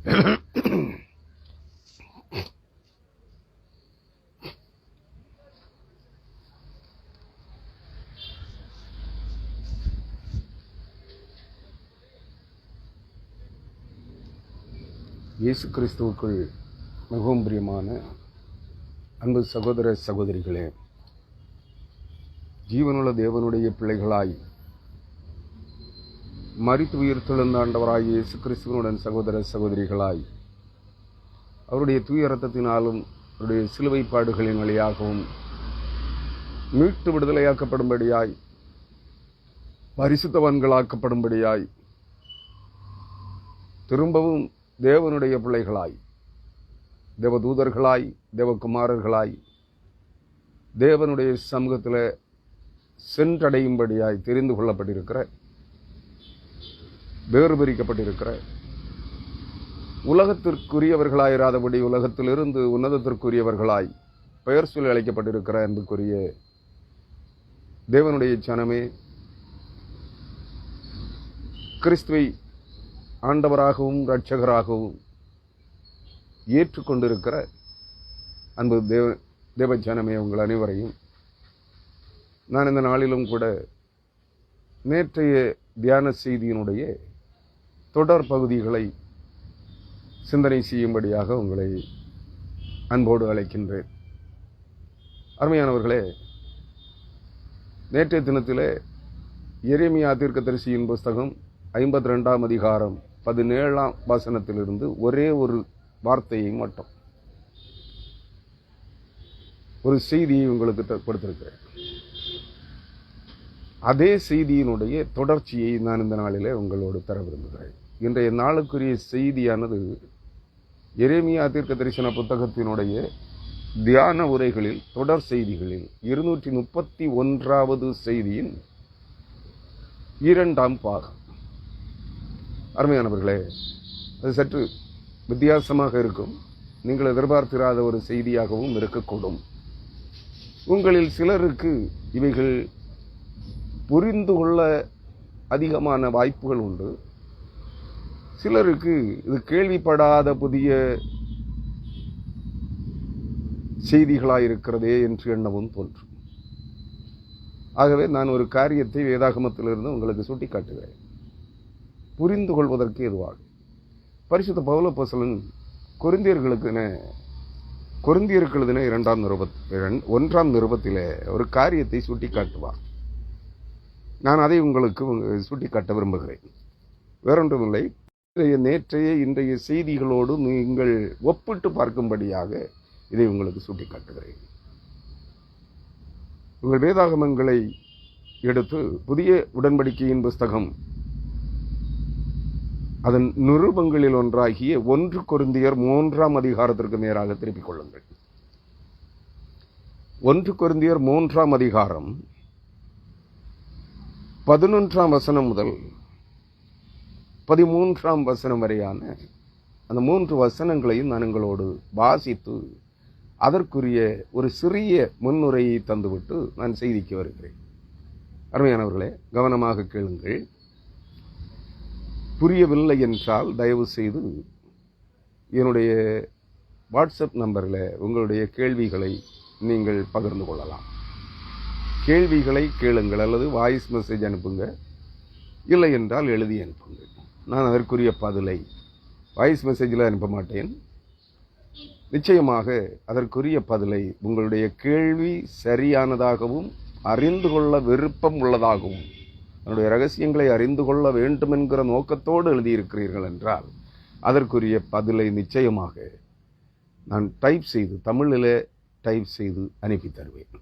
இயேசு கிறிஸ்துவுக்குள் மிகவும் பிரியமான அன்பு சகோதர சகோதரிகளே, ஜீவனுள்ள தேவனுடைய பிள்ளைகளாய் மரித்து உயிர்த்தெழுந்த ஆண்டவராய் இயேசு கிறிஸ்துவனுடன் சகோதர சகோதரிகளாய் அவருடைய தூய இரத்தத்தினாலும் அவருடைய சிலுவை பாடுகளின் வழியாகவும் மீட்டு விடுதலையாக்கப்படும்படியாய் பரிசுத்தவான்களாக்கப்படும்படியாய் திரும்பவும் தேவனுடைய பிள்ளைகளாய், தேவதூதர்களாய், தேவகுமாரர்களாய் தேவனுடைய சமூகத்தில் சென்றடையும்படியாய் தெரிந்து கொள்ளப்பட்டிருக்கிற, வேறு பிரிக்கப்பட்டிருக்கிற, உலகத்திற்குரியவர்களாயிராதபடி உலகத்திலிருந்து உன்னதத்திற்குரியவர்களாய் பெயர் சொல்லி அழைக்கப்பட்டிருக்கிற அன்புக்குரிய தேவனுடைய ஜனமே, கிறிஸ்துவை ஆண்டவராகவும் இரட்சகராகவும் ஏற்றுக்கொண்டிருக்கிற அன்பு தேவ ஜனமே, உங்கள் அனைவரையும் நான் இந்த நாளிலும் கூட நேற்றைய தியான செய்தியினுடைய தொடர் பகுதிகளை சிந்தனை செய்யும்படியாக உங்களை அன்போடு அழைக்கின்றேன். அருமையானவர்களே, நேற்றைய தினத்திலே எரேமியா தீர்க்கதரிசியின் புஸ்தகம் 52ஆம் அதிகாரம் 17ஆம் வசனத்திலிருந்து ஒரே ஒரு வார்த்தையை மட்டும் ஒரு செய்தியை உங்களுக்கு கொடுத்திருக்கிறேன். அதே செய்தியினுடைய தொடர்ச்சியை நான் இந்த நாளிலே உங்களோடு தர விரும்புகிறேன். இன்றைய நாளுக்குரிய செய்தியானது எரேமியா தீர்க்க தரிசன புத்தகத்தினுடைய தியான உரைகளில் தொடர் செய்திகளில் 231வது செய்தியின் 2ஆம் பாகம். அருமையானவர்களே, அது சற்று வித்தியாசமாக இருக்கும். நீங்கள் எதிர்பார்த்திராத ஒரு செய்தியாகவும் இருக்கக்கூடும். உங்களில் சிலருக்கு இவைகள் புரிந்து கொள்ள அதிகமான வாய்ப்புகள் உண்டு. சிலருக்கு இது கேள்விப்படாத புதிய செய்திகளாயிருக்கிறதே என்று எண்ணவும் தோன்றும். ஆகவே நான் ஒரு காரியத்தை வேதாகமத்திலிருந்து உங்களுக்கு சுட்டி காட்டுகிறேன், புரிந்து கொள்வதற்கு எதுவாக. பரிசுத்த பவுல் அப்போஸ்தலன் கொரிந்தியர்களுக்கு 1ஆம் நிருபத்திலே ஒரு காரியத்தை சுட்டி காட்டுவார். நான் அதை உங்களுக்கு சுட்டி காட்ட விரும்புகிறேன். வேறொன்றுமில்லை, நேற்றைய இன்றைய செய்திகளோடு நீங்கள் ஒப்பிட்டு பார்க்கும்படியாக இதை உங்களுக்கு சுட்டி காட்டுகிறேன். உங்கள் வேதாகமங்களை எடுத்து புதிய உடன்படிக்கையின் புஸ்தகம் அதன் நிருபங்களில் ஒன்றாகிய 1 கொரிந்தியர் 3ஆம் அதிகாரத்திற்கு நேராக திருப்பிக் கொள்ளுங்கள். 1 கொரிந்தியர் 3ஆம் அதிகாரம் 11ஆம் வசனம் முதல் 13ஆம் வசனம் வரையான அந்த 3 வசனங்களையும் நான் உங்களோடு வாசித்து அதற்குரிய ஒரு சிறிய முன்னுரையை தந்துவிட்டு நான் செய்திக்கு வருகிறேன். அருமையானவர்களே, கவனமாக கேளுங்கள். புரியவில்லை என்றால் தயவு செய்து என்னுடைய வாட்ஸ்அப் நம்பரில் உங்களுடைய கேள்விகளை நீங்கள் பகிர்ந்து கொள்ளலாம். கேள்விகளை கேளுங்கள், அல்லது வாய்ஸ் மெசேஜ் அனுப்புங்க, இல்லை என்றால் எழுதி அனுப்புங்க. நான் அதற்குரிய பதிலை வாய்ஸ் மெசேஜில் அனுப்ப மாட்டேன். நிச்சயமாக அதற்குரிய பதிலை உங்களுடைய கேள்வி சரியானதாகவும் அறிந்து கொள்ள விருப்பம் உள்ளதாகவும் என்னுடைய ரகசியங்களை அறிந்து கொள்ள வேண்டும் என்கிற நோக்கத்தோடு எழுதியிருக்கிறீர்கள் என்றால் அதற்குரிய பதிலை நிச்சயமாக நான் தமிழில் டைப் செய்து அனுப்பி தருவேன்.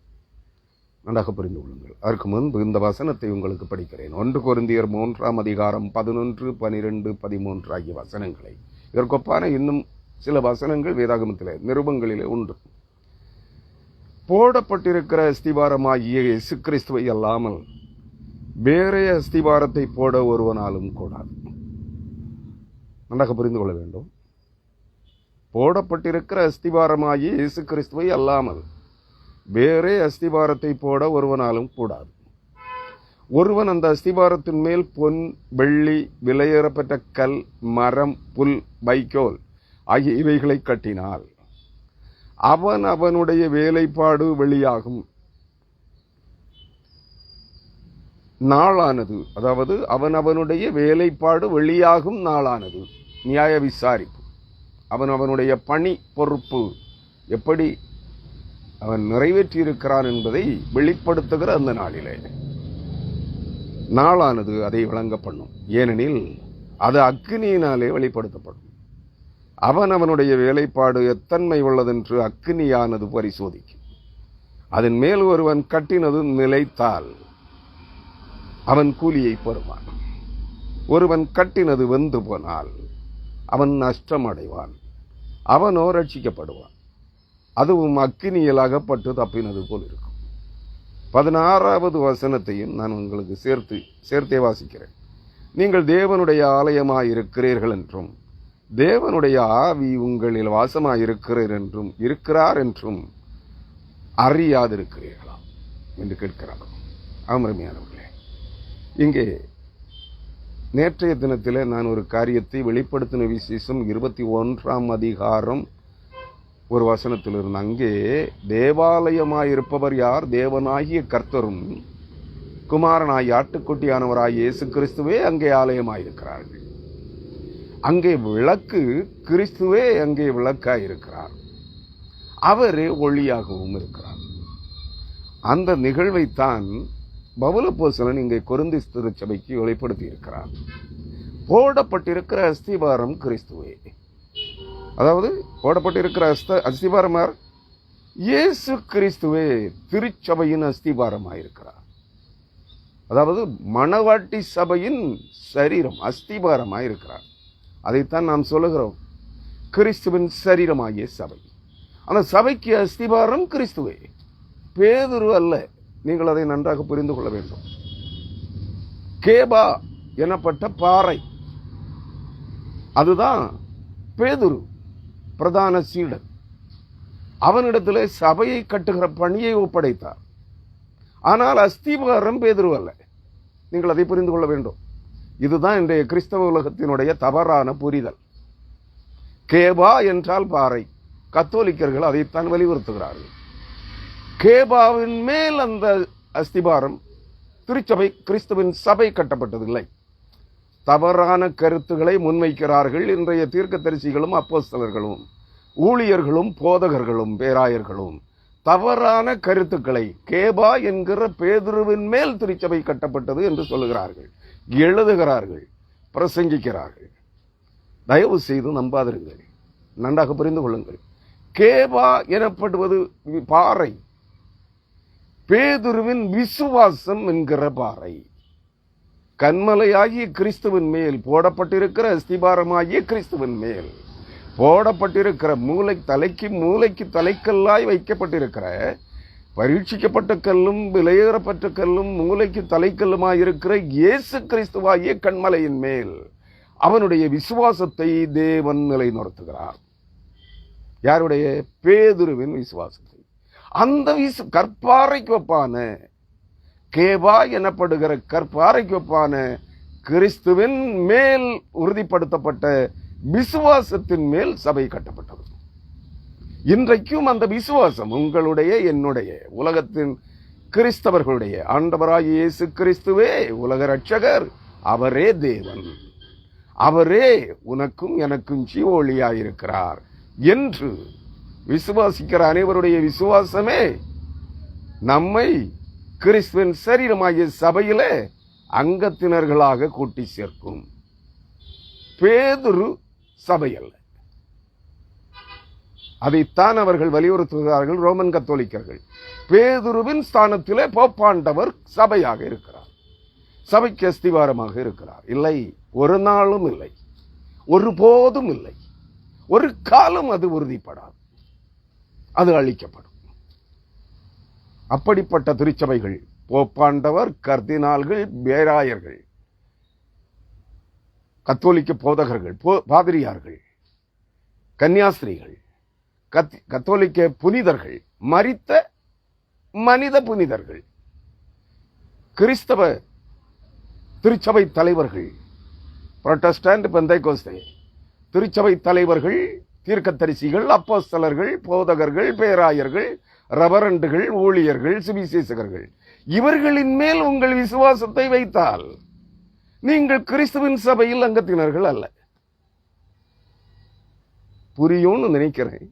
நன்றாக புரிந்து கொள்ளுங்கள். அதற்கு முன்பு இந்த வசனத்தை உங்களுக்கு படிக்கிறேன். 1 கொரிந்தியர் 3ஆம் அதிகாரம் 11, 12, 13 ஆகிய வசனங்களை. இதற்கொப்பான இன்னும் சில வசனங்கள் வேதாகமத்திலே நிருபங்களிலே உண்டு. போடப்பட்டிருக்கிற அஸ்திவாரமாகிய இயேசு கிறிஸ்துவை அல்லாமல் வேறே அஸ்திவாரத்தை போட ஒருவனாலும் கூடாது. நன்றாக புரிந்து கொள்ள வேண்டும். போடப்பட்டிருக்கிற அஸ்திவாரமாகிய இயேசு கிறிஸ்துவை அல்லாமல் வேறே அஸ்திவாரத்தை போட ஒருவனாலும் கூடாது. ஒருவன் அந்த அஸ்திபாரத்தின் மேல் பொன், வெள்ளி, விலையேறப்பட்ட கல், மரம், புல், வைக்கோல் ஆகிய இவைகளை கட்டினால் அவன் அவனுடைய வேலைப்பாடு வெளியாகும் நாளானது, அதாவது அவன் அவனுடைய வேலைப்பாடு வெளியாகும் நாளானது, நியாய விசாரிப்பு, அவன் அவனுடைய பணி பொறுப்பு எப்படி அவன் நிறைவேற்றியிருக்கிறான் என்பதை வெளிப்படுத்துகிற அந்த நாளிலே நாளானது அதை விளங்க பண்ணும். ஏனெனில் அது அக்கினியினாலே வெளிப்படுத்தப்படும். அவன் அவனுடைய வேலைப்பாடு எத்தன்மை உள்ளதென்று அக்கினியானது பரிசோதிக்கும். அதன் மேல் ஒருவன் கட்டினது நிலைத்தால் அவன் கூலியை பெறுவான். ஒருவன் கட்டினது வெந்து போனால் அவன் நஷ்டம் அடைவான். அவனோ ரட்சிக்கப்படுவான். அதுவும் அக்கினியில் அகப்பட்டு தப்பினது போல் இருக்கும். 16வது வசனத்தையும் நான் உங்களுக்கு சேர்த்தே வாசிக்கிறேன். நீங்கள் தேவனுடைய ஆலயமாயிருக்கிறீர்கள் என்றும் தேவனுடைய ஆவி உங்களில் இருக்கிறார் என்றும் அறியாதிருக்கிறீர்களா என்று கேட்கிறார். அருமையானவர்களே, இங்கே நேற்றைய தினத்தில் நான் ஒரு காரியத்தை வெளிப்படுத்தின விசேஷம் 21ஆம் அதிகாரம் ஒரு வசனத்தில் இருந்து, அங்கே தேவாலயமாயிருப்பவர் யார்? தேவனாகிய கர்த்தரும் குமாரனாகிய ஆட்டுக்குட்டியானவராகிய இயேசு கிறிஸ்துவே அங்கே ஆலயமாயிருக்கிறார்கள். அங்கே விளக்கு கிறிஸ்துவே அங்கே விளக்காயிருக்கிறார். அவரே ஒளியாகவும் இருக்கிறார். அந்த நிகழ்வைத்தான் பவுலப்போஸ்தலன் இங்கே கொரிந்து திருச்சபைக்கு வெளிப்படுத்தி இருக்கிறார். போடப்பட்டிருக்கிற அஸ்திபாரம் கிறிஸ்துவே. அதாவது போடப்பட்டிருக்கிற அஸ்திபாரம் இயேசு கிறிஸ்துவே திருச்சபையின் அஸ்திபாரமாயிருக்கிறார். அதாவது மணவாட்டி சபையின் சரீரம் அஸ்திபாரமாயிருக்கிறார். அதைத்தான் நாம் சொல்லுகிறோம், கிறிஸ்துவின் சரீரமாகிய சபை. அந்த சபைக்கு அஸ்திபாரம் கிறிஸ்துவே, பேதுரு அல்ல. நீங்கள் அதை நன்றாக புரிந்து கொள்ள வேண்டும். கேபா எனப்பட்ட பாறை, அதுதான் பேதுரு, பிரதான சீடன். அவனிடத்தில் சபையை கட்டுகிற பணியை ஒப்படைத்தார். ஆனால் அஸ்திபாரம் பேதுரு அல்ல. நீங்கள் அதை புரிந்து கொள்ள வேண்டும். இதுதான் இன்றைய கிறிஸ்தவ உலகத்தினுடைய தவறான புரிதல். கேபா என்றால் பாறை. கத்தோலிக்கர்கள் அதைத்தான் வலியுறுத்துகிறார்கள். கேபாவின் மேல் அந்த அஸ்திபாரம் திருச்சபை, கிறிஸ்துவின் சபை கட்டப்பட்டதில்லை. தவறான கருத்துக்களை முன்வைக்கிறார்கள் இன்றைய தீர்க்கதரிசிகளும் அப்போஸ்தலர்களும் ஊழியர்களும் போதகர்களும் பேராயர்களும். தவறான கருத்துக்களை கேபா என்கிற பேதுருவின் மேல் திருச்சபை கட்டப்பட்டது என்று சொல்லுகிறார்கள், எழுதுகிறார்கள், பிரசங்கிக்கிறார்கள். தயவு செய்து நம்பாதிருங்கள், நன்றாக புரிந்து கொள்ளுங்கள். கேபா எனப்படுவது பாறை, பேதுருவின் விசுவாசம் என்கிற பாறை. கன்மலையாகிய கிறிஸ்துவின் மேல் போடப்பட்டிருக்கிற அஸ்திபாரமாகிய கிறிஸ்துவின் மேல் போடப்பட்டிருக்கிற மூளைக்கு தலைக்கல்லாய் வைக்கப்பட்டிருக்கிற பரீட்சிக்கப்பட்ட கல்லும் விலையேறப்பட்ட கல்லும் மூளைக்கு தலைக்கல்லுமாயிருக்கிற இயேசு கிறிஸ்துவாகிய கண்மலையின் மேல் அவனுடைய விசுவாசத்தை தேவன் நிலைநிறுத்துகிறார். யாருடைய? பேதுருவின் விசுவாசத்தை. அந்த கற்பாறைக்கு ஒப்பான கேபா எனப்படுகிற கற்பாறைக்கு ஒப்பான கிறிஸ்துவின் மேல் உறுதிப்படுத்தப்பட்ட விசுவாசத்தின் மேல் சபை கட்டப்பட்டது. இன்றைக்கும் அந்த விசுவாசம் உங்களுடைய, என்னுடைய, உலகத்தின் கிறிஸ்தவர்களுடைய ஆண்டவராகிய இயேசு கிறிஸ்துவே உலக ரட்சகர், அவரே தேவன், அவரே உனக்கும் எனக்கும் ஜீவொளியாயிருக்கிறார் என்று விசுவாசிக்கிற அனைவருடைய விசுவாசமே நம்மை கிறிஸ்துவின் சரீரமாகிய சபையிலே அங்கத்தினர்களாக கூட்டி சேர்க்கும். பேதுரு சபை அல்ல. அதைத்தான் அவர்கள் வலியுறுத்துகிறார்கள், ரோமன் கத்தோலிக்கர்கள். பேதுருவின் ஸ்தானத்திலே போப்பாண்டவர் சபையாக இருக்கிறார், சபைக்கு அஸ்திவாரமாக இருக்கிறார். இல்லை, ஒரு நாளும் இல்லை, ஒருபோதும் இல்லை, ஒரு காலம் அது உறுதிப்படாது, அது அழிக்கப்படும். அப்படிப்பட்ட திருச்சபைகள், போப்பாண்டவர், கர்தினால்கள், பேராயர்கள், கத்தோலிக்க போதகர்கள், பாதிரியார்கள், கன்னியாஸ்திரிகள், கத்தோலிக்க புனிதர்கள், மரித்த மனித புனிதர்கள், கிறிஸ்தவ திருச்சபை தலைவர்கள், புரோட்டஸ்டன்ட், பெந்தைகோஸ்தே திருச்சபை தலைவர்கள், தீர்க்கதரிசிகள், அப்போஸ்தலர்கள், போதகர்கள், பேராயர்கள், ரெவரண்டுகள், ஊழியர்கள், சுவிசேஷகர்கள், இவர்களின் மேல் உங்கள் விசுவாசத்தை வைத்தால் நீங்கள் கிறிஸ்துவின் சபையில் அங்கத்தினர்கள் அல்ல. புரியும்னு நினைக்கிறேன்.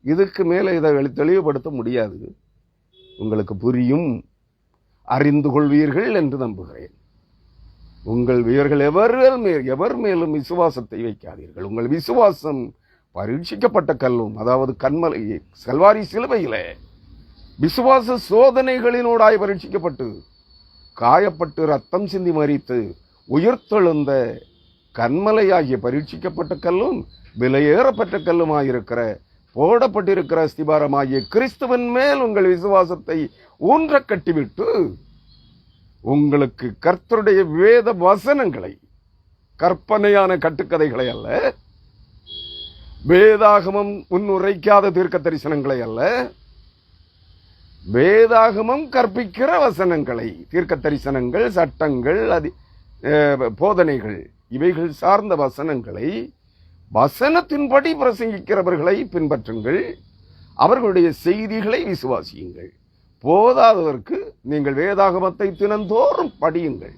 இதுக்கு மேல இதை தெளிவுபடுத்த முடியாது. உங்களுக்கு புரியும், அறிந்து கொள்வீர்கள் என்று நம்புகிறேன். உங்கள் வீரர்கள் எவர் மேலும் விசுவாசத்தை வைக்காதீர்கள். உங்கள் விசுவாசம் பரீட்சிக்கப்பட்ட கல்லும், அதாவது கல்மலை கல்வாரி சிலுவையில விசுவாச சோதனைகளினோடாய் பரீட்சிக்கப்பட்டு காயப்பட்டு ரத்தம் சிந்தி மரித்து உயிர்த்தெழுந்த கண்மலையாகிய பரீட்சிக்கப்பட்ட கல்லும் விலையேறப்பட்ட கல்லுமாயிருக்கிற போடப்பட்டிருக்கிற அஸ்திபாரமாகிய கிறிஸ்துவின் மேல் உங்கள் விசுவாசத்தை ஊன்ற கட்டிவிட்டு உங்களுக்கு கர்த்தருடைய வேத வசனங்களை, கற்பனையான கட்டுக்கதைகளை அல்ல, வேதாகமம் முன்னுரைக்காத தீர்க்க தரிசனங்களை அல்ல, வேதாகமம் கற்பிக்கிற வசனங்களை, தீர்க்க தரிசனங்கள், சட்டங்கள், போதனைகள், இவைகள் சார்ந்த வசனங்களை வசனத்தின்படி பிரசங்கிக்கிறவர்களை பின்பற்றுங்கள். அவர்களுடைய செய்திகளை விசுவாசியுங்கள். போதாததற்கு நீங்கள் வேதாகமத்தை தினந்தோறும் படியுங்கள்,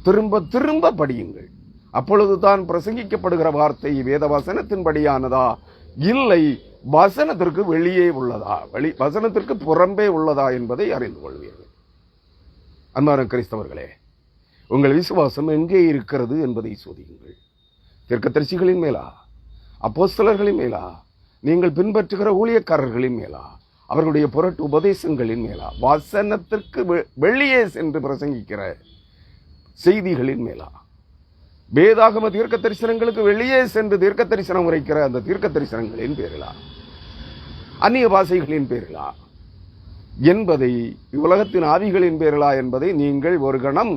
திரும்ப திரும்ப படியுங்கள். அப்பொழுதுதான் பிரசங்கிக்கப்படுகிற வார்த்தை வேத வசனத்தின்படியானதா, இல்லை வசனத்திற்கு வெளியே உள்ளதா, வசனத்திற்கு புறம்பே உள்ளதா என்பதை அறிந்து கொள்வீர்கள். அன்பான கிறிஸ்தவர்களே, உங்கள் விசுவாசம் எங்கே இருக்கிறது என்பதை சோதியுங்கள். தீர்க்கதரிசிகளின் மேலா, அப்போஸ்தலர்களின் மேலா, நீங்கள் பின்பற்றுகிற ஊழியக்காரர்களின் மேலா, அவர்களுடைய புரட்டு உபதேசங்களின் மேலா, வசனத்திற்கு வெளியே சென்று பிரசங்கிக்கிற செய்திகளின் மேலா, வேதாகம தீர்க்க தரிசனங்களுக்கு வெளியே சென்று தீர்க்க தரிசனம் உரைக்கிற அந்த தீர்க்க தரிசனங்களின் பேரிலா, அந்நிய பாஷைகளின் பேரிலா என்பதை, உலகத்தின் ஆவிகளின் பேரிலா என்பதை நீங்கள் ஒரு கணம்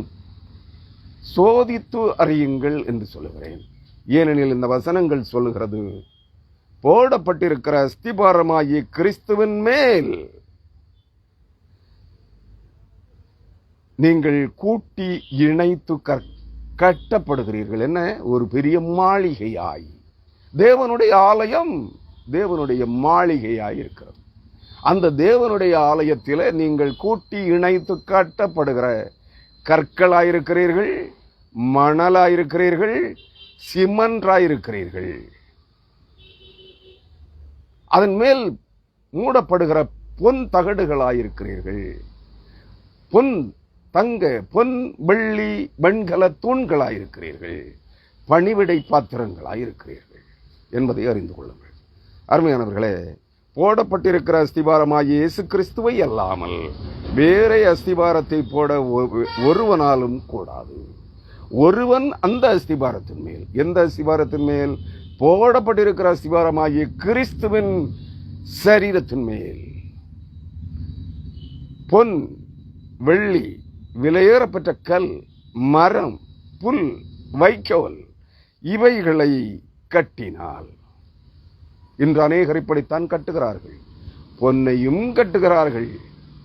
சோதித்து அறியுங்கள் என்று சொல்லுகிறேன். ஏனெனில் இந்த வசனங்கள் சொல்லுகிறது, போடப்பட்டிருக்கிற அஸ்திபாரமாகிய கிறிஸ்துவின் மேல் நீங்கள் கூட்டி இணைத்து கட்டப்படுகிறீர்கள். என்ன, ஒரு பெரிய மாளிகையாய், தேவனுடைய ஆலயம் தேவனுடைய மாளிகையாய் இருக்கிறது. அந்த தேவனுடைய ஆலயத்தில் நீங்கள் கூட்டி இணைத்து கட்டப்படுகிற கற்களாயிருக்கிறீர்கள், மணலாயிருக்கிறீர்கள், சிமெண்டாயிருக்கிறீர்கள். அதன் மேல் மூடப்படுகிற பொன் தகடுகளாயிருக்கிறீர்கள். பொன், தங்க, பொன், வெள்ளி, வெண்கல தூண்களாயிருக்கிறீர்கள். பணிவிடை பாத்திரங்களாயிருக்கிறீர்கள் என்பதை அறிந்து கொள்ளுங்கள். அருமையானவர்களே, போடப்பட்டிருக்கிற அஸ்திபாரமாகிய இயேசு கிறிஸ்துவை அல்லாமல் வேற அஸ்திபாரத்தை போட ஒருவனாலும் கூடாது. ஒருவன் அந்த அஸ்திபாரத்தின் மேல், எந்த அஸ்திபாரத்தின் மேல்? போடப்பட்டிருக்கிற அஸ்திபாரமாகிய கிறிஸ்துவின் சரீரத்தின் மேல் பொன், வெள்ளி, விலையேறப்பட்ட கல், மரம், புல், வைக்கோல் இவைகளை கட்டினால், இன்று அநேகர் இப்படித்தான் கட்டுகிறார்கள். பொன்னையும் கட்டுகிறார்கள்.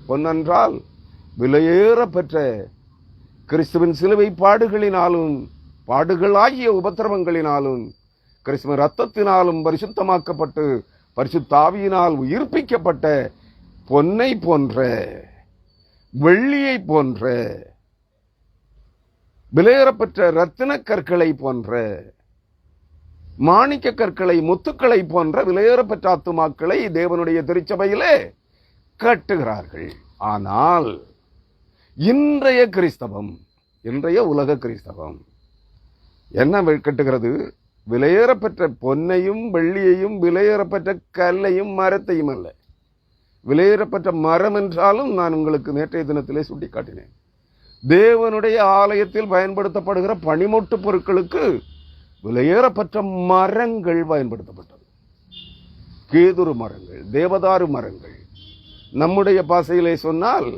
பொன்னென்றால் விலையேறப்பெற்ற கிறிஸ்துவின் சிலுவை பாடுகளினாலும், பாடுகளாகிய உபத்திரவங்களினாலும், கிறிஸ்துவின் இரத்தத்தினாலும் பரிசுத்தமாக்கப்பட்டு பரிசுத்த ஆவியினால் உயிர்ப்பிக்கப்பட்ட பொன்னை போன்ற, வெள்ளியை போன்ற, விலையேறப்பெற்ற இரத்தின கற்களை போன்ற, மாணிக்க கற்களை, முத்துக்களை போன்ற விலையேறப்பெற்ற ஆத்துமாக்களை தேவனுடைய திருச்சபையிலே கட்டுகிறார்கள். ஆனால் இன்றைய கிறிஸ்தவம், இன்றைய உலக கிறிஸ்தவம் என்ன கட்டுகிறது? விலையேறப்பெற்ற பொன்னையும் வெள்ளியையும், விலையேறப்பெற்ற கல்லையும் மரத்தையும் அல்ல. விலையேறப்பெற்ற மரம் என்றாலும் நான் உங்களுக்கு நேற்றைய தினத்திலே சுட்டிக்காட்டினேன். தேவனுடைய ஆலயத்தில் பயன்படுத்தப்படுகிற பனிமொட்டு பொருட்களுக்கு விலையேறப்பெற்ற மரங்கள் பயன்படுத்தப்பட்டது. கேதுரு மரங்கள், தேவதாரு மரங்கள், நம்முடைய பாசையிலே சொன்னால்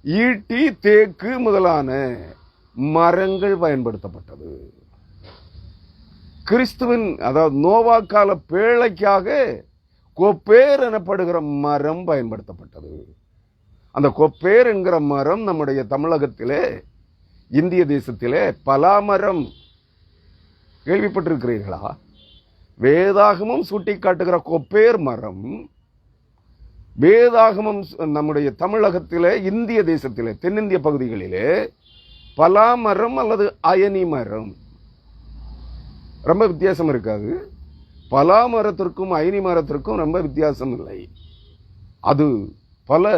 ஈட்டி, தேக்கு முதலான மரங்கள் பயன்படுத்தப்பட்டது. கிறிஸ்துவின், அதாவது நோவா கால பேழைக்காக கொப்பேர் எனப்படுகிற மரம் பயன்படுத்தப்பட்டது. அந்த கொப்பேர் என்கிற மரம் நம்முடைய தமிழகத்திலே இந்திய தேசத்திலே பலாமரம் கேள்விப்பட்டிருக்கிறீர்களா? வேதாகமும் சுட்டிக்காட்டுகிற கொப்பேர் மரம், வேதாகமம் நம்முடைய தமிழகத்திலே, இந்திய தேசத்திலே, தென்னிந்திய பகுதிகளிலே பலாமரம் அல்லது அயனி மரம், ரொம்ப வித்தியாசம் இருக்காது. பலாமரத்திற்கும் அயனி மரத்திற்கும் ரொம்ப வித்தியாசம் இல்லை. அது பல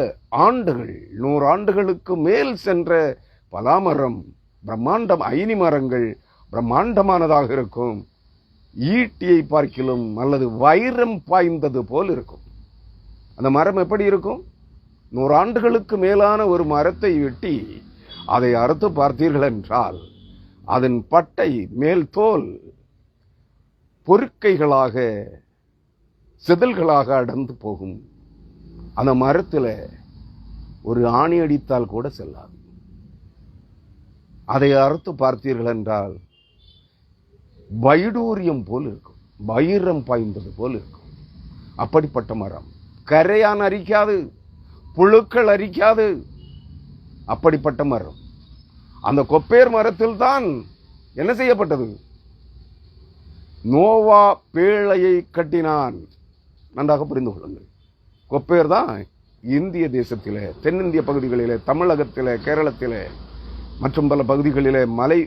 ஆண்டுகள், 100 ஆண்டுகளுக்கு மேல் சென்ற பலாமரம் பிரம்மாண்டம், அயனி மரங்கள் பிரம்மாண்டமானதாக இருக்கும். ஈட்டியை பார்க்கிலும் அல்லது வைரம் பாய்ந்தது போல் இருக்கும். அந்த மரம் எப்படி இருக்கும்? 100 ஆண்டுகளுக்கு மேலான ஒரு மரத்தை வெட்டி அதை அறுத்து பார்த்தீர்கள் என்றால் அதன் பட்டை, மேல் தோல் பொறுக்கைகளாக, செதில்களாக அடர்ந்து போகும். அந்த மரத்தில் ஒரு ஆணி அடித்தால் கூட செல்லாது. அதை அறுத்து பார்த்தீர்கள் என்றால் வைடூரியம் போல் இருக்கும், வைரம் பாய்ந்தது போல் இருக்கும். அப்படிப்பட்ட மரம். கரையான் அரிக்காது, புழுக்கள் அரிக்காது. அப்படிப்பட்ட மரம். அந்த கொப்பேர் மரத்தில் தான் என்ன செய்யப்பட்டது? நோவா பேழையை கட்டினான். நன்றாக புரிந்து கொள்ளுங்கள். கொப்பேர் தான் இந்திய தேசத்திலே, தென்னிந்திய பகுதிகளிலே, தமிழகத்திலே, கேரளத்திலே மற்றும் பல பகுதிகளிலே, மலை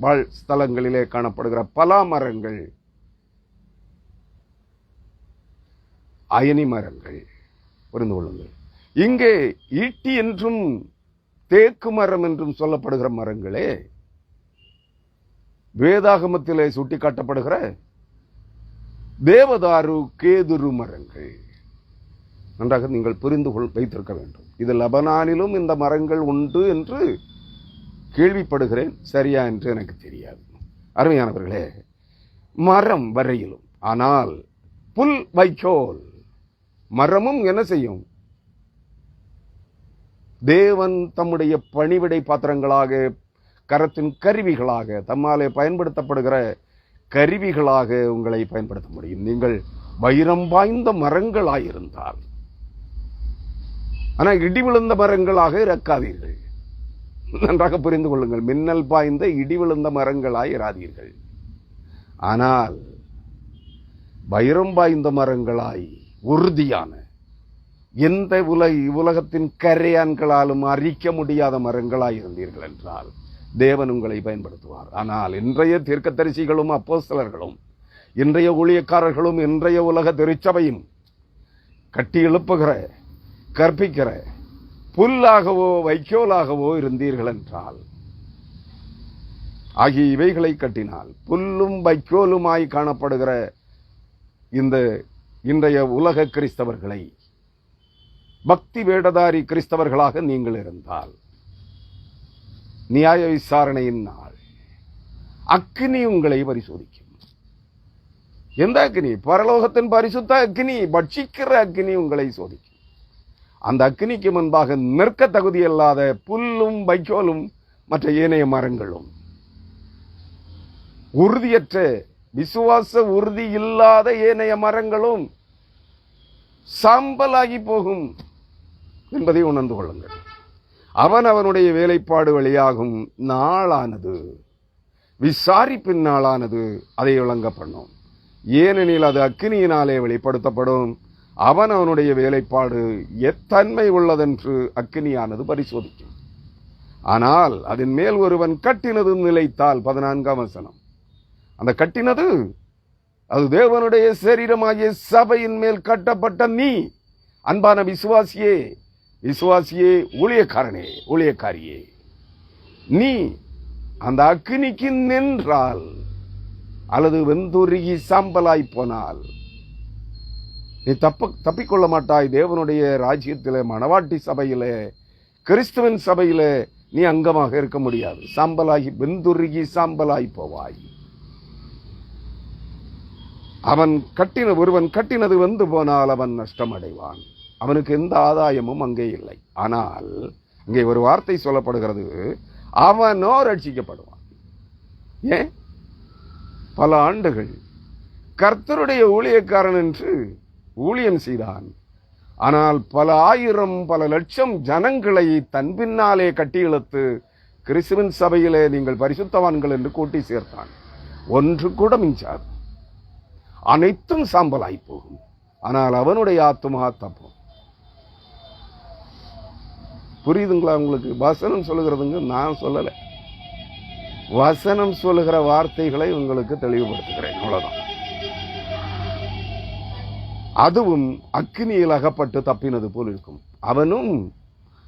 வாழ் ஸ்தலங்களிலே காணப்படுகிற பலா மரங்கள், அயனி மரங்கள். புரிந்து கொள்ளுங்கள். இங்கே ஈட்டி என்றும் தேக்கு மரம் என்றும் சொல்லப்படுகிற மரங்களே வேதாகமத்திலே சுட்டிக்காட்டப்படுகிற தேவதாரு, கேதுரு மரங்கள். நன்றாக நீங்கள் புரிந்து வைத்திருக்க வேண்டும். இது லெபனானிலும் இந்த மரங்கள் உண்டு என்று கேள்விப்படுகிறேன். சரியா என்று எனக்கு தெரியாது. அருமையானவர்களே, மரம் வரையிலும். ஆனால் புல் வைக்கோல் மரமும் என்ன செய்யும்? தேவன் தம்முடைய பணிவிடை பாத்திரங்களாக, கரத்தின் கருவிகளாக, தம்மாலே பயன்படுத்தப்படுகிற கருவிகளாக உங்களை பயன்படுத்த முடியும். நீங்கள் வைரம் பாய்ந்த மரங்களாயிருந்தால். ஆனால் இடி விழுந்த மரங்களாக இறக்காதீர்கள். நன்றாக புரிந்து கொள்ளுங்கள். மின்னல் பாய்ந்த இடி விழுந்த மரங்களாய் இராதீர்கள். ஆனால் வைரம் பாய்ந்த மரங்களாய், உறுதியான, எந்த உலகத்தின் கரையான்களாலும் அரிக்க முடியாத மரங்களாய் இருந்தீர்கள் என்றால் தேவன் உங்களை பயன்படுத்துவார். ஆனால் இன்றைய தீர்க்கதரிசிகளும் அப்போஸ்தலர்களும், இன்றைய ஊழியக்காரர்களும், இன்றைய உலக திருச்சபையும் கட்டி எழுப்புகிற, கற்பிக்கிற புல்லாகவோ வைக்கோலாகவோ இருந்தீர்கள் என்றால், ஆகிய இவைகளை கட்டினால் புல்லும் வைக்கோலுமாய் காணப்படுகிற இந்த இன்றைய உலக கிறிஸ்தவர்களை, பக்தி வேடதாரி கிறிஸ்தவர்களாக நீங்கள் இருந்தால், நியாய விசாரணையின் நாள் அக்கினி உங்களை பரிசோதிக்கும். எந்த அக்கினி? பரலோகத்தின் பரிசுத்த அக்கினி, பட்சிக்கிற அக்கினி உங்களை சோதிக்கும். அந்த அக்கினிக்கு முன்பாக நிற்க தகுதியில்லாத புல்லும் வைக்கோலும் மற்ற ஏனைய மரங்களும், உறுதியற்ற, விசுவாச உறுதி இல்லாத ஏனைய மரங்களும் சாம்பலாகி போகும் என்பதை உணர்ந்து கொள்ளுங்கள். அவனுடைய வேலைப்பாடு வழியாகும் நாளானது, விசாரிப்பின் நாளானது அதை விளங்க பண்ணும். ஏனெனில் அது அக்கினியினாலே வெளிப்படுத்தப்படும். அவனுடைய வேலைப்பாடு எத்தன்மை உள்ளதென்று அக்கினியானது பரிசோதிக்கும். ஆனால் அதன் மேல் ஒருவன் கட்டினதும் நிலைத்தால், 14ஆம் வசனம், அந்த கட்டினது அது தேவனுடைய சரீரமாகிய சபையின் மேல் கட்டப்பட்ட நீ, அன்பான விசுவாசியே, விசுவாசியே, ஊழியக்காரனே, ஊழியக்காரியே, நீ அந்த அக்கினிக்கு நின்றால் அல்லது வெந்துருகி சாம்பலாய் போனால் நீ தப்பிக்கொள்ள மாட்டாய். தேவனுடைய ராஜ்யத்திலே, மணவாட்டி சபையிலே, கிறிஸ்துவின் சபையிலே நீ அங்கமாக இருக்க முடியாது. சாம்பலாகி, வெந்துருகி சாம்பலாய் போவாய். ஒருவன் கட்டினது வந்து போனால் அவன் நஷ்டம் அடைவான். அவனுக்கு எந்த ஆதாயமும் அங்கே இல்லை. ஆனால் அங்கே ஒரு வார்த்தை சொல்லப்படுகிறது, அவனோ ரட்சிக்கப்படுவான். ஏன்? பல ஆண்டுகள் கர்த்தருடைய ஊழியக்காரன் என்று ஊழியம் செய்தான். ஆனால் பல ஆயிரம், பல லட்சம் ஜனங்களை தன் பின்னாலே கட்டி இழுத்து கிறிஸ்துவின் சபையிலே நீங்கள் பரிசுத்தவான்கள் என்று கூட்டி சேர்த்தான். ஒன்று கூட மிஞ்சாது, அனைத்தும் சாம்பலாய் போகும். ஆனால் அவனுடைய ஆத்துமா தப்பும். புரியுதுங்களா உங்களுக்கு? வசனம் சொல்லுகிறதுங்க, நான் சொல்லலை. வசனம் சொல்லுகிற வார்த்தைகளை உங்களுக்கு தெளிவுபடுத்துகிறேன், அவ்வளவுதான். அதுவும் அக்கினியில் அகப்பட்டு தப்பினது போல் இருக்கும். அவனும்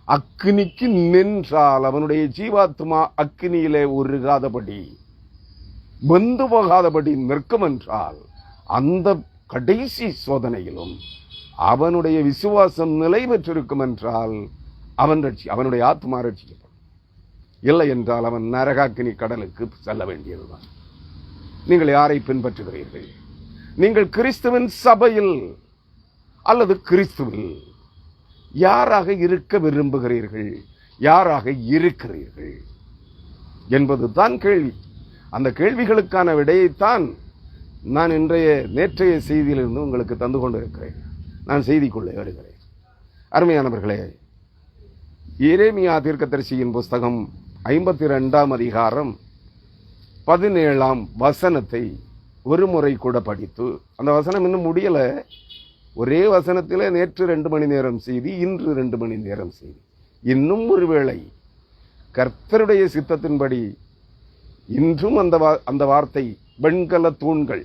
அக்கினிக்கு நின்றால் அவனுடைய ஜீவாத்மா அக்கினியிலே உருகாதபடி, வெந்து போகாதபடி நிற்கும் என்றால், அந்த கடைசி சோதனையிலும் அவனுடைய விசுவாசம் நிலை பெற்றிருக்கும் என்றால் அவனுடைய ஆத்மா ரட்சிக்கப்படும். இல்லை என்றால் அவன் நரகாக்கினி கடலுக்கு செல்ல வேண்டியதுதான். நீங்கள் யாரை பின்பற்றுகிறீர்கள்? நீங்கள் கிறிஸ்துவின் சபையில் அல்லது கிறிஸ்துவில் யாராக இருக்க விரும்புகிறீர்கள்? யாராக இருக்கிறீர்கள் என்பது தான் கேள்வி. அந்த கேள்விகளுக்கான விடையைத்தான் நான் நேற்றைய செய்தியிலிருந்து உங்களுக்கு தந்து கொண்டிருக்கிறேன். நான் செய்திக்குள்ளே வருகிறேன். அருமையானவர்களே, எரேமியா தீர்க்கதரிசியின் புஸ்தகம் 52ஆம் அதிகாரம் 17ஆம் வசனத்தை ஒரு முறை கூட படித்து, அந்த வசனம் இன்னும் முடியல. ஒரே வசனத்திலே நேற்று 2 மணி நேரம் செய்தி, இன்று 2 மணி நேரம் செய்தி. இன்னும் ஒருவேளை கர்த்தருடைய சித்தத்தின்படி இன்றும் அந்த வார்த்தை வெண்கல தூண்கள்,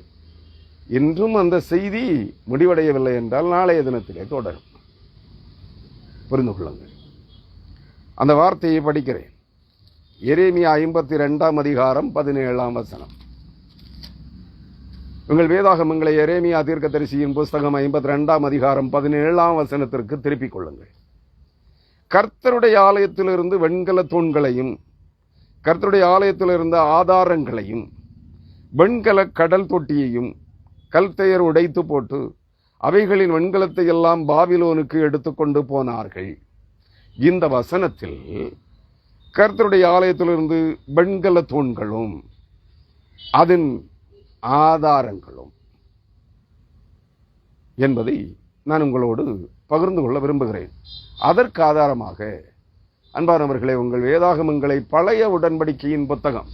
இன்றும் அந்த செய்தி முடிவடையவில்லை என்றால் நாளைய தினத்திலே தொடரும். புரிந்து கொள்ளுங்கள். அந்த வார்த்தையை படிக்கிறேன். எரேமியா 52ஆம் அதிகாரம் 17ஆம் வசனம். உங்கள் வேதாகமங்களை எரேமியா தீர்க்கதரிசியின் புஸ்தகம் 52ஆம் அதிகாரம் 17ஆம் வசனத்திற்கு திருப்பிக் கொள்ளுங்கள். கர்த்தருடைய ஆலயத்திலிருந்து வெண்கல தூண்களையும் கர்த்தருடைய ஆலயத்திலிருந்த ஆதாரங்களையும் வெண்கல கடல் தொட்டியையும் கல்தையர் உடைத்து போட்டு அவைகளின் வெண்கலத்தை எல்லாம் பாபிலோனுக்கு எடுத்துக்கொண்டு போனார்கள். இந்த வசனத்தில் கர்த்தருடைய ஆலயத்திலிருந்து வெண்கல தூண்களும் அதன் ஆதாரங்களும் என்பதை நான் உங்களோடு பகிர்ந்து கொள்ள விரும்புகிறேன். அதற்கு ஆதாரமாக அன்பானவர்களே, உங்கள் வேதாகமங்களை பழைய உடன்படிக்கையின் புத்தகம்,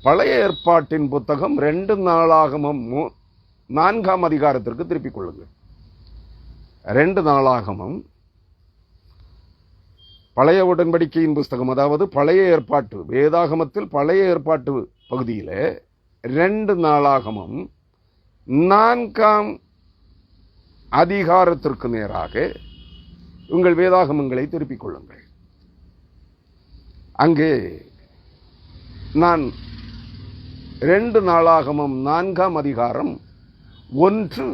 பழைய ஏற்பாட்டின் புத்தகம் 2 நாளாகமம் 4ஆம் அதிகாரத்திற்கு திருப்பிக் கொள்ளுங்கள். 2 நாளாகமம் பழைய உடன்படிக்கையின் புஸ்தகம், அதாவது பழைய ஏற்பாட்டு வேதாகமத்தில் பழைய ஏற்பாட்டு பகுதியில் 2 நாளாகமம் 4ஆம் அதிகாரத்திற்கு நேராக உங்கள் வேதாகமங்களை திருப்பிக் கொள்ளுங்கள். அங்கே நான் 2 நாளாகமம் 4ஆம் அதிகாரம் 1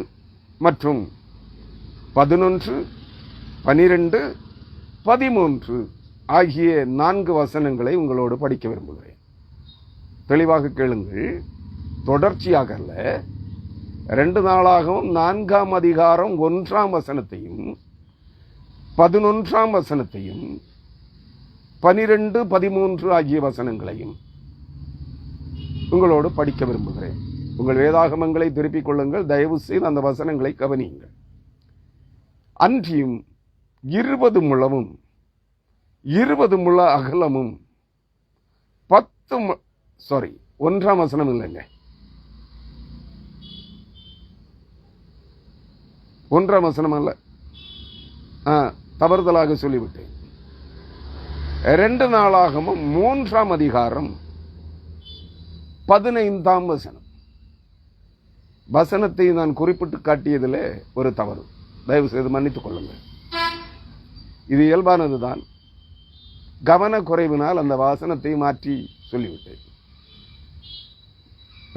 மற்றும் 11, 12, 13 ஆகிய 4 வசனங்களை உங்களோடு படிக்க விரும்புகிறேன். தெளிவாக கேளுங்கள், தொடர்ச்சியாக அல்ல. 2 நாளாகவும் 4ஆம் அதிகாரம் 1ஆம் வசனத்தையும் 11ஆம் வசனத்தையும் 12, 13 ஆகிய வசனங்களையும் உங்களோடு படிக்க விரும்புகிறேன். உங்கள் வேதாகமங்களை திருப்பிக் கொள்ளுங்கள். தயவு செய்து அந்த வசனங்களை கவனியுங்கள். அன்றியும் 20 முழமும் 20 முழ அகலமும் 1ஆம் வசனம் இல்லைங்க, 1ஆம் வசனம் அல்ல, தவறுதலாக சொல்லிவிட்டேன். 2 நாளாகமும் 3ஆம் அதிகாரம் 15ஆம் வசனம். வசனத்தை நான் குறிப்பிட்டு காட்டியதில் ஒரு தவறு, தயவு செய்து மன்னித்துக் கொள்ளுங்கள். இது இயல்பானதுதான். கவனக்குறைவினால் அந்த வசனத்தை மாற்றி சொல்லிவிட்டேன்.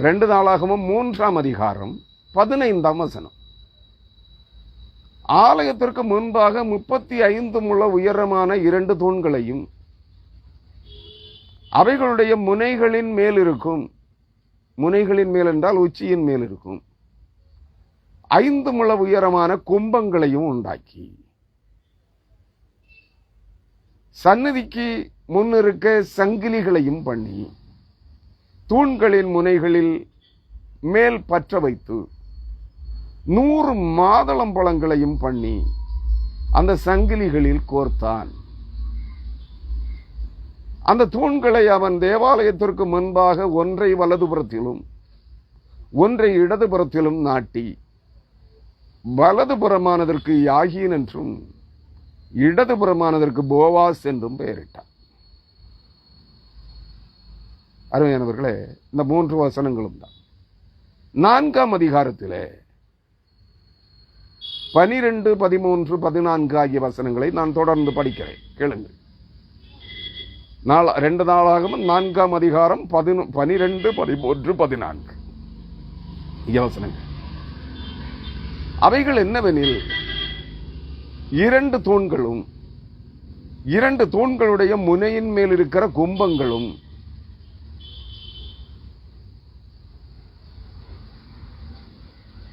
2 நாளாகமும் 3ஆம் அதிகாரம் 15ஆம் வசனம். ஆலயத்திற்கு முன்பாக 35 முழ உயரமான 2 தூண்களையும் அவைகளுடைய முனைகளின் மேல் இருக்கும், முனைகளின் மேல் என்றால் உச்சியின் மேல் இருக்கும் 5 முழ உயரமான கும்பங்களையும் உண்டாக்கி சந்நிதிக்கு முன்னிருக்க சங்கிலிகளையும் பண்ணி தூண்களின் முனைகளில் மேல் பற்ற வைத்து 100 மாதளம்பழங்களையும் பண்ணி அந்த சங்கிலிகளில் கோர்த்தான். அந்த தூண்களை அவன் தேவாலயத்திற்கு முன்பாக ஒன்றை வலதுபுறத்திலும் ஒன்றை இடதுபுறத்திலும் நாட்டி, வலதுபுறமானதற்கு யாகீன் என்றும் இடதுபுறமானதற்கு போவாஸ் என்றும் பெயரிட்டார். அருமையானவர்களே, இந்த 3 வசனங்களும் தான் 4ஆம் அதிகாரத்திலே 12, 13, 14 ஆகிய வசனங்களை நான் தொடர்ந்து படிக்கிறேன், கேளுங்கள். 2 நாளாகவும் 4ஆம் அதிகாரம் 12, 13, 14 வசனங்கள். அவைகள் என்னவெனில், 2 தூண்களும் 2 தூண்களுடைய முனையின் மேல் இருக்கிற கும்பங்களும்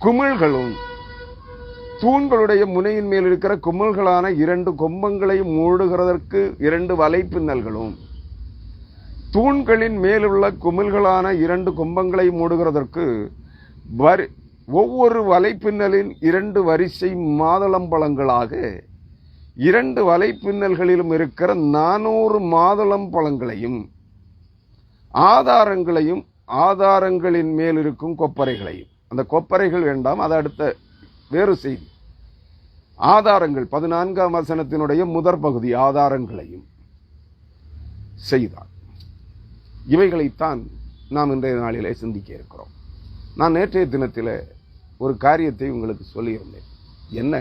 குமிழ்களும், தூண்களுடைய முனையின் மேல் இருக்கிற குமிழ்களான 2 கும்பங்களை மூடுகிறதற்கு 2 வலைப்பின்னல்களும், தூண்களின் மேலுள்ள குமிழ்களான 2 கும்பங்களை மூடுகிறதற்கு ஒவ்வொரு வலைப்பின்னலின் 2 வரிசை மாதுளம்பழங்களாக 2 வலைப்பின்னல்களிலும் இருக்கிற 400 மாதுளம்பழங்களையும் ஆதாரங்களையும் ஆதாரங்களின் மேல் இருக்கும் கொப்பரைகளையும். அந்த கொப்பரைகள் வேண்டாம், அது அடுத்த வேறு செய்தி. ஆதாரங்கள் 14ஆம் வசனத்தினுடைய முதற் பகுதி, ஆதாரங்களையும் செய்தார். இவைகளைத்தான் நாம் இன்றைய நாளிலே சிந்திக்க இருக்கிறோம். நான் நேற்றைய தினத்தில் ஒரு காரியத்தை உங்களுக்கு சொல்லியிருந்தேன். என்ன,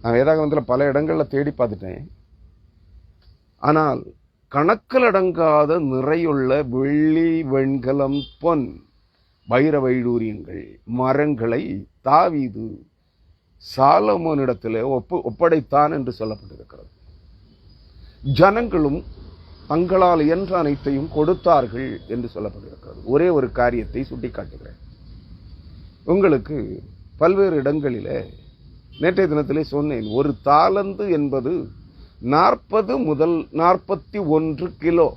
நான் வேதாகமத்தில் பல இடங்களில் தேடி பார்த்துட்டேன். ஆனால் கணக்கில் அடங்காத நிறையுள்ள வெள்ளி, வெண்கலம், பொன், வைர வைடூரியங்கள், மரங்களை தாவீது சாலமோனிடத்தில் ஒப்படைத்தான் என்று சொல்லப்பட்டிருக்கிறது. ஜனங்களும் தங்களால் இயன்ற அனைத்தையும் கொடுத்தார்கள் என்று சொல்லப்பட்டிருக்கிறது. ஒரே ஒரு காரியத்தை சுட்டிக்காட்டுகிறேன் உங்களுக்கு. பல்வேறு இடங்களிலே நேற்றைய தினத்திலே சொன்னேன், ஒரு தாலந்து என்பது 40 முதல் 41 கிலோ.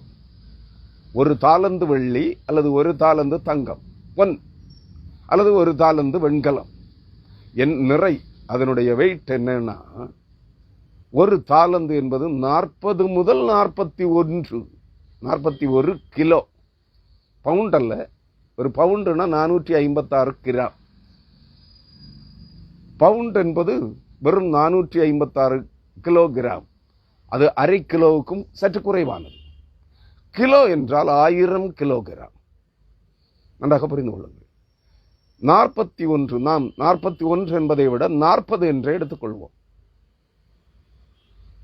ஒரு தாலந்து வெள்ளி அல்லது ஒரு தாலந்து தங்கம், பொன் அல்லது ஒரு தாலந்து வெண்கலம். என் நிறை, அதனுடைய வெயிட் என்னன்னா, ஒரு தாலந்து என்பது 40 முதல் 41 கிலோ. பவுண்ட் அல்ல, ஒரு பவுண்டுனா 456 கிராம். பவுண்ட் என்பது வெறும் 456 கிலோகிராம். அது அரை கிலோவுக்கும் சற்று குறைவானது. கிலோ என்றால் 1000 கிலோகிராம். நன்றாக புரிந்து கொள்ளுங்கள். 41, நாம் 41 என்பதை விட 40 என்றே எடுத்துக்கொள்வோம்.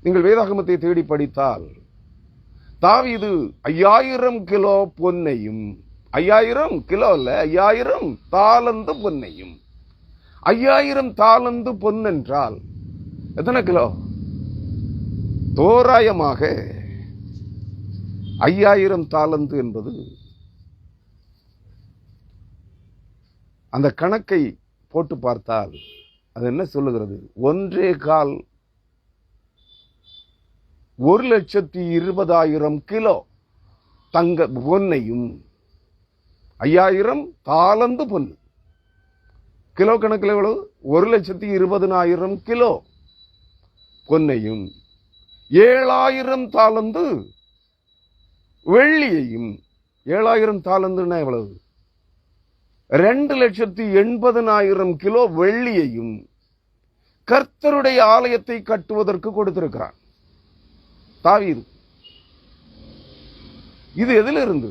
நீங்கள் வேதாகமத்தை தேடி படித்தால் தாவீது 5000 கிலோ பொன்னையும், 5000 கிலோ அல்ல, 5000 தாலந்து பொன்னையும். 5000 தாலந்து பொன் என்றால் எத்தனை கிலோ? தோராயமாக 5000 தாலந்து என்பது, அந்த கணக்கை போட்டு பார்த்தால் அது என்ன சொல்லுகிறது? 1,20,000 கிலோ தங்க பொன்னையும், 5000 தாலந்து பொன். கிலோ கணக்கில் எவ்வளவு? 1,20,000 கிலோ பொன்னையும், 7,000 தாலந்து வெள்ளியையும். 7,000 தாலந்துன்னா எவ்வளவு? 2,80,000 கிலோ வெள்ளியையும் கர்த்தருடைய ஆலயத்தை கட்டுவதற்கு கொடுத்திருக்கிறான் தாவீது. இது எதிலிருந்து?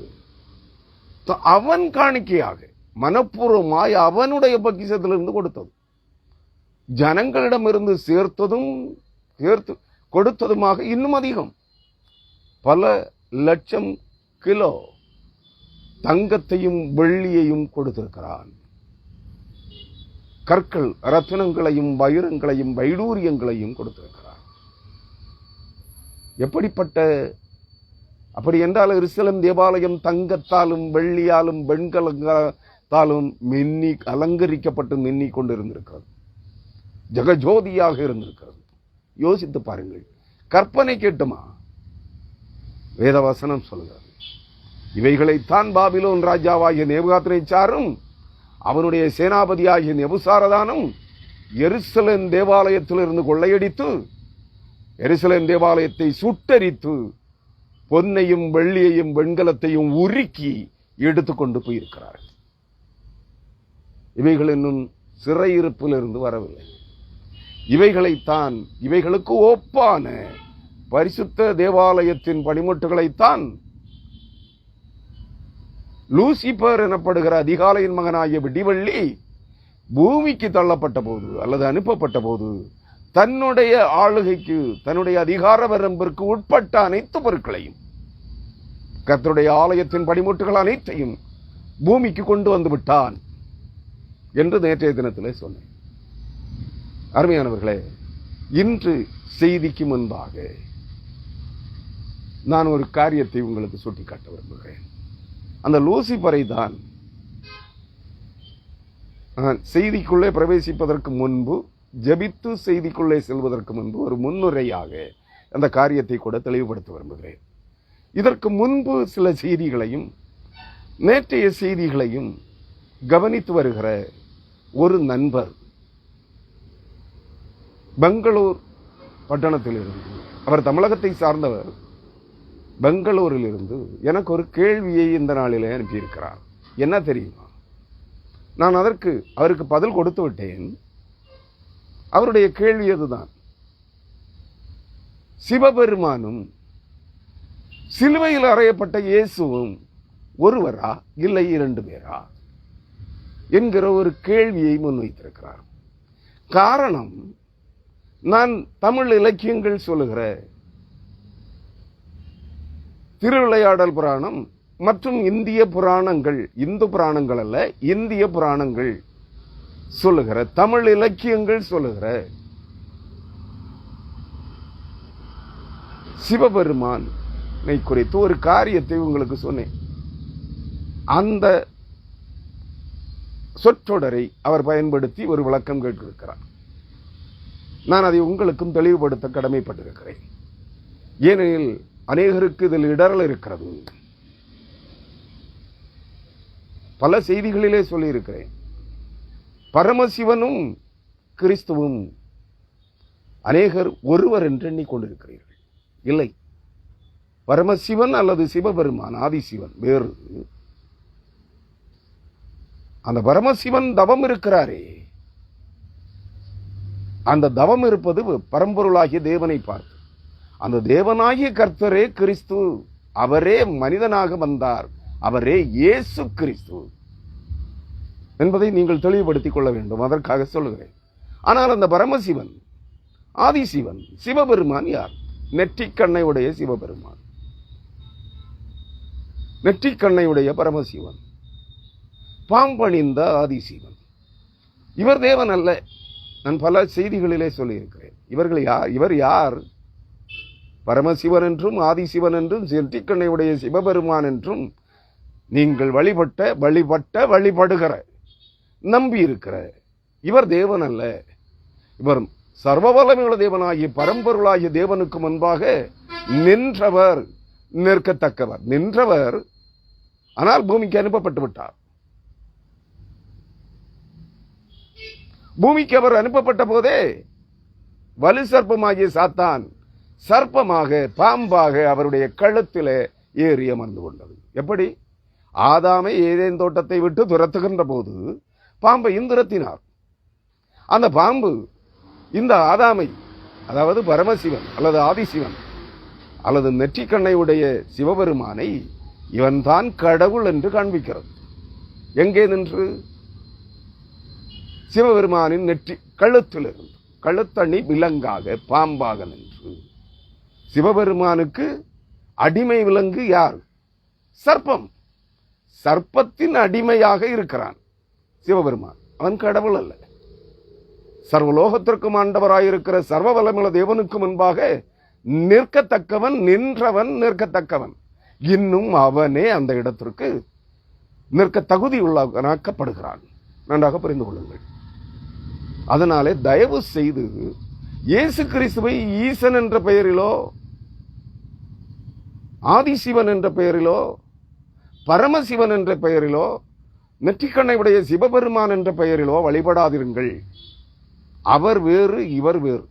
அவன் காணிக்கையாக மனப்பூர்வமாய் அவனுடைய பொக்கிஷத்திலிருந்து கொடுத்தது. ஜனங்களிடமிருந்து சேர்த்து கொடுத்ததுமாக இன்னும் அதிகம், பல லட்சம் கிலோ தங்கத்தையும் வெள்ளியையும் கொடுத்திருக்கிறான். கற்கள், ரத்தினங்களையும் வைரங்களையும் வைடூரியங்களையும் கொடுத்திருக்கிறான். எப்படிப்பட்ட, அப்படி என்றால் எருசலேம் தேவாலயம் தங்கத்தாலும் வெள்ளியாலும் வெண்கலத்தாலும் மின்னி அலங்கரிக்கப்பட்டு மின்னி கொண்டிருந்திருக்கிறது. ஜெகஜோதியாக இருந்திருக்கிறது. யோசித்து பாருங்கள். கற்பனை கேட்டுமா? வேதவசனம் சொல்கிறது, இவைகளைத்தான் பாபிலோன் ராஜாவாகிய நேபுகாத்நேச்சாரும் அவனுடைய சேனாபதியாகிய நெபுசாரதானும் எருசலேம் தேவாலயத்திலிருந்து கொள்ளையடித்து எருசலேம் தேவாலயத்தை சுட்டரித்து பொன்னையும் வெள்ளியையும் வெண்கலத்தையும் உருக்கி எடுத்துக்கொண்டு போயிருக்கிறார்கள். இவைகள் இன்னும் சிறையிருப்பிலிருந்து வரவில்லை. இவைகளைத்தான், இவைகளுக்கு ஒப்பான பரிசுத்த தேவாலயத்தின் பணிமுட்டுகளைத்தான் லூசிபர் எனப்படுகிற அதிகாலையின் மகனாகிய விடிவள்ளி பூமிக்கு தள்ளப்பட்ட போது அல்லது அனுப்பப்பட்ட போது தன்னுடைய ஆளுகைக்கு, தன்னுடைய அதிகார வரம்பிற்கு உட்பட்ட அனைத்து பொருட்களையும், கர்த்தருடைய ஆலயத்தின் பணிமுட்டுகள் அனைத்தையும் பூமிக்கு கொண்டு வந்து விட்டான் என்று நேற்றைய தினத்திலே சொன்னேன். அருமையானவர்களே, இன்று செய்திக்கு முன்பாக நான் ஒரு காரியத்தை உங்களுக்கு சுட்டிக்காட்ட விரும்புகிறேன். அந்த லூசிபரை தான் செய்திக்குள்ளே பிரவேசிப்பதற்கு முன்பு, ஜெபித்து செய்திக்குள்ளே செல்வதற்கு முன்பு ஒரு முன்னுரையாக அந்த காரியத்தை கூட தெளிவுபடுத்த விரும்புகிறேன். இதற்கு முன்பு சில செய்திகளையும் நேற்றைய செய்திகளையும் கவனித்து வருகிற ஒரு நண்பர் பெங்களூர் பட்டணத்திலிருந்து, அவர் தமிழகத்தை சார்ந்தவர், பெங்களூரிலிருந்து எனக்கு ஒரு கேள்வியை இந்த நாளிலே அனுப்பியிருக்கிறார். என்ன தெரியுமா? நான் அவருக்கு பதில் கொடுத்து விட்டேன். அவருடைய கேள்வி அதுதான், சிவபெருமானும் சிலுவையில் அறையப்பட்ட இயேசுவும் ஒருவரா இல்லை 2 பேரா என்கிற ஒரு கேள்வியை முன்வைத்திருக்கிறார். காரணம், நான் தமிழ் இலக்கியங்கள் சொல்லுகிற திருவிளையாடல் புராணம் மற்றும் இந்திய புராணங்கள், இந்து புராணங்கள் அல்ல, இந்திய புராணங்கள் சொல்லுகிற, தமிழ் இலக்கியங்கள் சொல்லுகிற சிவபெருமானை குறித்து ஒரு காரியத்தை உங்களுக்கு சொன்னேன். அந்த சொற்றொடரை அவர் பயன்படுத்தி ஒரு விளக்கம் கேட்டிருக்கிறார். நான் அதை உங்களுக்கும் தெளிவுபடுத்த கடமைப்பட்டிருக்கிறேன். ஏனெனில் அநேகருக்கு இதில் இடரல் இருக்கிறது. பல செய்திகளிலே சொல்லியிருக்கிறேன். பரமசிவனும் கிறிஸ்துவும் அநேகர் ஒருவர் என்று எண்ணிக்கொண்டிருக்கிறீர்கள். இல்லை, பரமசிவன் அல்லது சிவபெருமான் ஆதிசிவன் வேறு. அந்த பரமசிவன் தவம் இருக்கிறாரே, அந்த தவம் இருப்பது பரம்பொருளாகிய தேவனை பார்த்து. அந்த தேவனாகிய கர்த்தரே கிறிஸ்து, அவரே மனிதனாக வந்தார், அவரே இயேசு கிறிஸ்து என்பதை நீங்கள் தெளிவுபடுத்திக் கொள்ள வேண்டும். அதற்காக சொல்லுகிறேன். ஆனால் அந்த பரமசிவன், ஆதிசிவன், சிவபெருமான் யார்? நெற்றிக்கண்ணையுடைய சிவபெருமான், நெற்றிக்கண்ணையுடைய பரமசிவன், பாம்பணிந்த ஆதிசிவன். இவர் தேவன் அல்ல. நான் பல செய்திகளிலே சொல்லியிருக்கிறேன். இவர் யார்? பரமசிவன் என்றும் ஆதிசிவன் என்றும் நெற்றிக்கண்ணையுடைய சிவபெருமான் என்றும் நீங்கள் வழிபடுகிற, நம்பி இருக்கிற இவர் தேவன் அல்ல. இவர் சர்வவல்லமையுள்ள தேவனாகிய பரம்பொருளாகிய தேவனுக்கு முன்பாக நின்றவர், நிற்கத்தக்கவர். நின்றவர், ஆனால் பூமிக்கு அனுப்பப்பட்டு விட்டார். பூமிக்கு அவர் அனுப்பப்பட்ட போதே வலு சர்ப்பமாகிய சாத்தான் சர்ப்பமாக, பாம்பாக அவருடைய கழுத்திலே ஏறி அமர்ந்து கொண்டது. எப்படி? ஆதாமை ஏதேன் தோட்டத்தை விட்டு துரத்துகின்ற போது பாம்பையும் துரத்தினார். அந்த பாம்பு இந்த ஆதாமை, அதாவது பரமசிவன் அல்லது ஆதிசிவன் அல்லது நெற்றிக்கண்ணையுடைய சிவபெருமானை இவன்தான் கடவுள் என்று காண்பிக்கிறது. எங்கே நின்று? சிவபெருமானின் நெற்றி கழுத்திலிருந்து, கழுத்தணி விலங்காக, பாம்பாக நின்று. சிவபெருமானுக்கு அடிமை விலங்கு யார்? சர்ப்பம். சர்ப்பத்தின் அடிமையாக இருக்கிறான் சிவபெருமான். அவன் கடவுள் அல்ல. சர்வலோகத்திற்கும் ஆண்டவராயிருக்கிற சர்வ வல்லமையுள்ள தேவனுக்கு முன்பாக நிற்கத்தக்கவன், நின்றவன், நிற்கத்தக்கவன். இன்னும் அவனே அந்த இடத்திற்கு நிற்க தகுதியுள்ளவனாக்கப்படுகிறான். நன்றாக புரிந்து கொள்ளுங்கள். அதனாலே தயவு செய்து இயேசு கிறிஸ்துவை ஈசன் என்ற பெயரிலோ, ஆதிசிவன் என்ற பெயரிலோ, பரமசிவன் என்ற பெயரிலோ, நெற்றிக்கண்ணையுடைய சிவபெருமான் என்ற பெயரிலோ வழிபடாதிருங்கள். அவர் வேறு, இவர் வேறு.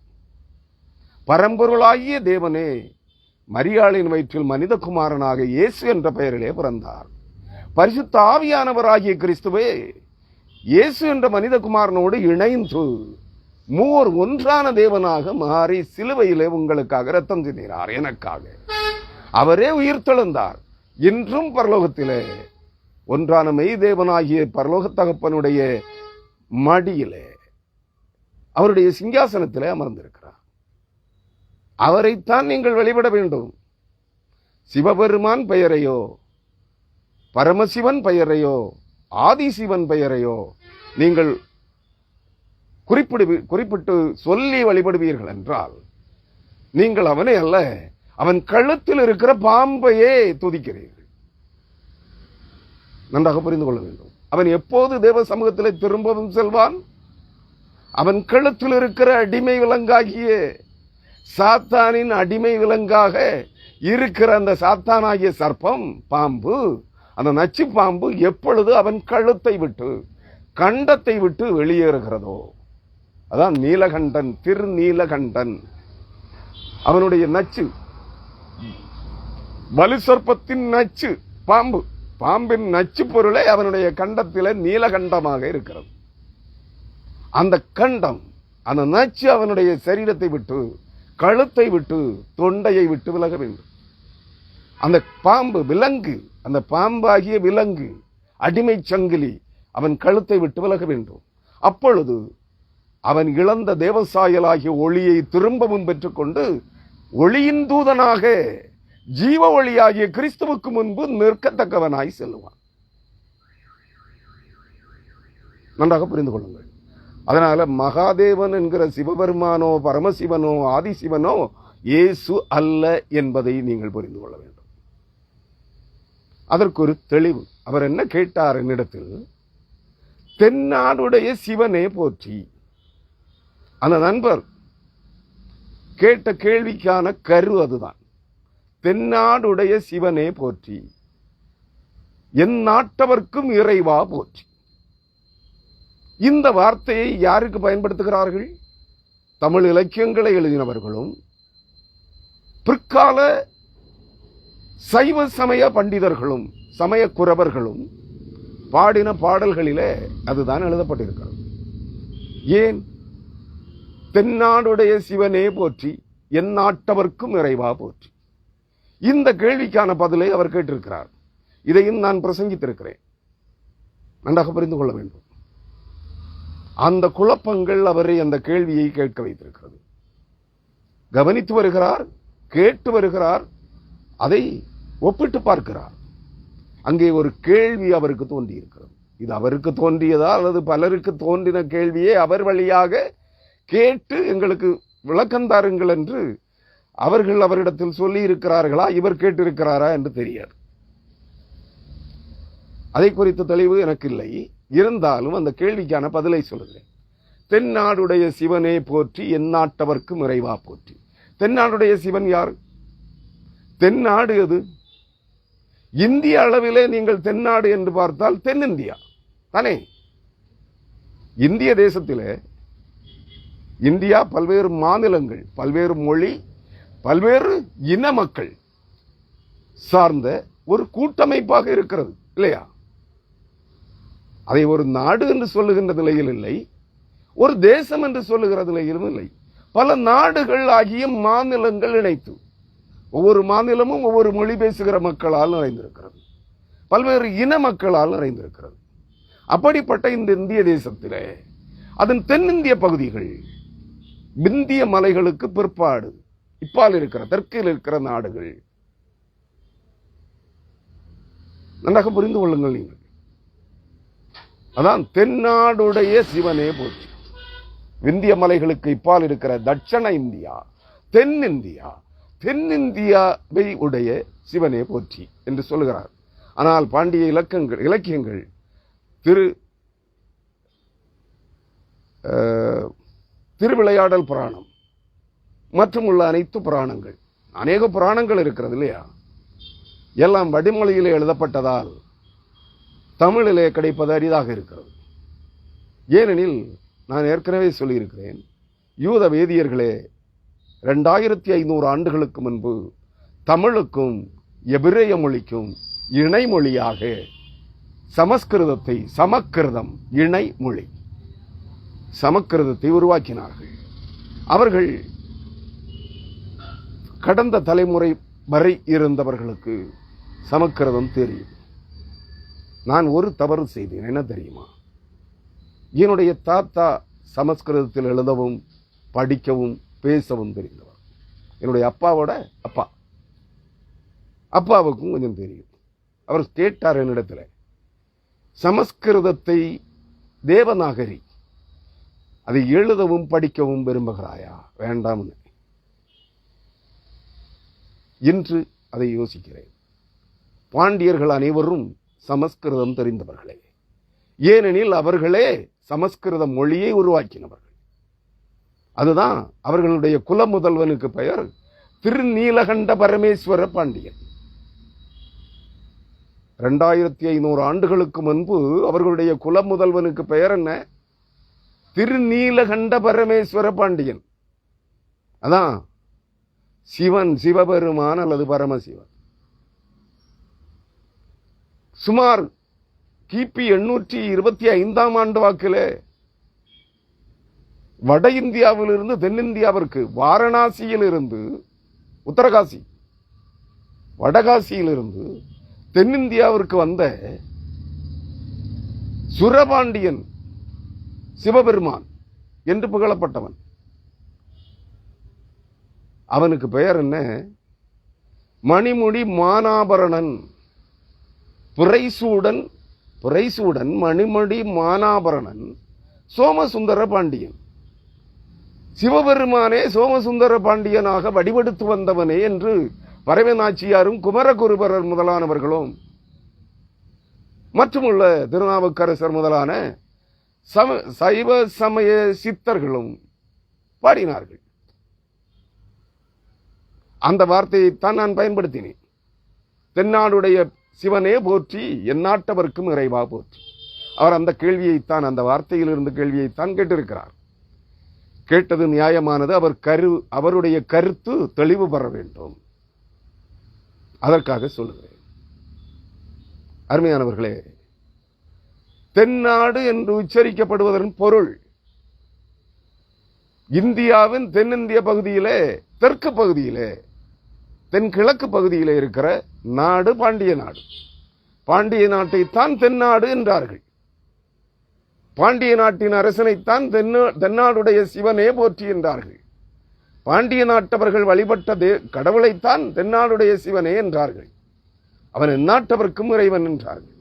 பரம்பொருளாகிய தேவனே மரியாளின் வயிற்றில் மனிதகுமாரனாக இயேசு என்ற பெயரிலே பிறந்தார். பரிசுத்த ஆவியானவராகிய கிறிஸ்துவே இயேசு என்ற மனிதகுமாரனோடு இணைந்து மூவர் ஒன்றான தேவனாக மாறி சிலுவையிலே உங்களுக்காக ரத்தம் சிந்தினார், எனக்காக. அவரே உயிர்த்தெழுந்தார். இன்றும் பரலோகத்திலே ஒன்றான மெய் தேவனாகிய பரலோக தகப்பனுடைய மடியிலே அவருடைய சிங்காசனத்திலே அமர்ந்திருக்கிறார். அவரைத்தான் நீங்கள் வழிபட வேண்டும். சிவபெருமான் பெயரையோ, பரமசிவன் பெயரையோ, ஆதிசிவன் பெயரையோ நீங்கள் குறிப்பிட்டு சொல்லி வழிபடுவீர்கள் என்றால் நீங்கள் அவனை அல்ல, அவன் கழுத்தில் இருக்கிற பாம்பையே துதிக்கிறீர்கள். நன்றாக புரிந்து கொள்ள வேண்டும். அவன் எப்போது தேவ சமூகத்திலே திரும்பவும் செல்வான்? அவன் கழுத்தில் இருக்கிற அடிமை விலங்காகிய சாத்தானின் அடிமை விலங்காக இருக்கிற அந்த சாத்தானாகிய சர்ப்பம், பாம்பு, அந்த நச்சு பாம்பு எப்பொழுது அவன் கழுத்தை விட்டு, கண்டத்தை விட்டு வெளியேறுகிறதோ, அதான் நீலகண்டன், திருநீலகண்டன். அவனுடைய நச்சு, வலு சர்ப்பத்தின் நச்சு பாம்பு, பாம்பின் நச்சு பொருளை அவனுடைய கண்டத்தில நீலகண்டமாக இருக்கிறது. அந்த கண்டம், அந்த நச்சு அவனுடைய சரீரத்தை விட்டு, கழுத்தை விட்டு, தொண்டையை விட்டு விலக வேண்டும். அந்த பாம்பு விலங்கு, அந்த பாம்பாகிய விலங்கு, அடிமை சங்கிலி அவன் கழுத்தை விட்டு விலக வேண்டும். அப்பொழுது அவன் இழந்த தேவசாயலாகிய ஒளியை திரும்பவும் பெற்றுக்கொண்டு ஒளியின் தூதனாக ஜீவ ஒளியாகிய கிறிஸ்துவுக்கு முன்பு நிற்கத்தக்கவனாய் செல்லுவான். நன்றாக புரிந்து கொள்ளுங்கள். அதனால மகாதேவன் என்கிற சிவபெருமானோ, பரமசிவனோ, ஆதிசிவனோ இயேசு அல்ல என்பதை நீங்கள் புரிந்து கொள்ள வேண்டும். அதற்கு ஒரு தெளிவு. அவர் என்ன கேட்டார் என்னிடத்தில்? தென்னாடுடைய சிவனே போற்றி. அந்த நண்பர் கேட்ட கேள்விக்கான கரு அதுதான். தென்னாடுடைய சிவனே போற்றி, என் நாட்டவர்க்கும் இறைவா போற்றி. இந்த வார்த்தையை யாருக்கு பயன்படுத்துகிறார்கள்? தமிழ் இலக்கியங்களை எழுதினவர்களும் பிற்கால சைவ சமய பண்டிதர்களும் சமய குரவர்களும் பாடின பாடல்களிலே அதுதான் எழுதப்பட்டிருக்கிறது. ஏன்? தென்னாடுடைய சிவனே போற்றி, என் நாட்டவர்க்கும் இறைவா போற்றி. இந்த கேள்விக்கான பதிலை அவர் கேட்டிருக்கிறார். இதையும் நான் பிரசங்கித்திருக்கிறேன். நன்றாக புரிந்து கொள்ள வேண்டும். அந்த குழப்பங்கள் அவரை அந்த கேள்வியை கேட்க வைத்திருக்கிறது. கவனித்து வருகிறார், கேட்டு வருகிறார், அதை ஒப்பிட்டு பார்க்கிறார். அங்கே ஒரு கேள்வி அவருக்கு தோன்றி இருக்கிறது. இது அவருக்கு தோன்றியதா அல்லது பலருக்கு தோன்றின கேள்வியே அவர் வழியாக கேட்டு எங்களுக்கு விளக்கம் தாருங்கள் என்று அவர்கள் அவரிடத்தில் சொல்லி இருக்கிறார்களா, இவர் கேட்டிருக்கிறாரா என்று தெரியாது. அதை குறித்த தெளிவு எனக்கு இல்லை. இருந்தாலும் அந்த கேள்விக்கான பதிலை சொல்லுகிறேன். தென்னாடுடைய சிவனே போற்றி, என் நாட்டவர்க்கும் இறைவா போற்றி. தென்னாடுடைய சிவன் யார்? தென்னாடு எது? இந்திய அளவிலே நீங்கள் தென்னாடு என்று பார்த்தால் தென்னிந்தியா தானே. இந்திய தேசத்திலே இந்தியா பல்வேறு மாநிலங்கள், பல்வேறு மொழி, பல்வேறு இன மக்கள் சார்ந்த ஒரு கூட்டமைப்பாக இருக்கிறது இல்லையா? அதை ஒரு நாடு என்று சொல்லுகின்ற நிலையில் இல்லை, ஒரு தேசம் என்று சொல்லுகிற நிலையிலும் இல்லை. பல நாடுகள் ஆகிய மாநிலங்கள் இணைத்து ஒவ்வொரு மாநிலமும் ஒவ்வொரு மொழி பேசுகிற மக்களால் நிறைந்திருக்கிறது, பல்வேறு இன மக்களால் நிறைந்திருக்கிறது. அப்படிப்பட்ட இந்த இந்திய தேசத்திலே அதன் தென்னிந்திய பகுதிகள், விந்திய மலைகளுக்கு பிற்பாடு இப்பால் இருக்கிற தெற்கில் இருக்கிற நாடுகள். நன்றாக புரிந்து கொள்ளுங்கள் நீங்கள். அதான் தென்னாடுடைய சிவனே போற்றி. விந்திய மலைகளுக்கு இப்பால் இருக்கிற தட்சண இந்தியா, தென்னிந்தியா, தென்னிந்தியாவை உடைய சிவனே போற்றி என்று சொல்லுகிறார். ஆனால் பாண்டிய இலக்கியங்கள் திருவிளையாடல் புராணம் மற்றும் உள்ள அனைத்து புராணங்கள், அநேக புராணங்கள் இருக்கிறது இல்லையா, எல்லாம் வடிமொழியிலே எழுதப்பட்டதால் தமிழிலே கிடைப்பது அரிதாக இருக்கிறது. ஏனெனில் நான் ஏற்கனவே சொல்லியிருக்கிறேன், யூத வேதியர்களே 2500 ஆண்டுகளுக்கு முன்பு தமிழுக்கும் எபிரேய மொழிக்கும் இணைமொழியாக சமஸ்கிருதத்தை, சமக்கிருதம் இணைமொழி, சமக்கிருதத்தை உருவாக்கினார்கள். அவர்கள் கடந்த தலைமுறை வரை இருந்தவர்களுக்கு சமக்கிருதம் தெரியும். நான் ஒரு தவறு செய்தேன். என்ன தெரியுமா? என்னுடைய தாத்தா சமஸ்கிருதத்தில் எழுதவும் படிக்கவும் பேசவும் தெரிந்தவர். என்னுடைய அப்பாவோட அப்பாவுக்கும் கொஞ்சம் தெரியும். அவர் கேட்டார் என்னிடத்தில், சமஸ்கிருதத்தை தேவநாகரி அதை எழுதவும் படிக்கவும் விரும்புகிறாயா? வேண்டாம். இன்று அதை யோசிக்கிறேன். பாண்டியர்கள் அனைவரும் சமஸ்கிருதம் தெரிந்தவர்களே, ஏனெனில் அவர்களே சமஸ்கிருத மொழியை உருவாக்கினவர்கள். அதுதான் அவர்களுடைய குல முதல்வனுக்கு பெயர் திருநீலகண்ட பரமேஸ்வர பாண்டியன். 2500 ஆண்டுகளுக்கு முன்பு அவர்களுடைய குல முதல்வனுக்கு பெயர் என்ன? திருநீலகண்ட பரமேஸ்வர பாண்டியன். அதான் சிவன், சிவபெருமான் அல்லது பரமசிவன். சுமார் கிபி 825 ஆண்டு வாக்கில் வட இந்தியாவிலிருந்து தென்னிந்தியாவிற்கு, வாரணாசியில் இருந்து உத்தரகாசி, வடகாசியிலிருந்து தென்னிந்தியாவிற்கு வந்த சுரபாண்டியன் சிவபெருமான் என்று புகழப்பட்டவன். அவனுக்கு பெயர் என்ன? மணிமுடி மானாபரணன். புரைசூடன் மணிமுடி மானாபரணன் சோமசுந்தர பாண்டியன். சிவபெருமானே சோமசுந்தர பாண்டியனாக வடிவெடுத்து வந்தவனே என்று பரமநாச்சியாரும் குமரகுருபரர் முதலானவர்களும் மற்றுமுள்ள திருநாவுக்கரசர் முதலான சைவ சமய சித்தர்களும் பாடினார்கள். அந்த வார்த்தையைத்தான் நான் பயன்படுத்தினேன். தென்னாடுடைய சிவனே போற்றி, எந்நாட்டவர்க்கும் இறைவா போற்றி. அவர் அந்த கேள்வியைத்தான், அந்த வார்த்தையிலிருந்து கேள்வியைத்தான் கேட்டிருக்கிறார். கேட்டது நியாயமானது. அவருடைய கருத்து தெளிவு பெற வேண்டும். அதற்காக சொல்லுகிறேன். அருமையானவர்களே, தென்னாடு என்று உச்சரிக்கப்படுவதன் பொருள் இந்தியாவின் தென்னிந்திய பகுதியிலே, தெற்கு பகுதியிலே, தென்கிழக்கு பகுதியிலே இருக்கிற நாடு பாண்டிய நாடு. பாண்டிய நாட்டைத்தான் தென்னாடு என்றார்கள். பாண்டிய நாட்டின் அரசனைத்தான் தென்னாடுடைய சிவனே போற்றி என்றார்கள். பாண்டிய நாட்டவர்கள் வழிபட்ட கடவுளைத்தான் தென்னாடுடைய சிவனே என்றார்கள். அவன் எந்நாட்டவர்க்கும் இறைவன் என்றார்கள்.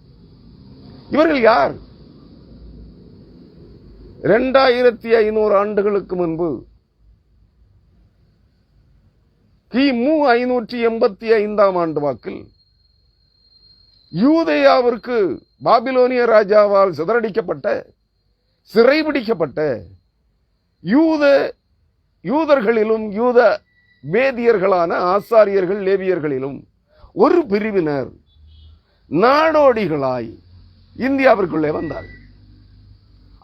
இவர்கள் யார்? 2500 ஆண்டுகளுக்கு முன்பு கிமு 585 ஆண்டு வாக்கில் யூதேயாவிற்கு பாபிலோனிய ராஜாவால் சிதறடிக்கப்பட்ட, சிறைபிடிக்கப்பட்ட யூதர்களிலும் யூத வேதியர்களான ஆசாரியர்கள், லேவியர்களிலும் ஒரு பிரிவினர் நாடோடிகளாய் இந்தியாவிற்குள்ளே வந்தார்கள்.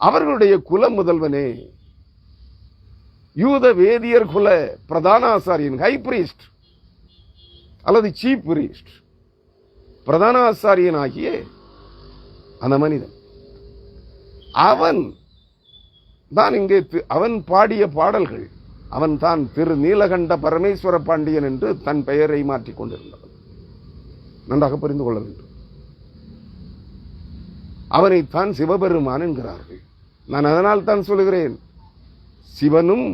அவர்களுடைய குல முதல்வனே யூத வேதியர் குல பிரதான ஆசாரியன், ஹை பிரீஸ்ட் அல்லது சீப் பிரீஸ்ட், பிரதான ஆசாரியன் ஆகிய அந்த மனிதன். அவன் தான் இங்கே அவன் பாடிய பாடல்கள், அவன் தான் திரு நீலகண்ட பரமேஸ்வர பாண்டியன் என்று தன் பெயரை மாற்றிக் கொண்டிருந்தவன். நன்றாக புரிந்து கொள்ள வேண்டும். அவனைத்தான் சிவபெருமான் என்கிறார்கள். நான் அதனால் தான் சொல்லுகிறேன், சிவனும்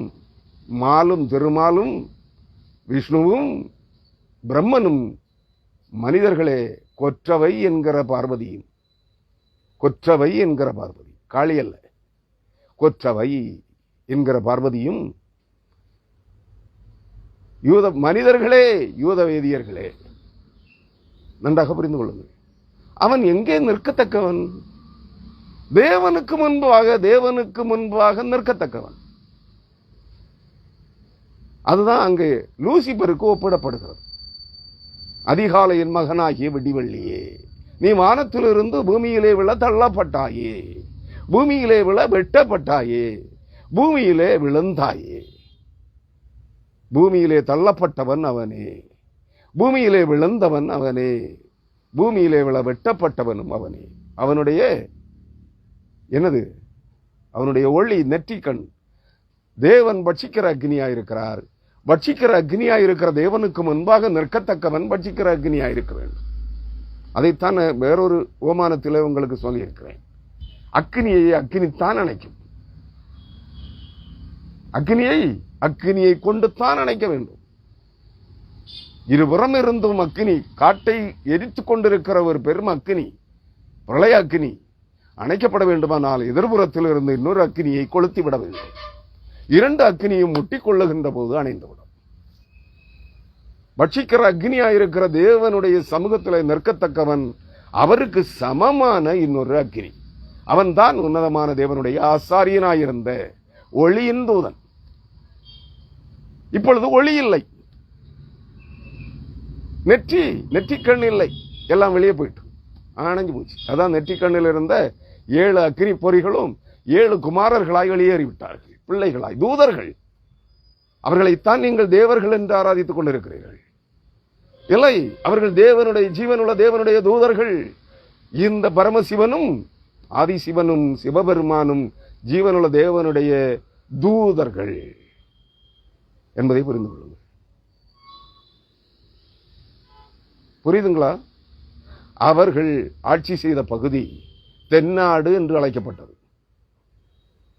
மாலும் திருமாலும் விஷ்ணுவும் பிரம்மனும் மனிதர்களே கொற்றவை என்கிற பார்வதியும், கொற்றவை என்கிற பார்வதி, காளி அல்ல, கொற்றவை என்கிற பார்வதியும் மனிதர்களே, யூத வேதியர்களே. நன்றாக புரிந்து கொள்ளுங்கள். அவன் எங்கே நிற்கத்தக்கவன்? தேவனுக்கு முன்பாக நிற்கத்தக்கவன். அதுதான் அங்கே லூசிபருக்கு ஒப்பிடப்படுகிறது. அதிகாலையின் மகனாகிய விடிவெள்ளியே, நீ வானத்திலிருந்து பூமியிலே விழ தள்ளப்பட்டாயே, பூமியிலே விழ வெட்டப்பட்டாயே, பூமியிலே விழுந்தாயே. பூமியிலே தள்ளப்பட்டவன் அவனே, பூமியிலே விழுந்தவன் அவனே, பூமியிலே விழ வெட்டப்பட்டவனும் அவனே. அவனுடைய என்னது? அவனுடைய ஒளி நெற்றிக்கண். தேவன் பட்சிக்கிற அக்னியாயிருக்கிறார். பட்சிக்கிற அக்னியாயிருக்கிற தேவனுக்கு முன்பாக நிற்கத்தக்கவன் பட்சிக்கிற அக்னியாயிருக்க வேண்டும். அதைத்தான் வேறொரு ஓமானத்தில் உங்களுக்கு சொல்லியிருக்கிறேன். அக்னியை அக்னித்தான் அணைக்கும். அக்னியை கொண்டு தான் அணைக்க வேண்டும். இருபுறம் இருந்தும் அக்னி, காட்டை எரித்துக் கொண்டிருக்கிற ஒரு பெரும் அக்னி, பிரளய அக்னி அணைக்கப்பட வேண்டுமானால் எதிர்புறத்தில் இருந்து இன்னொரு அக்னியை கொளுத்தி விட வேண்டும். இரண்டு அக்னியும் முட்டிக் கொள்ளுகின்ற போது அணைந்துவிடும். பட்சிக்கிற அக்னியாயிருக்கிற தேவனுடைய சமூகத்தில் நிற்கத்தக்கவன் அவருக்கு சமமான இன்னொரு அக்னி. அவன் தான் உன்னதமான தேவனுடைய ஆசாரியனாயிருந்த ஒளியின் தூதன். இப்பொழுது ஒளி இல்லை, நெற்றிக்கண் இல்லை, எல்லாம் வெளியே போயிட்டு அணைஞ்சு போச்சு. அதான் நெற்றிக்கண்ணில் இருந்த 7 அக்னி பொறிகளும் 7 குமாரர்களாய் வெளியேறிவிட்டார்கள், பிள்ளைகளாய், தூதர்கள். அவர்களைத்தான் நீங்கள் தேவர்கள் என்று ஆராதித்துக் கொண்டிருக்கிறீர்கள். இல்லை, அவர்கள் தேவனுடைய ஜீவனுள்ள தேவனுடைய தூதர்கள். இந்த பரமசிவனும் ஆதிசிவனும் சிவபெருமானும் ஜீவனுள்ள தேவனுடைய தூதர்கள் என்பதை புரிந்து கொள்ளுங்கள். புரியுதுங்களா? அவர்கள் ஆட்சி செய்த பகுதி தென்னாடு என்று அழைக்கப்பட்டது.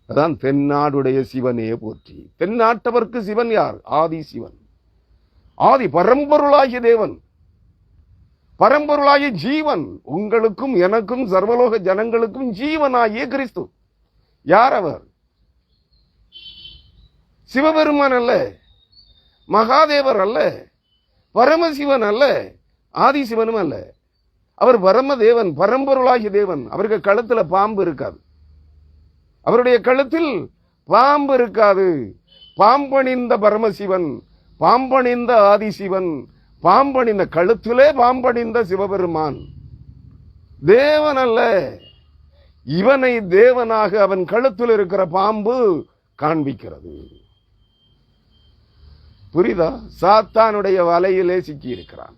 அதான் தென்னாடுடைய சிவனே போற்றி. தென்னாட்டவர்க்கு சிவன் யார்? ஆதி சிவன், ஆதி பரம்பொருளாகிய தேவன், பரம்பொருளாகிய ஜீவன். உங்களுக்கும் எனக்கும் சர்வலோக ஜனங்களுக்கும் ஜீவனாகிய கிறிஸ்து. யார் அவர்? சிவபெருமான் அல்ல, மகாதேவர் அல்ல, பரமசிவன் அல்ல, ஆதிசிவனும் அல்ல. அவர் பரமதேவன், பரம்பொருளாகிய தேவன். அவருக்கு கழுத்துல பாம்பு இருக்காது. அவருடைய கழுத்தில் பாம்பு இருக்காது. பாம்பணிந்த பரமசிவன், பாம்பணிந்த ஆதிசிவன், பாம்பணிந்த கழுத்திலே பாம்பணிந்த சிவபெருமான். தேவன் அல்ல. இவனை தேவனாக அவன் கழுத்தில் இருக்கிற பாம்பு காண்பிக்கிறது. புரியுதா? சாத்தானுடைய வலையிலே சிக்கி இருக்கிறான்.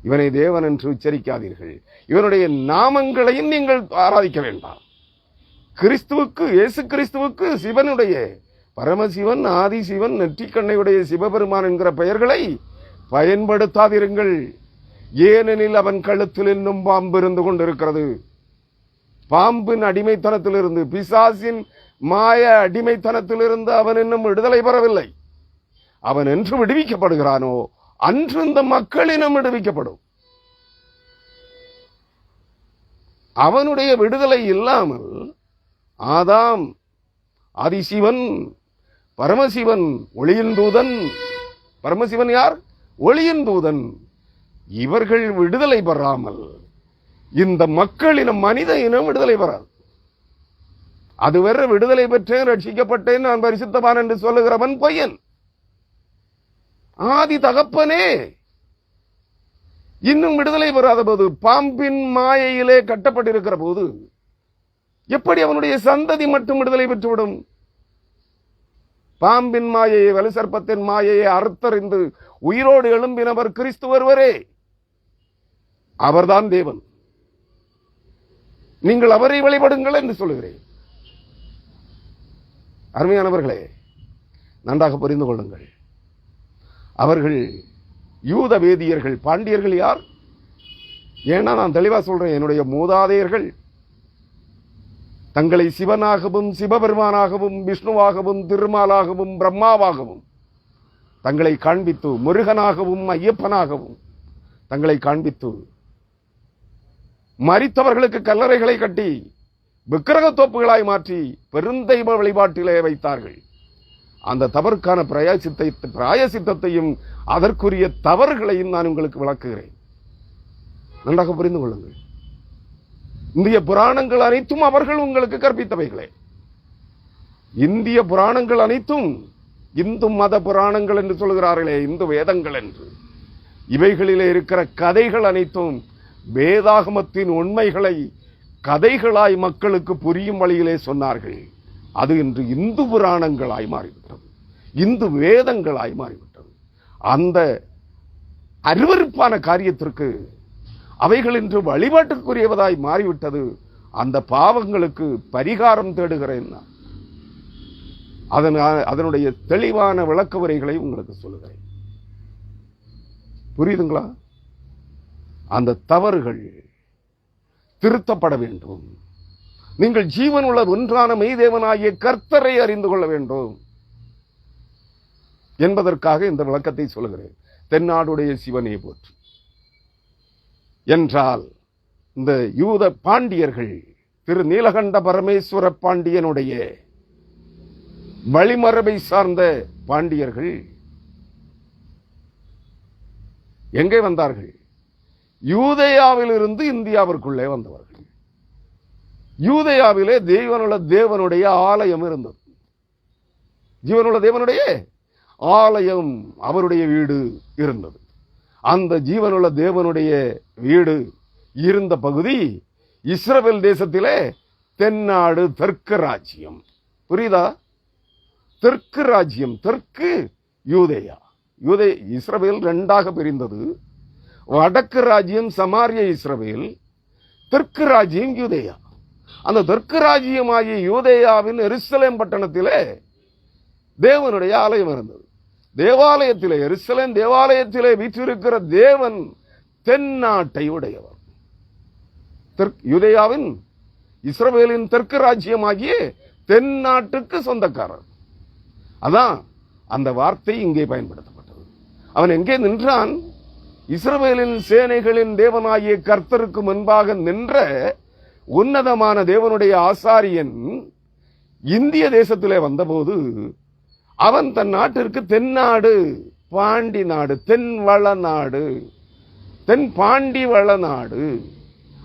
இவனை தேவன் என்று உச்சரிக்காதீர்கள். இவனுடைய நாமங்களையும் நீங்கள் ஆராதிக்க வேண்டாம். கிறிஸ்துவுக்கு, இயேசு கிறிஸ்துவுக்கு சிவனுடைய, பரமசிவன், ஆதிசிவன், நெற்றிக்கண்ணையுடைய சிவபெருமான் என்கிற பெயர்களை பயன்படுத்தாதிருங்கள். ஏனெனில் அவன் கழுத்தில் இன்னும் பாம்பு இருந்து கொண்டிருக்கிறது. பாம்பின் அடிமைத்தனத்திலிருந்து, பிசாசின் மாய அடிமைத்தனத்திலிருந்து அவன் இன்னும் விடுதலை பெறவில்லை. அவன் என்று விடுவிக்கப்படுகிறானோ அன்று இந்த மக்களினம் விடுவிக்கப்படும். அவனுடைய விடுதலை இல்லாமல் ஆதாம், ஆதிசிவன், பரமசிவன், ஒளியின் தூதன். பரமசிவன் யார்? ஒளியின் தூதன். இவர்கள் விடுதலை பெறாமல் இந்த மக்களினம், மனித இனம் விடுதலை பெறாது. அதுவரை விடுதலை பெற்றேன், ரட்சிக்கப்பட்டேன், நான் பரிசுத்தவான் என்று சொல்லுகிறவன் பொய்யன். ஆதி தகப்பனே இன்னும் விடுதலை பெறாத போது, பாம்பின் மாயையிலே கட்டப்பட்டிருக்கிற போது எப்படி அவனுடைய சந்ததி மட்டும் விடுதலை பெற்றுவிடும்? பாம்பின் மாயையை, வலுசர்ப்பத்தின் மாயையை அறுத்தறிந்து உயிரோடு எழும்பினவர் கிறிஸ்து ஒருவரே. அவர்தான் தேவன். நீங்கள் அவரை வழிபடுங்கள் என்று சொல்லுகிறேன். அருமையானவர்களே, நன்றாக புரிந்து கொள்ளுங்கள். அவர்கள் யூத வேதியர்கள், பாண்டியர்கள் யார்? ஏன்னா நான் தெளிவா சொல்றேன், என்னுடைய மூதாதையர்கள் தங்களை சிவனாகவும், சிவபெருமானாகவும், விஷ்ணுவாகவும், திருமாலாகவும், பிரம்மாவாகவும் தங்களை காண்பித்து, முருகனாகவும், ஐயப்பனாகவும் தங்களை காண்பித்து, மரித்தவர்களுக்கு கல்லறைகளை கட்டி விக்கிரக தோப்புகளாய் மாற்றி பெருந்தெய்வ வழிபாட்டிலே வைத்தார்கள். அந்த தவறுக்கான பிராயசித்தத்தையும் அதற்குரிய தவறுகளையும் நான் உங்களுக்கு விளக்குகிறேன். நன்றாக புரிந்து கொள்ளுங்கள். இந்திய புராணங்கள் அனைத்தும் அவர்கள் உங்களுக்கு கற்பித்தவைகளே. இந்திய புராணங்கள் அனைத்தும் இந்து மத புராணங்கள் என்று சொல்கிறார்களே, இந்து வேதங்கள் என்று, இவைகளிலே இருக்கிற கதைகள் அனைத்தும் வேதாகமத்தின் உண்மைகளை கதைகளாய் மக்களுக்கு புரியும் வழியிலே சொன்னார்கள். அது இன்று இந்து புராணங்களாய் மாறிவிட்டது, இந்து வேதங்களாய் மாறிவிட்டது. அந்த அருவருப்பான காரியத்திற்கு அவைகள் இன்று வழிபாட்டுக்குரியவதாய் மாறிவிட்டது. அந்த பாவங்களுக்கு பரிகாரம் தேடுகிறேன். அதனுடைய தெளிவான விளக்க உரைகளை உங்களுக்கு சொல்லுகிறேன். புரியுதுங்களா? அந்த தவறுகள் திருத்தப்பட வேண்டும். நீங்கள் ஜீவன் உள்ள ஒன்றான மெய்தேவனாகிய கர்த்தரை அறிந்து கொள்ள வேண்டும் என்பதற்காக இந்த விளக்கத்தை சொல்லுகிறேன். தென்னாடுடைய சிவனே போற்றி என்றால் இந்த யூத பாண்டியர்கள் திரு நீலகண்ட பரமேஸ்வர பாண்டியனுடைய வழிமரபை சார்ந்த பாண்டியர்கள் எங்கே வந்தார்கள்? யூதேயாவில் இருந்து இந்தியாவிற்குள்ளே வந்தவர்கள். யூதேயாவிலே ஜீவனுள்ள தேவனுடைய ஆலயம் இருந்தது. ஜீவனுள்ள தேவனுடைய ஆலயம், அவருடைய வீடு இருந்தது. அந்த ஜீவனுள்ள தேவனுடைய வீடு இருந்த பகுதி இஸ்ரவேல் தேசத்திலே தென்னாடு தெற்கு ராஜ்யம். புரியுதா? தெற்கு ராஜ்யம், தெற்கு யூதேயா. இஸ்ரவேல் இரண்டாக பிரிந்தது. வடக்கு ராஜ்யம் சமாரிய இஸ்ரவேல், தெற்கு ராஜ்யம் யூதேயா. அந்த தெற்கு ராஜ்யமாகிய யூதேயாவின் எருசலேம் பட்டணத்திலே தேவனுடைய ஆலயம் இருந்தது. தேவாலயத்திலே, எருசலேம் தேவாலயத்திலே வீற்றிருக்கிற தேவன் தென்னாட்டை உடையவர். யூதேயாவின் இஸ்ரவேலின் தெற்கு ராஜ்யமாகிய தென்னாட்டுக்கு சொந்தக்காரர். அதான் அந்த வார்த்தை இங்கே பயன்படுத்தப்பட்டது. அவன் எங்கே நின்றான்? இஸ்ரவேலின் சேனைகளின் தேவனாகிய கர்த்தருக்கு முன்பாக நின்ற உன்னதமான தேவனுடைய ஆசாரியன் இந்திய தேசத்திலே வந்தபோது அவன் தன் நாட்டிற்கு தென்னாடு, பாண்டி நாடு, தென் வளநாடு, தென் பாண்டி வளநாடு,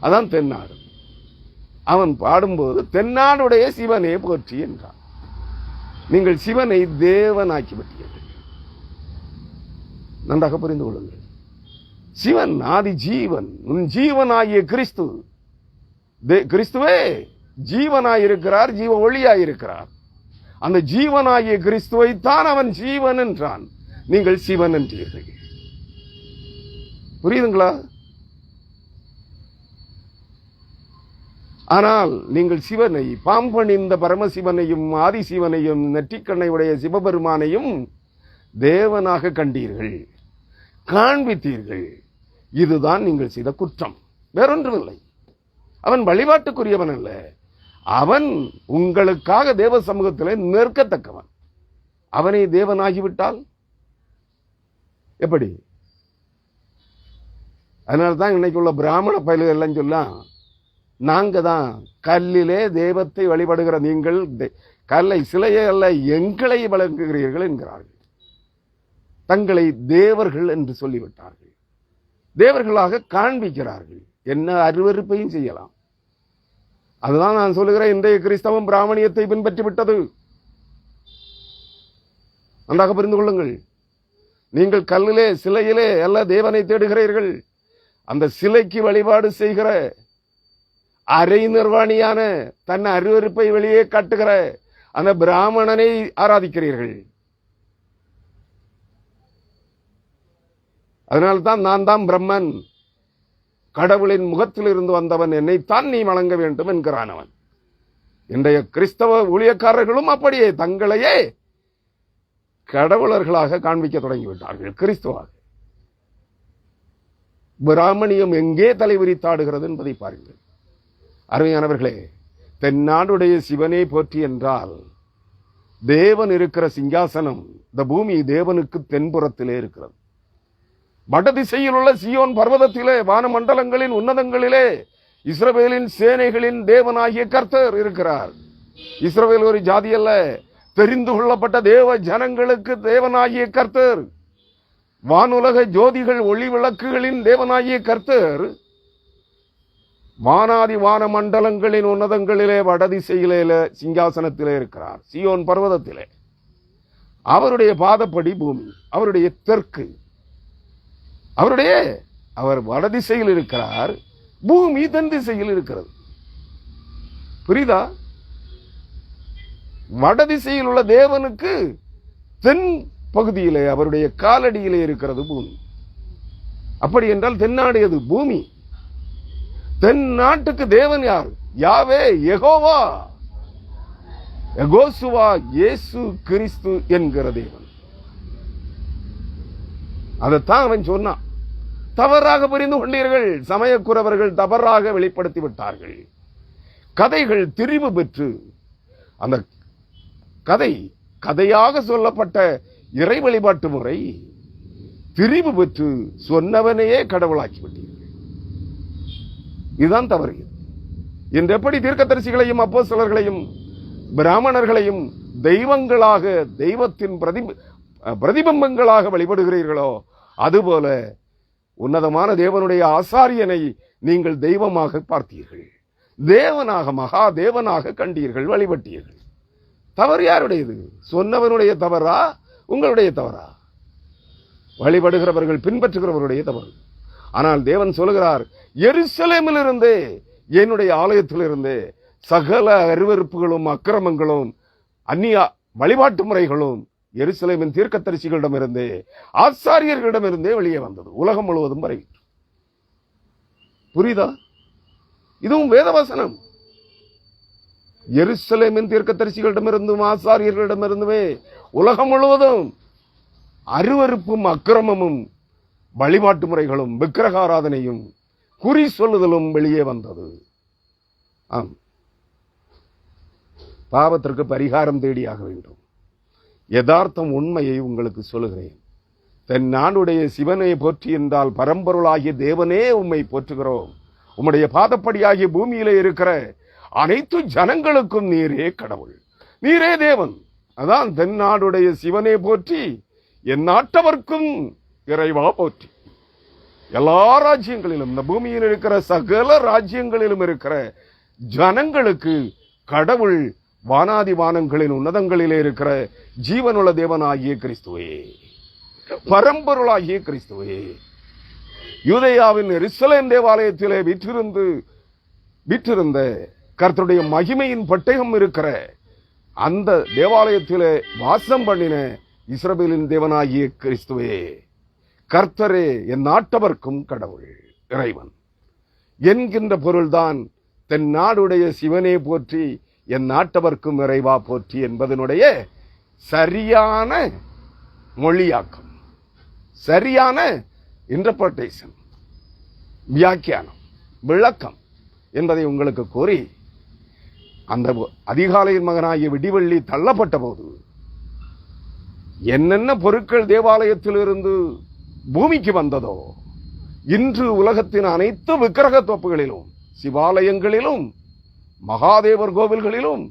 அதான் தென்னாடு. அவன் பாடும்போது தென்னாடுடைய சிவனே போற்றி என்றான். நீங்கள் சிவனை தேவனாக்கிவிட்டீர்கள். நன்றாக புரிந்து கொள்ளுங்கள். சிவன் ஆதி ஜீவன், உன் ஜீவனாகிய கிறிஸ்து. கிறிஸ்துவே ஜீவனாயிருக்கிறார், ஜீவ ஒளியாயிருக்கிறார். அந்த ஜீவனாகிய கிறிஸ்துவை தான் அவன் ஜீவன் என்றான். நீங்கள் சிவன் என்றீர்கள். புரியுதுங்களா? ஆனால் நீங்கள் சிவனை, பாம்பணிந்த பரமசிவனையும் ஆதிசிவனையும் நெற்றிக்கண்ணை உடைய சிவபெருமானையும் தேவனாக கண்டீர்கள், காண்பித்தீர்கள். இதுதான் நீங்கள் செய்த குற்றம், வேறொன்றுமில்லை. அவன் வழிபாட்டுக்குரியவன் அல்ல. அவன் உங்களுக்காக தேவ சமூகத்திலே நிற்கத்தக்கவன். அவனை தேவனாகிவிட்டால் எப்படி? அதனால்தான் இன்னைக்கு உள்ள பிராமண பயல்கள் எல்லாம் சொல்லலாம், நாங்க தான் கல்லிலே தெய்வத்தை வழிபடுகிற நீங்கள் கல்லை, சிலையை அல்ல எங்களை வழங்குகிறீர்கள் என்கிறார்கள். தங்களை தேவர்கள் என்று சொல்லிவிட்டார்கள். தேவர்களாக காண்பிக்கிறார்கள். என்ன அருவருப்பையும் செய்யலாம். அதுதான் நான் சொல்லுகிறேன், இன்றைய கிறிஸ்தவம் பிராமணியத்தை பின்பற்றி விட்டது. நன்றாக புரிந்து கொள்ளுங்கள். நீங்கள் கல்லிலே, சிலையிலே அல்ல தேவனை தேடுகிறீர்கள். அந்த சிலைக்கு வழிபாடு செய்கிற அரை நிர்வாணியான தன் அருவருப்பை வெளியே காட்டுகிற அந்த பிராமணனை ஆராதிக்கிறீர்கள். அதனால்தான் நான் தான் பிரம்மன், கடவுளின் முகத்தில் இருந்து வந்தவன், என்னைத்தான் நீ வணங்க வேண்டும் என்கிறான் அவன். இன்றைய கிறிஸ்தவ ஊழியக்காரர்களும் அப்படியே தங்களையே கடவுளர்களாக காண்பிக்க தொடங்கிவிட்டார்கள். கிறிஸ்துவாக பிராமணியம் எங்கே தலைவிரித்தாடுகிறது என்பதை பாருங்கள். அருமையானவர்களே, தென்னாடுடைய சிவனே போற்றி என்றால் தேவன் இருக்கிற சிங்காசனம், இந்த பூமி தேவனுக்கு தென்புறத்திலே இருக்கிறது. வடதிசையில் உள்ள சியோன் பர்வதத்திலே, வானமண்டலங்களின் உன்னதங்களிலே இஸ்ரவேலின் சேனைகளின் தேவனாகிய கர்த்தர் இருக்கிறார். இஸ்ரவேல் ஒரு ஜாதி அல்ல, தெரிந்து கொள்ளப்பட்ட தேவ ஜனங்களுக்கு தேவனாகிய கர்த்தர். வானுலக ஜோதிகள் ஒளி விளக்குகளின் தேவனாகிய கர்த்தர் வானாதி வான மண்டலங்களின் உன்னதங்களிலே வடதிசையிலே சிங்காசனத்திலே இருக்கிறார், சியோன் பர்வதத்திலே. அவருடைய பாதப்படி பூமி, அவருடைய தெற்கு, அவர் வடதிசையில் இருக்கிறார், பூமி தென் திசையில் இருக்கிறது. புரியுதா? வடதிசையில் உள்ள தேவனுக்கு தென் பகுதியிலே, அவருடைய காலடியிலே இருக்கிறது பூமி. அப்படி என்றால் தென்னாடு எது? பூமி. தென்னாட்டுக்கு தேவன் யார்? யாவே, யெகோவா, யெகோசுவா, இயேசு கிறிஸ்து என்கிற தேவன். அதைத்தான் அவன் சொன்னான். தவறாக புரிந்து கொண்டீர்கள். சமயக்குறவர்கள் தவறாக வெளிப்படுத்தி விட்டார்கள். கதைகள் திரிவு பெற்று அந்த கதையாக சொல்லப்பட்ட இறை வழிபாட்டு முறை திரிவு பெற்று சொன்னவனையே கடவுளாக்கி விட்டீர்கள். இதுதான் தவறு. இன்று எப்படி தீர்க்கதரிசிகளையும் அப்போஸ்தலர்களையும் பிராமணர்களையும் தெய்வங்களாக, தெய்வத்தின் பிரதிபிம்பங்களாக வழிபடுகிறீர்களோ, அதுபோல உன்னதமான தேவனுடைய ஆசாரியனை நீங்கள் தெய்வமாக பார்த்தீர்கள், தேவனாக, மகா தேவனாக கண்டீர்கள், வழிபட்டீர்கள். தவறு யாருடையது? சொன்னவனுடைய தவறா, உங்களுடைய தவறா? வழிபடுகிறவர்கள், பின்பற்றுகிறவருடைய தவறு. ஆனால் தேவன் சொல்லுகிறார், எருசலேமிலிருந்தே, என்னுடைய ஆலயத்திலிருந்தே சகல அருவருப்புகளும் அக்கிரமங்களும் அந்நிய வழிபாட்டு முறைகளும் எருசலேமின் தீர்க்கதரிசிகளிடமிருந்தே, ஆசாரியர்களிடமிருந்தே வெளியே வந்தது. உலகம் முழுவதும் வரை. புரியுதா? இதுவும் வேதவசனம். எருசலேமின் தீர்க்கதரிசிகளிடமிருந்தும் ஆசாரியர்களிடமிருந்துமே உலகம் முழுவதும் அருவருப்பும் அக்கிரமமும் வழிபாட்டு முறைகளும் விக்கிரகாராதனையும் குறி சொல்லுதலும் வெளியே வந்தது. ஆம், பாவத்திற்கு பரிகாரம் தேடியாக வேண்டும். யதார்த்தம், உண்மையை உங்களுக்கு சொல்லுகிறேன். தென் நாடுடைய சிவனை போற்றி என்றால் பரம்பொருளாகிய தேவனே உம்மை போற்றுகிறோம். உம்முடைய பாதப்படியாகிய பூமியிலே இருக்கிற அனைத்து ஜனங்களுக்கும் நீரே கடவுள், நீரே தேவன். அதான் தென்னாடுடைய சிவனே போற்றி, என் நாட்டவர்க்கும் இறைவா போற்றி. எல்லா ராஜ்யங்களிலும், இந்த பூமியில் இருக்கிற சகல ராஜ்யங்களிலும் இருக்கிற ஜனங்களுக்கு கடவுள் வானாதி வானங்களின் உன்னதங்களிலே இருக்கிற ஜீவனுள்ள தேவனாகிய கிறிஸ்துவே, பரம்பொருளாகிய கிறிஸ்துவே. யூதேயாவின் எருசலேம் தேவாலயத்திலே வீற்றிருந்த கர்த்தருடைய மகிமையின் பட்டயம் இருக்கிற அந்த தேவாலயத்திலே வாசம் பண்ணின இஸ்ரவேலின் தேவனாகிய கிறிஸ்துவே, கர்த்தரே என் நாட்டவர்க்கும் கடவுள், இறைவன் என்கின்ற பொருள்தான் தென் நாடுடைய சிவனே போற்றி, என் நாட்டவர்க்கும் இறைவா போற்றி என்பதனுடைய சரியான மொழியாக்கம், சரியான இன்டர்பிரேஷன், வியாக்கியானம், விளக்கம் என்பதை உங்களுக்கு கூறி, அந்த அதிகாலையின் மகனாகிய விடிவெள்ளி தள்ளப்பட்ட போது என்னென்ன பொருட்கள் தேவாலயத்திலிருந்து பூமிக்கு வந்ததோ, இன்று உலகத்தின் அனைத்து விக்கிரக தோப்புகளிலும், சிவாலயங்களிலும், மகாதேவர் கோவில்களிலும்,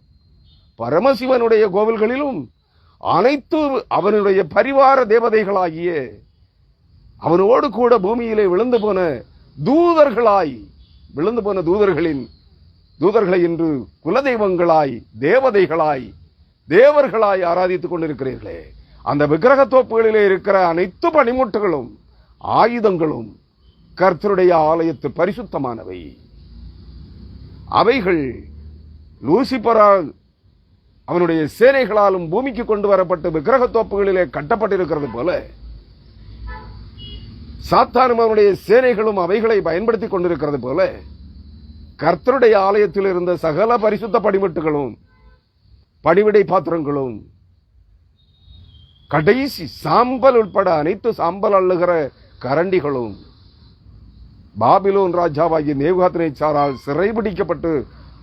பரமசிவனுடைய கோவில்களிலும், அனைத்து அவனுடைய பரிவார தேவதைகளாகிய அவனோடு கூட பூமியிலே விழுந்து போன தூதர்களை இன்று குலதெய்வங்களாய், தேவதைகளாய், தேவர்களாய் ஆராதித்துக் கொண்டிருக்கிறீர்களே, அந்த விக்கிரக தோப்புகளிலே இருக்கிற அனைத்து பணிமுட்டுகளும் ஆயுதங்களும் கர்த்தருடைய ஆலயத்து பரிசுத்தமானவை. அவைகள் லூசிபரால் அவனுடைய சேனைகளாலும் பூமிக்கு கொண்டு வரப்பட்டு விக்கிரக தோப்புகளிலே கட்டப்பட்டிருக்கிறது போல, சாத்தானும் அவனுடைய சேனைகளும் அவைகளை பயன்படுத்திக் கொண்டிருக்கிறது போல, கர்த்தருடைய ஆலயத்தில் இருந்த சகல பரிசுத்த படிமட்டுகளும், பணிவிடை பாத்திரங்களும், கடைசி சாம்பல் உட்பட அனைத்து சாம்பல் அள்ளுகிற கரண்டிகளும் பாபிலோன் ராஜாவாகிய நேபுகாத்நேச்சாரால் சிறைபிடிக்கப்பட்டு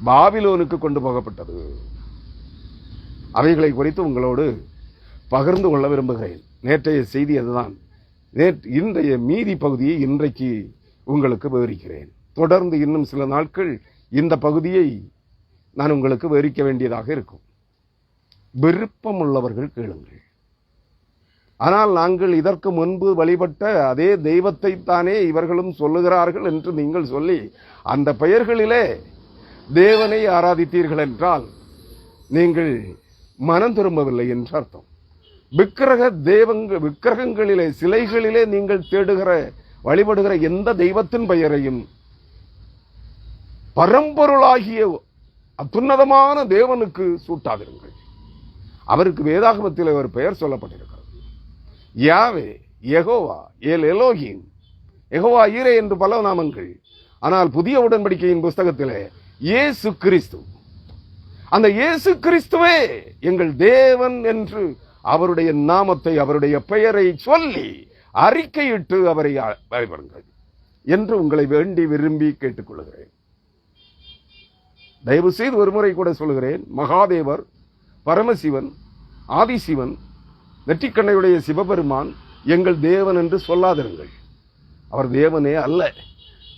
பாபிலோனுக்கு கொண்டு போகப்பட்டது. அவைகளை குறித்து உங்களோடு பகிர்ந்து கொள்ள விரும்புகிறேன். நேற்றைய செய்தி அதுதான். இன்றைய மீதி பகுதியை இன்றைக்கு உங்களுக்கு விவரிக்கிறேன். தொடர்ந்து இன்னும் சில நாட்கள் இந்த பகுதியை நான் உங்களுக்கு விவரிக்க வேண்டியதாக இருக்கும். விருப்பம் உள்ளவர்கள் கேளுங்கள். ஆனால் நாங்கள் இதற்கு முன்பு வழிபட்ட அதே தெய்வத்தை தானே இவர்களும் சொல்லுகிறார்கள் என்று நீங்கள் சொல்லி அந்த பெயர்களிலே தேவனை ஆராதித்தீர்கள் என்றால் நீங்கள் மனம் திரும்பவில்லை என்று அர்த்தம். விக்கிரகங்களிலே, சிலைகளிலே நீங்கள் தேடுகிற, வழிபடுகிற எந்த தெய்வத்தின் பெயரையும் பரம்பொருளாகிய அத்துன்னதமான தேவனுக்கு சூட்டாதிருங்கள். அவருக்கு வேதாகமத்தில் ஒரு பெயர் சொல்லப்பட்டிருக்கிறது. யாவே, யெகோவா, எல் எலோஹிம் யெகோவா ஈரே என்று பல நாமங்கள். ஆனால் புதிய உடன்படிக்கையின் புஸ்தகத்திலே இயேசு கிறிஸ்து, அந்த இயேசு கிறிஸ்துவே எங்கள் தேவன் என்று அவருடைய நாமத்தை, அவருடைய பெயரை சொல்லி அறிக்கையிட்டு அவரை வழிபடுங்கள் என்று உங்களை வேண்டி விரும்பி கேட்டுக்கொள்கிறேன். தயவு செய்து ஒரு முறை கூட சொல்கிறேன், மகாதேவர், பரமசிவன், ஆதிசிவன், நெற்றிக்கண்ணையுடைய சிவபெருமான் எங்கள் தேவன் என்று சொல்லாதிருங்கள். அவர் தேவனே அல்ல.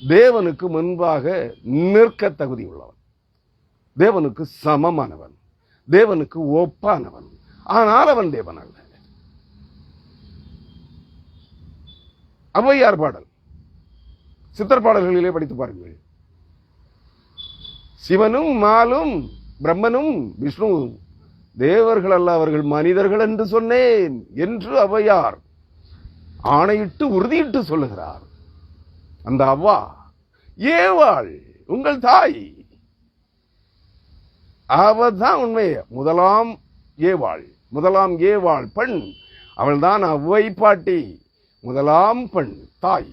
தேவனுக்கு முன்பாக நிற்க தகுதி உள்ளவன், தேவனுக்கு சமமானவன், தேவனுக்கு ஒப்பானவன். ஆனால் அவன் தேவன் அல்ல. ஔவையார் பாடல், சித்தர் பாடல்களிலே படித்து பாருங்கள். சிவனும் மாலும் பிரம்மனும் விஷ்ணுவும் தேவர்கள் அல்ல, அவர்கள் மனிதர்கள் என்று சொன்னேன் என்று ஔவையார் ஆணையிட்டு உறுதியிட்டு சொல்லுகிறார். அந்த அவ்வா ஏவாள், உங்கள் தாய், அவதான் உண்மை. முதலாம் ஏவாள் பெண், அவள்தான் அவ்வை பாட்டி, முதலாம் பெண் தாய்.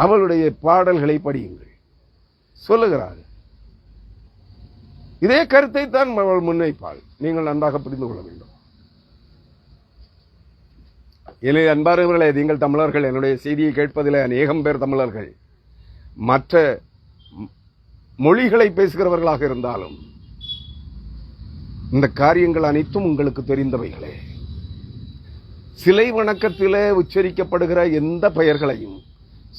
அவளுடைய பாடல்களை படியுங்கள், சொல்லுகிறாள். இதே கருத்தை தான் அவள் முன்வைப்பாள். நீங்கள் நன்றாக புரிந்து கொள்ள வேண்டும். எனவே அன்பானவர்களே, நீங்கள் தமிழர்கள், என்னுடைய செய்தியை கேட்பதில் அநேகம் பேர் தமிழர்கள், மற்ற மொழிகளை பேசுகிறவர்களாக இருந்தாலும் இந்த காரியங்கள் அனைத்தும் உங்களுக்கு தெரிந்தவைகளே. சிலை வணக்கத்திலே உச்சரிக்கப்படுகிற எந்த பெயர்களையும்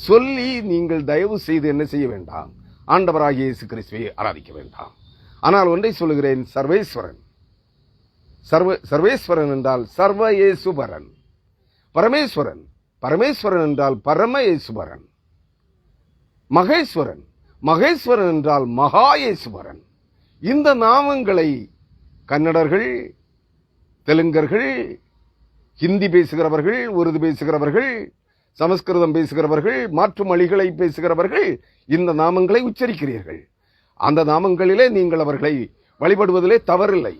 சொல்லி நீங்கள் தயவு செய்து என்ன செய்ய வேண்டாம், ஆண்டவராகிய இயேசு கிறிஸ்துவை ஆராதிக்க வேண்டாம். ஆனால் ஒன்றை சொல்லுகிறேன், சர்வேஸ்வரன். சர்வேஸ்வரன் என்றால் சர்வ இயேசுபரன். பரமேஸ்வரன், பரமேஸ்வரன் என்றால் பரம இயேசுபரன். மகேஸ்வரன் என்றால் மகா இயேசுபரன். இந்த நாமங்களை கன்னடர்கள், தெலுங்கர்கள், ஹிந்தி பேசுகிறவர்கள், உருது பேசுகிறவர்கள், சமஸ்கிருதம் பேசுகிறவர்கள், மாற்று மொழிகளை பேசுகிறவர்கள் இந்த நாமங்களை உச்சரிக்கிறீர்கள். அந்த நாமங்களிலே நீங்கள் அவர்களை வழிபடுவதிலே தவறில்லை.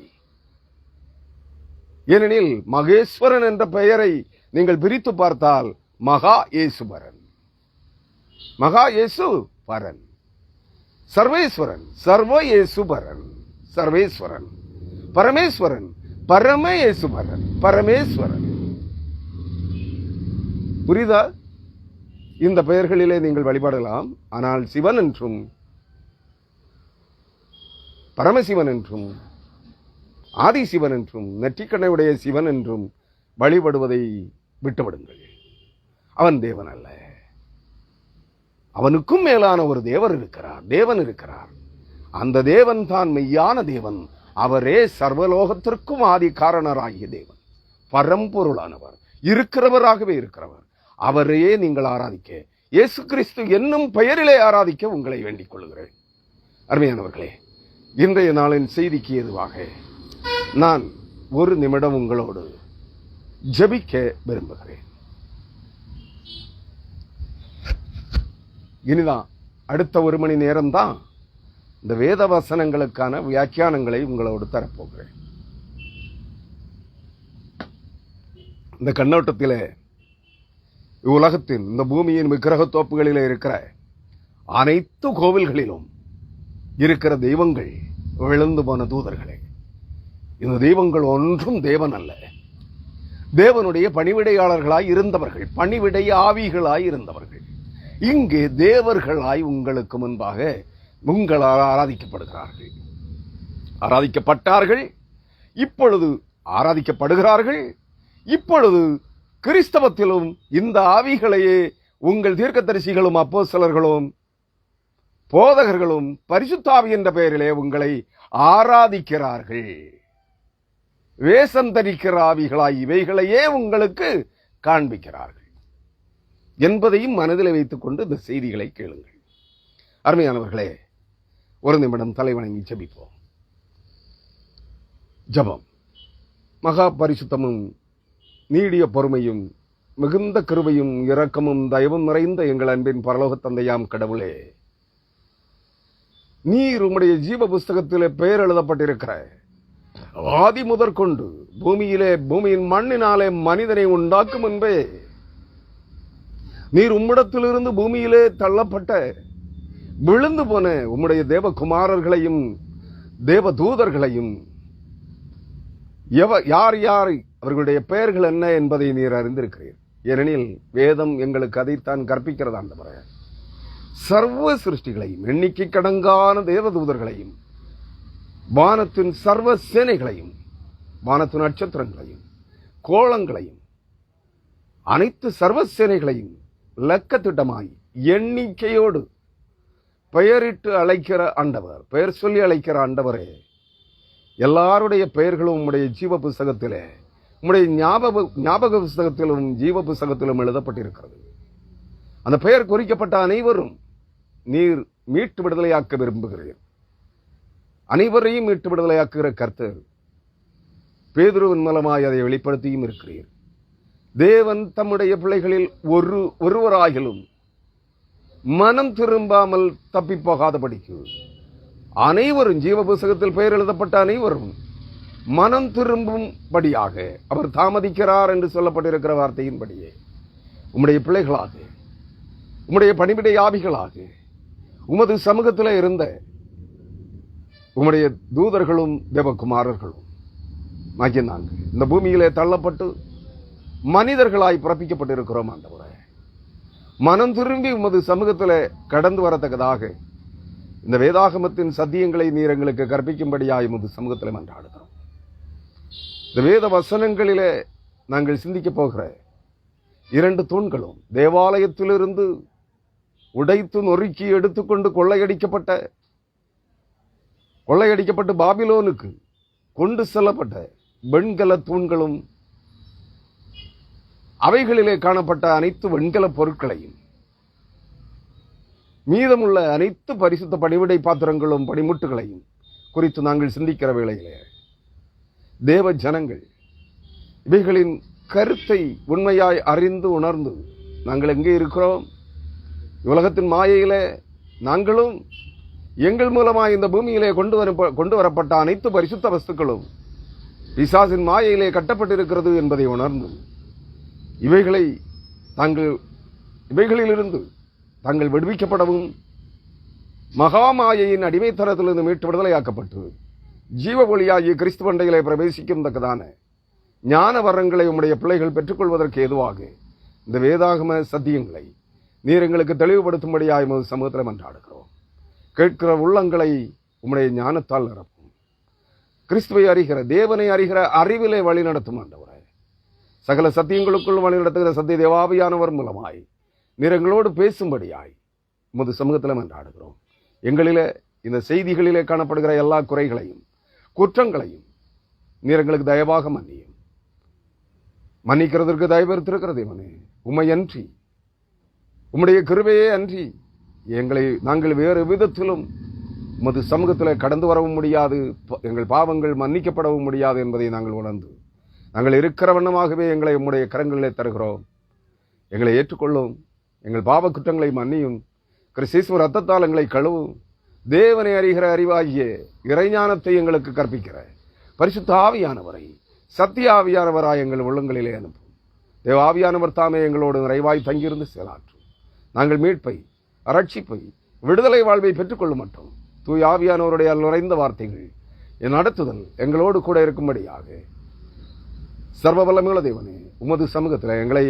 ஏனெனில் மகேஸ்வரன் என்ற பெயரை நீங்கள் பிரித்து பார்த்தால் மகா இயேசுபரன், மகா இயேசுபரன். சர்வேஸ்வரன், சர்வ இயேசுபரன், சர்வேஸ்வரன். பரமேஸ்வரன், பரம இயேசுபரன், பரமேஸ்வரன். புரியுதா? இந்த பெயர்களிலே நீங்கள் வழிபடலாம். ஆனால் சிவன் என்றும் பரமசிவன் என்றும் ஆதிசிவன் என்றும் நெற்றிக்கண்ணையுடைய சிவன் என்றும் வழிபடுவதை விட்டுவிடுங்கள். அவன் தேவன் அல்ல. அவனுக்கும் மேலான ஒரு தேவன் இருக்கிறார். அந்த தேவன் தான் மெய்யான தேவன். அவரே சர்வலோகத்திற்கும் ஆதி காரணராகிய தேவன், பரம்பொருளானவர், இருக்கிறவராகவே இருக்கிறவர். அவரையே நீங்கள் ஆராதிக்க, இயேசு கிறிஸ்து என்னும் பெயரிலே ஆராதிக்க உங்களை வேண்டிக் கொள்கிறேன். அருமையானவர்களே, இன்றைய நாளின் செய்திக்கு ஏதுவாக நான் ஒரு நிமிடம் உங்களோடு ஜெபிக்க விரும்புகிறேன். இனிதான் அடுத்த ஒரு மணி நேரம்தான் இந்த வேத வசனங்களுக்கான வியாக்கியானங்களை உங்களோடு தரப்போகிறேன். இந்த கண்ணோட்டத்திலே உலகத்தின் இந்த பூமியின் விக்கிரக தோப்புகளிலே இருக்கிற அனைத்து கோவில்களிலும் இருக்கிற தெய்வங்கள் விழுந்து போன தூதர்களே. இந்த தெய்வங்கள் ஒன்றும் தேவன் அல்ல. தேவனுடைய பணிவிடையாளர்களாய் இருந்தவர்கள், பணிவிடை ஆவிகளாய் இருந்தவர்கள், இங்கே தேவர்களாய் உங்களுக்கு முன்பாக உங்களால் ஆராதிக்கப்படுகிறார்கள், ஆராதிக்கப்பட்டார்கள், இப்பொழுது ஆராதிக்கப்படுகிறார்கள். இப்பொழுது கிறிஸ்தவத்திலும் இந்த ஆவிகளையே உங்கள் தீர்க்கதரிசிகளும் அப்போஸ்தலர்களும் போதகர்களும் பரிசுத்தாவி என்ற பெயரிலே உங்களை ஆராதிக்கிறார்கள். வேஷம் தரிக்கிற ஆவிகளாய் இவைகளையே உங்களுக்கு காண்பிக்கிறார்கள் என்பதையும் மனதில் வைத்துக் கொண்டு இந்த செய்திகளை கேளுங்கள். அருமையானவர்களே, ஒரு நிமிடம் தலைவணங்கி ஜெபிப்போம். ஜெபம். மகா பரிசுத்தமும் நீடிய பொறுமையும் மிகுந்த கிருபையும் இரக்கமும் தயவும் நிறைந்த எங்கள் அன்பின் பரலோக தந்தையாம் கடவுளே, நீர் உம்முடைய ஜீவ புஸ்தகத்திலே பெயர் எழுதப்பட்டிருக்கிற ஆதி முதற்கொண்டு பூமியின் மண்ணினாலே மனிதனை உண்டாக்கும் முன்பே நீர் உம்மிடத்திலிருந்து பூமியிலே தள்ளப்பட்ட விழுந்து போன உம்முடைய தேவகுமாரர்களையும் தேவ தூதர்களையும் யார் யார் அவர்களுடைய பெயர்கள் என்ன என்பதை நீர் அறிந்திருக்கிறீர். ஏனெனில் வேதம் எங்களுக்கு அதைத்தான் கற்பிக்கிறது. ஆண்டவரே, சர்வ சிருஷ்டிகளையும் எண்ணிக்கை கடங்கான தேவ தூதர்களையும் வானத்தின் சர்வ சேனைகளையும் வானத்தின் நட்சத்திரங்களையும் கோலங்களையும் அனைத்து சர்வ சேனைகளையும் லக்கத்திட்டமாய் எண்ணிக்கையோடு பெயரிட்டு அழைக்கிற ஆண்டவர், பெயர் சொல்லி அழைக்கிற ஆண்டவரே, எல்லாருடைய பெயர்களும் உம்முடைய ஜீவ புஸ்தகத்திலே, உம்முடைய ஞாபக புஸ்தகத்திலும் ஜீவ புஸ்தகத்திலும் எழுதப்பட்டிருக்கிறது. அந்த பெயர் குறிக்கப்பட்ட அனைவரும் நீர் மீட்டு விடுதலையாக்க விரும்புகிறீர். அனைவரையும் மீட்டு விடுதலையாக்குகிற கர்த்தர் பேதுருவின் மூலமாய் அதை வெளிப்படுத்தியும் இருக்கிறீர். தேவன் தம்முடைய பிள்ளைகளில் ஒருவராகிலும் மனம் திரும்பாமல் தப்பி போகாதபடிக்கு அனைவரும் ஜீவ புஸ்தகத்தில் பெயர் எழுதப்பட்ட அனைவரும் மனம் திரும்பும்படியாக அவர் தாமதிக்கிறார் என்று சொல்லப்பட்டிருக்கிற வார்த்தையின்படியே உம்முடைய பிள்ளைகளாக, உம்முடைய பணிவிடை ஆவிகளாக, உமது சமூகத்தில் இருந்த உம்முடைய தூதர்களும் தேவகுமாரர்களும் ஆகிய நாங்கள் இந்த பூமியிலே தள்ளப்பட்டு மனிதர்களாய் பிறப்பிக்கப்பட்டிருக்கிறோம். ஆண்டவரே, மனம் திரும்பி உமது சமூகத்தில் கடந்து வரத்தக்கதாக இந்த வேதாகமத்தின் சத்தியங்களை நீர் எங்களுக்கு கற்பிக்கும்படியாய் உமது சமூகத்தில் மன்றாடுகிறோம். இந்த வேத வசனங்களிலே நாங்கள் சிந்திக்க போகிற 2 தூண்களும் தேவாலயத்திலிருந்து உடைத்து நொறுக்கி எடுத்துக்கொண்டு கொள்ளையடிக்கப்பட்டு பாபிலோனுக்கு கொண்டு செல்லப்பட்ட வெண்கல தூண்களும் அவைகளிலே காணப்பட்ட அனைத்து வெண்கல பொருட்களையும் மீதமுள்ள அனைத்து பரிசுத்த பணிவிடை பாத்திரங்களும் பணிமுட்டுகளையும் குறித்து நாங்கள் சிந்திக்கிற வேளையிலே தேவ ஜனங்கள் இவைகளின் கருத்தை உண்மையாய் அறிந்து உணர்ந்து நாங்கள் எங்கே இருக்கிறோம், உலகத்தின் மாயையிலே நாங்களும் எங்கள் மூலமாய் இந்த பூமியிலே கொண்டு வரப்பட்ட அனைத்து பரிசுத்த வஸ்துக்களும் பிசாசின் மாயையிலே கட்டப்பட்டிருக்கிறது என்பதை உணர்ந்து இவைகளிலிருந்து தாங்கள் விடுவிக்கப்படவும் மகாமாயையின் அடிமைத்தனத்திலிருந்து மீட்டு விடுதலையாக்கப்பட்டு ஜீவ ஒளியாகிய கிறிஸ்து பண்டைகளை பிரவேசிக்கும் தக்கதான ஞான வரங்களை உம்முடைய பிள்ளைகள் பெற்றுக்கொள்வதற்கு ஏதுவாக இந்த வேதாகம சத்தியங்களை நீர் எங்களுக்கு தெளிவுபடுத்தும்படியாய் உமது சமூகத்தில் மன்றாடுகிறோம். கேட்கிற உள்ளங்களை உம்முடைய ஞானத்தால் நிரப்பும். கிறிஸ்துவை அறிகிற, தேவனை அறிகிற அறிவிலே வழி நடத்தும் ஆண்டவரே. சகல சத்தியங்களுக்குள் வழி நடத்துகிற சத்திய தேவாவியானவர் மூலமாய் நீர் எங்களோடு பேசும்படியாய் உமது சமூகத்தில் மன்றாடுகிறோம். எங்களிலே இந்த செய்திகளிலே காணப்படுகிற எல்லா குறைகளையும் குற்றங்களையும் நீர் எங்களுக்கு தயவாக மன்னிக்கிறதற்கு தயவெடுத்திருக்கிற தேவனே, உம்மை அன்றி, உம்முடைய கிருபையே அன்றி நாங்கள் வேறு விதத்திலும் உமது சமூகத்தில் கடந்து வரவும் முடியாது, எங்கள் பாவங்கள் மன்னிக்கப்படவும் முடியாது என்பதை நாங்கள் உணர்ந்து நாங்கள் இருக்கிற வண்ணமாகவே எங்களை உம்முடைய கரங்களிலே தருகிறோம். எங்களை ஏற்றுக்கொள்ளும், எங்கள் பாவ குற்றங்களை மன்னியும், கிறிஸ்துவின் ரத்தத்தால் எங்களை கழுவும். தேவனை அறிகிற அறிவாகிய இறைஞானத்தை எங்களுக்கு கற்பிக்கிற பரிசுத்த ஆவியானவரை சத்திய ஆவியானவராய் எங்கள் உள்ளங்களிலே அனுப்பும். தேவ ஆவியானவர் தாமே எங்களோடு நிறைவாய் தங்கியிருந்து செயலாற்றும். நாங்கள் மீட்பை, ரட்சிப்பை, விடுதலை வாழ்வை பெற்றுக்கொள்ளும் மற்றும் தூய் ஆவியானவருடைய நுழைந்த வார்த்தைகள் என் நடத்துதல் எங்களோடு கூட இருக்கும்படியாக சர்வ வல்லமையுள்ள தேவனே, உமது சமூகத்தில் எங்களை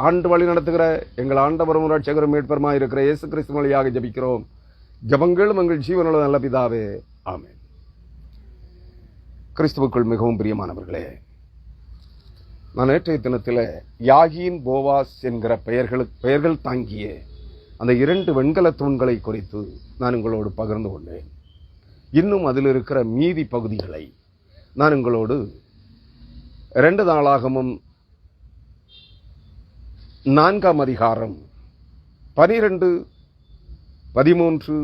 ஆண்டு வழி நடத்துகிற எங்கள் ஆண்டவரும் ரட்சகரும் மீட்பருமாய் இருக்கிற இயேசு கிறிஸ்து வழியாக ஜபிக்கிறோம். ஜபங்களும் எங்கள் ஜீவனுள்ள நல்ல பிதாவே, ஆமென். கிறிஸ்துவுக்குள் மிகவும் பிரியமானவர்களே, நான் நேற்றைய தினத்தில் யாகீன், போவாஸ் என்கிற பெயர்கள் தாங்கிய அந்த 2 வெண்கல தூண்களை குறித்து நான் உங்களோடு பகிர்ந்து கொண்டேன். இன்னும் அதில் இருக்கிற மீதி பகுதிகளை நான் உங்களோடு 2 நாளாகமும் 4ஆம் அதிகாரம் 12, 13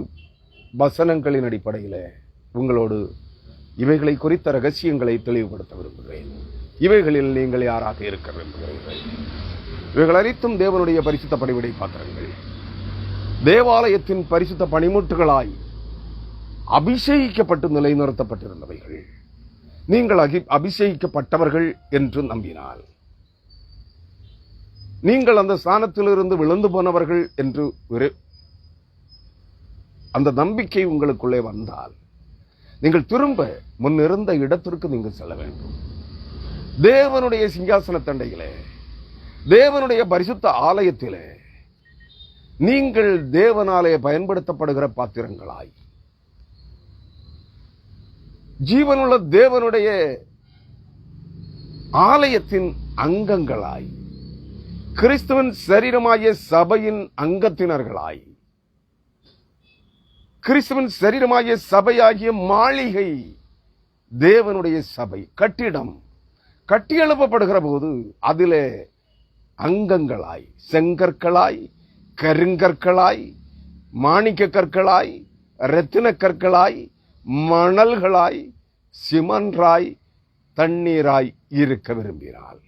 வசனங்களின் அடிப்படையில் உங்களோடு இவைகளை குறித்த ரகசியங்களை தெளிவுபடுத்த விரும்புகிறேன். இவைகளில் நீங்கள் யாராக இருக்க விரும்புகிறீர்கள்? இவைகள் அனைத்தும் தேவனுடைய பரிசுத்த பணிவிடை பாத்திரங்கள், தேவாலயத்தின் பரிசுத்த பணிமுட்டுகளாய் அபிஷேகிக்கப்பட்டு நிலைநிறுத்தப்பட்டிருந்தவைகள். நீங்கள் அபிஷேகிக்கப்பட்டவர்கள் என்று நம்பினால் நீங்கள் அந்த ஸ்தானத்திலிருந்து விழுந்து போனவர்கள் என்று அந்த நம்பிக்கை உங்களுக்குள்ளே வந்தால் நீங்கள் திரும்ப முன்னிருந்த இடத்திற்கு நீங்கள் செல்ல வேண்டும். தேவனுடைய சிங்காசன தண்டையிலே, தேவனுடைய பரிசுத்த ஆலயத்திலே நீங்கள் தேவனாலே பயன்படுத்தப்படுகிற பாத்திரங்களாய், ஜீவனுள்ள தேவனுடைய ஆலயத்தின் அங்கங்களாய், கிறிஸ்துவின் சரீரமாகிய சபையின் அங்கத்தினர்களாய், கிறிஸ்துவின் சரீரமாகிய சபையாகிய மாளிகை, தேவனுடைய சபை கட்டிடம் கட்டி எழுப்பப்படுகிற போது அதிலே அங்கங்களாய், செங்கற்களாய், கருங்கற்களாய், மாணிக்க கற்களாய், இரத்தின கற்களாய், மணல்களாய், சிமன்றாய், தண்ணீராய் இருக்க விரும்பினாள்.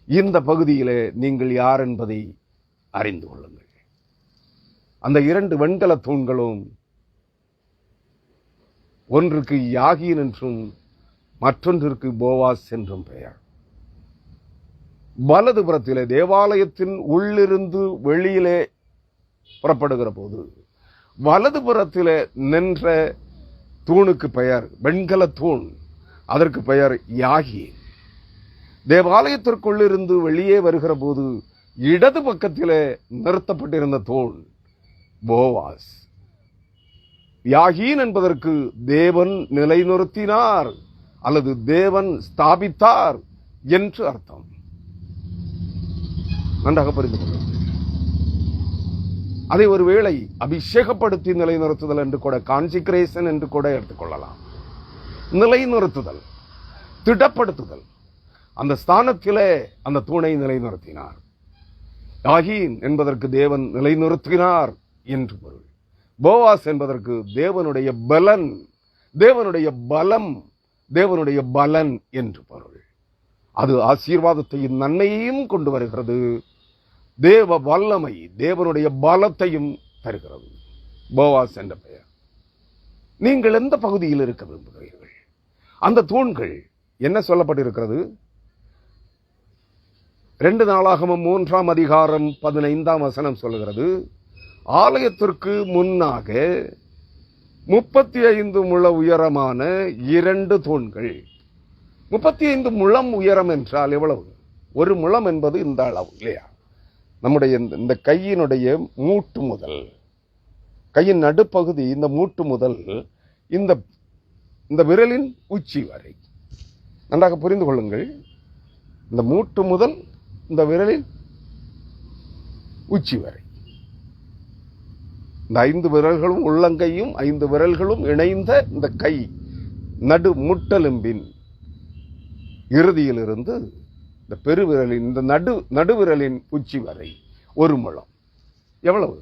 இந்த பகுதியிலே நீங்கள் யார் என்பதை அறிந்து கொள்ளுங்கள். அந்த 2 வெண்கல தூண்களும் ஒன்றுக்கு யாகீன் என்றும் மற்றொன்றிற்கு போவாஸ் என்றும் பெயர். வலது புறத்திலே தேவாலயத்தின் உள்ளிருந்து வெளியிலே புறப்படுகிற போது வலது புறத்திலே நின்ற தூணுக்கு பெயர் வெண்கல தூண், அதற்கு பெயர் யாகீன். தேவாலயத்திற்குள்ளிருந்து வெளியே வருகிற போது இடது பக்கத்திலே நிறுத்தப்பட்டிருந்த தூண் போவாஸ். யாகீன் என்பதற்கு தேவன் நிலைநிறுத்தினார் அல்லது தேவன் ஸ்தாபித்தார் என்று அர்த்தம். நன்றாக புரிந்து கொள்ளுங்கள். அதை ஒருவேளை அபிஷேகப்படுத்தி நிலைநிறுத்துதல் என்று கூட, கான்சிக்ரேஷன் என்று கூட எடுத்துக்கொள்ளலாம். நிலைநிறுத்துதல், திடப்படுத்துதல். அந்த ஸ்தானத்திலே அந்த தூணை நிலைநிறுத்தினார். யாகீன் என்பதற்கு தேவன் நிலைநிறுத்தினார் என்று பொருள். போவாஸ் என்பதற்கு தேவனுடைய பலன், தேவனுடைய பலம், தேவனுடைய பலன் என்று பொருள். அது ஆசீர்வாதத்தையும் நன்மையையும் கொண்டு வருகிறது. தேவ வல்லமை, தேவனுடைய பலத்தையும் தருகிறது. போவாஸ் என்ற பெயர். நீங்கள் எந்த பகுதியில் இருக்க விரும்புகிறீர்கள்? அந்த தூண்கள் என்ன சொல்லப்பட்டிருக்கிறது? 2 நாளாகமம் 3ஆம் அதிகாரம் 15ஆம் வசனம் சொல்லுகிறது, ஆலயத்திற்கு முன்னாக 35 முழ உயரமான 2 தூண்கள். 35 முழம் உயரம் என்றால் எவ்வளவு? 1 முழம் என்பது இந்த அளவு இல்லையா? நம்முடைய இந்த கையினுடைய மூட்டு முதல், கையின் நடுப்பகுதி, இந்த மூட்டு முதல் இந்த விரலின் உச்சி வரை. நன்றாக புரிந்து கொள்ளுங்கள். இந்த மூட்டு முதல் இந்த விரலின் உச்சி வரை, இந்த 5 விரல்களும் உள்ளங்கையும் 5 விரல்களும் இணைந்த இந்த கை நடு முட்டெலும்பின் இறுதியிலிருந்து இந்த பெருவிரலின் இந்த நடுவிரலின் உச்சி வரை 1 முழம். எவ்வளவு?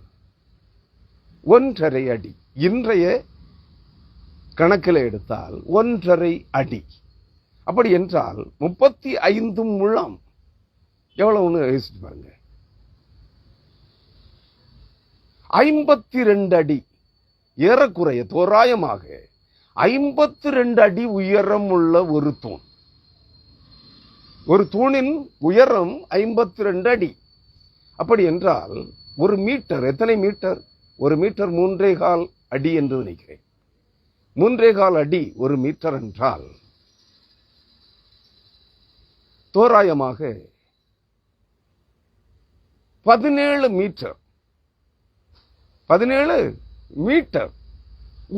1.5 அடி. இன்றைய கணக்கில் எடுத்தால் 1.5 அடி. அப்படி என்றால் 35 முழம் எவ்வளவுன்னு யோசிச்சு பாருங்க. 52 அடி, ஏறக்குறைய தோராயமாக 52 அடி உயரம் உள்ள ஒரு தூண். ஒரு தூணின் உயரம் 52 அடி. அப்படி என்றால் 1 மீட்டர் எத்தனை மீட்டர்? 1 மீட்டர் 3.25 அடி என்று நினைக்கிறேன். 3.25 அடி 1 மீட்டர் என்றால் தோராயமாக 17 மீட்டர். 17 மீட்டர்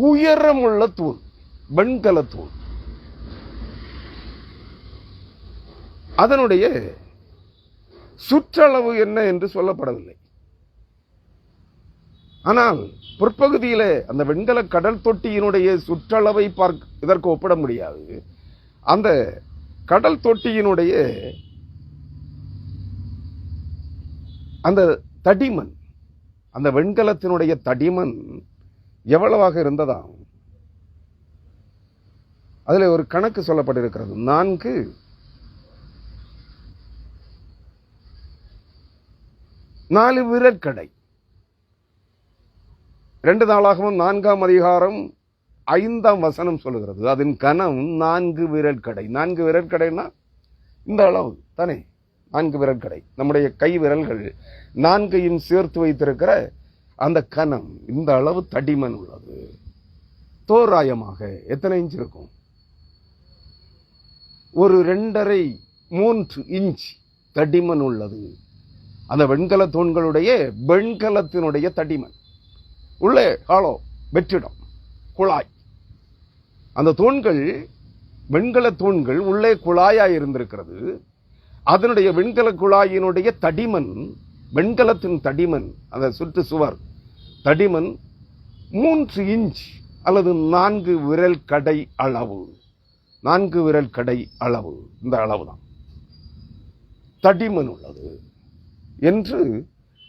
உயரமுள்ள தூண், வெண்கல தூண். அதனுடைய சுற்றளவு என்ன என்று சொல்லப்படவில்லை. ஆனால் பிற்பகுதியிலே அந்த வெண்கல கடல் தொட்டியினுடைய சுற்றளவை இதற்கு ஒப்பிட முடியாது. அந்த கடல் தொட்டியினுடைய அந்த தடிமன், அந்த வெண்கலத்தினுடைய தடிமன் எவ்வளவாக இருந்ததாம்? அதில் ஒரு கணக்கு சொல்லப்பட்டிருக்கிறது. 4 விரற்கடை. 2 நாளாகவும் 4ஆம் அதிகாரம் 5ஆம் வசனம் சொல்லுகிறது. அதன் கனம் 4 விரற்கடை. 4 விரற்கடைன்னா இந்த அளவு தானே, 4 விரல் கடை, நம்முடைய கை விரல்கள் 4ஐயும் சேர்த்து வைத்திருக்கிற அந்த கனம், இந்த அளவு தடிமன் உள்ளது. தோராயமாக எத்தனை இன்ச் இருக்கும்? ஒரு 2.5-3 இன்ச் தடிமன் உள்ளது. அந்த வெண்கல தூண்களுடைய வெண்கலத்தினுடைய தடிமன். உள்ளே ஹாலோ, வெற்றிடம், குழாய். அந்த தூண்கள், வெண்கல தூண்கள் உள்ளே குழாயாய் இருந்திருக்கிறது. அதனுடைய வெண்கல குழாயினுடைய தடிமன், வெண்கலத்தின் தடிமன், அந்த சுற்று சுவர் தடிமன் 3 இன்ச் அல்லது 4 விரல் கடை அளவு. 4 விரல் கடை அளவு, இந்த அளவுதான் தடிமன் உள்ளது என்று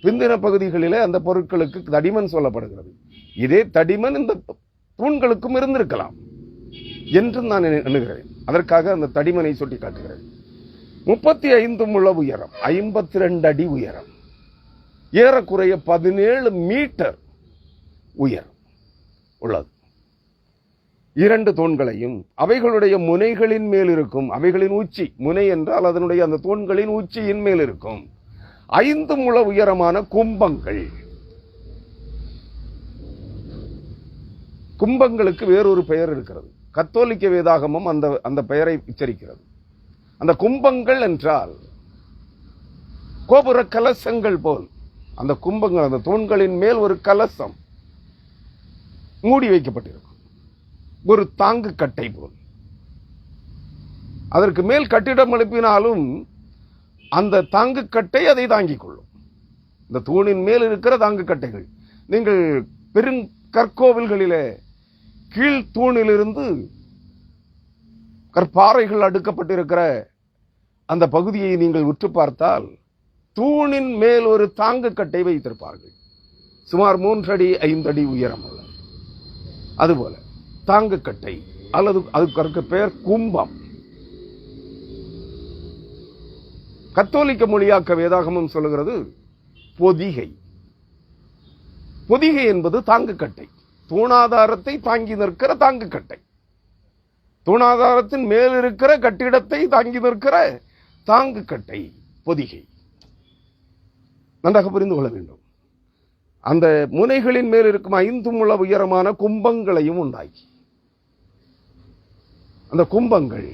பிந்தின பகுதிகளிலே அந்த பொருட்களுக்கு தடிமன் சொல்லப்படுகிறது. இதே தடிமன் இந்த தூண்களுக்கும் இருந்திருக்கலாம் என்று நான் எண்ணுகிறேன். அதற்காக அந்த தடிமனை சுட்டி காட்டுகிறேன். 35 முழ உயரம், 52 அடி உயரம், ஏறக்குறைய 17 மீட்டர் உயரம் உள்ளது. 2 தூண்களையும் அவைகளுடைய முனைகளின் மேல் இருக்கும், அவைகளின் உச்சி, முனை என்றால் அதனுடைய அந்த தூண்களின் உச்சியின் மேல் இருக்கும் 5 முழ உயரமான கும்பங்கள். கும்பங்களுக்கு வேறொரு பெயர் இருக்கிறது. கத்தோலிக்க வேதாகமம் அந்த பெயரை உச்சரிக்கிறது. அந்த கும்பங்கள் என்றால் கோபுர கலசங்கள் போல். அந்த கும்பங்கள், அந்த தூண்களின் மேல் ஒரு கலசம் மூடி வைக்கப்பட்டிருக்கும், ஒரு தாங்கு கட்டை போல். அதற்கு மேல் கட்டிடம் எழுப்பினாலும் அந்த தாங்கு கட்டை அதை தாங்கிக் கொள்ளும். இந்த தூணின் மேல் இருக்கிற தாங்கு கட்டைகள், நீங்கள் பெருங்கற்கோவில்களிலே கீழ் தூணிலிருந்து கற்பாறைகள் அடுக்கப்பட்டிருக்கிற அந்த பகுதியை நீங்கள் உற்று பார்த்தால் தூணின் மேல் ஒரு தாங்கு கட்டை வைத்திருப்பார்கள். சுமார் 3 அடி 5 அடி உயரம் உள்ள அதுபோல தாங்கு கட்டை, அல்லது அதுக்கு பெயர் கும்பம். கத்தோலிக்க மொழியாக்க வேதாகமம் சொல்லுகிறது பொதிகை. பொதிகை என்பது தாங்கு கட்டை, தூணாதாரத்தை தாங்கி நிற்கிற தாங்கு கட்டை, தூணாதாரத்தின் மேல் இருக்கிற கட்டிடத்தை தாங்கி நிற்கிற தாங்கு கட்டை பொதிகை. நன்றாக புரிந்து கொள்ள வேண்டும். அந்த முனைகளின் மேல் இருக்கும் 5 முழ உயரமான கும்பங்களையும் உண்டாக்கி, அந்த கும்பங்கள்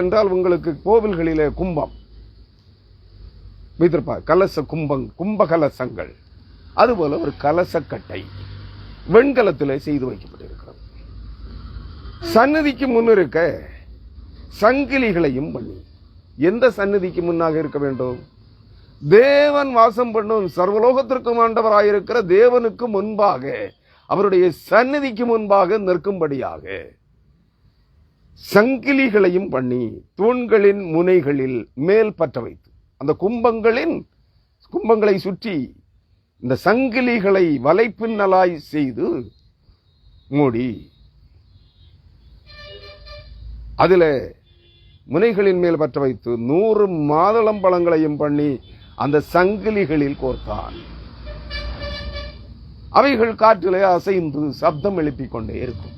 என்றால் உங்களுக்கு கோவில்களிலே கும்பம் வைத்திருப்பார், கலச கும்ப கலசங்கள். அதுபோல ஒரு கலசக்கட்டை வெண்கலத்திலே செய்து வைக்கப்பட்டிருக்கிறது. சந்நிதிக்கு முன்னிருக்க சங்கிலிகளையும் பண்ணி. எந்த சந்நிதிக்கு முன்னாக இருக்க வேண்டும்? தேவன் வாசம் பண்ணும் சர்வலோகத்திற்கும் ஆண்டவராயிருக்கிற தேவனுக்கு முன்பாக, அவருடைய சந்நிதிக்கு முன்பாக நிற்கும்படியாக சங்கிலிகளையும் பண்ணி தூண்களின் முனைகளில் மேல் பற்ற வைத்து, அந்த கும்பங்களை சுற்றி இந்த சங்கிலிகளை வலைப்பின்னலாய் செய்து மூடி, அதில் முனைகளின் மேல் பற்ற வைத்து 100 மாதுளம்பழங்களையும் பண்ணி அந்த சங்கிலிகளில் கோர்த்தான். அவைகள் காற்றிலே அசைந்து சப்தம் எழுப்பிக் கொண்டே இருக்கும்.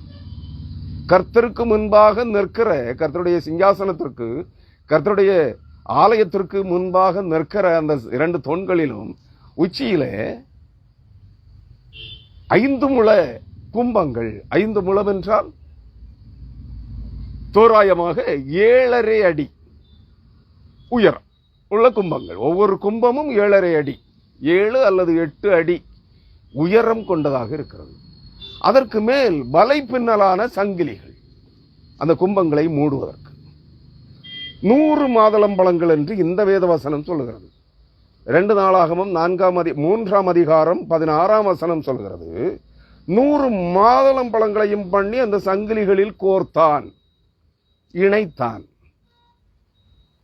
கர்த்தருக்கு முன்பாக நிற்கிற, கர்த்தருடைய சிங்காசனத்திற்கு, கர்த்தருடைய ஆலயத்திற்கு முன்பாக நிற்கிற அந்த 2 தூண்களிலும் உச்சியிலே 5 முழ கும்பங்கள். 5 முழம் என்றால் தோராயமாக 7.5 அடி உயரம் உள்ள கும்பங்கள். ஒவ்வொரு கும்பமும் 7.5 அடி, 7 அல்லது 8 அடி உயரம் கொண்டதாக இருக்கிறது. அதற்கு மேல் வலை பின்னலான சங்கிலிகள் அந்த கும்பங்களை மூடுவதற்கு. 100 மாதுளம்பழங்கள் என்று இந்த வேதவசனம் சொல்லுகிறது. 2 நாளாகமும் 3ஆம் அதிகாரம் 16ஆம் வசனம் சொல்கிறது, 100 மாதுளம்பழங்களையும் பண்ணி அந்த சங்கிலிகளில் கோர்த்தான், இணைத்தான்.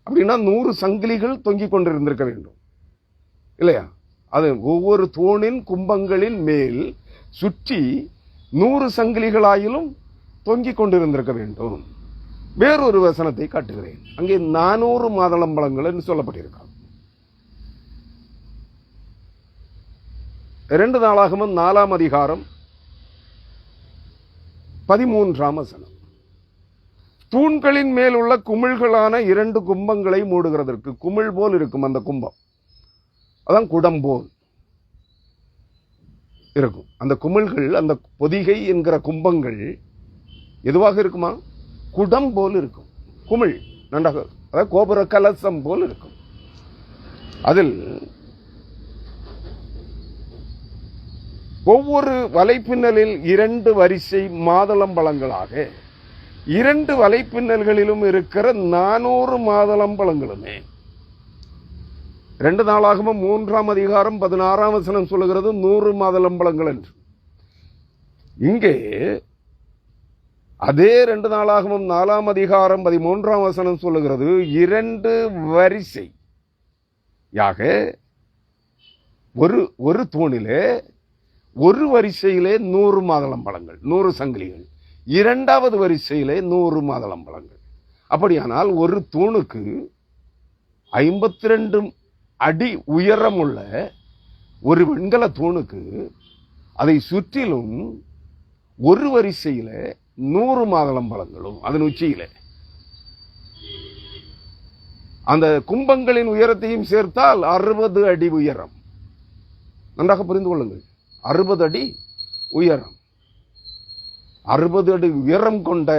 அப்படின்னா 100 சங்கிலிகள் தொங்கிக் கொண்டிருந்திருக்க வேண்டும் இல்லையா? அது ஒவ்வொரு தூணின் கும்பங்களின் மேல் சுற்றி 100 சங்கிலிகளாயிலும் தொங்கிக் கொண்டிருந்திருக்க வேண்டும். வேறொரு வசனத்தை காட்டுகிறேன். அங்கே 400 மாதுளம்பழங்கள் என்று சொல்லப்பட்டிருக்கிறது. 2 நாளாகமும் 4ஆம் அதிகாரம் 13ஆம் வசனம், தூண்களின் மேல் உள்ள குமிழ்களான 2 கும்பங்களை மூடுகிறதற்கு. குமிழ் போல் இருக்கும் அந்த கும்பம், அதான் குடம் போல் இருக்கும். அந்த குமிழ்கள், அந்த பொதிகை என்கிற கும்பங்கள் எதுவாக இருக்குமா? குடம் போல் இருக்கும். குமிழ் நன்றாக, அதாவது கோபுர கலசம் போல் இருக்கும். அதில் ஒவ்வொரு வலைப்பின்னலில் 2 வரிசை மாதுளம்பழங்களாக 2 வலைப்பின்னல்களிலும் இருக்கிற 400 மாதுளம்பழங்களுமே. 2 நாளாகமம் 3ஆம் அதிகாரம் 16ஆம் வசனம் சொல்லுகிறது 100 மாதுளம்பழங்கள் என்று. இங்கே அதே 2 நாளாகமம் 4ஆம் அதிகாரம் 13ஆம் வசனம் சொல்லுகிறது 2 வரிசையாக ஒரு தூணிலே ஒரு வரிசையிலே 100 மாதுளம்பழங்கள், 100 சங்கிலிகள். 2வது வரிசையிலே 100 மாதுளம்பழங்கள். அப்படியானால் ஒரு தூணுக்கு 52 அடி உயரமுள்ள ஒரு வெண்கல தூணுக்கு அதை சுற்றிலும் ஒரு வரிசையில 100 மாதுளம்பழங்களும் அதன் உச்சியில. அந்த கும்பங்களின் உயரத்தையும் சேர்த்தால் 60 அடி உயரம். நன்றாக புரிந்து கொள்ளுங்கள். 60 அடி உயரம். 60 அடி உயரம் கொண்ட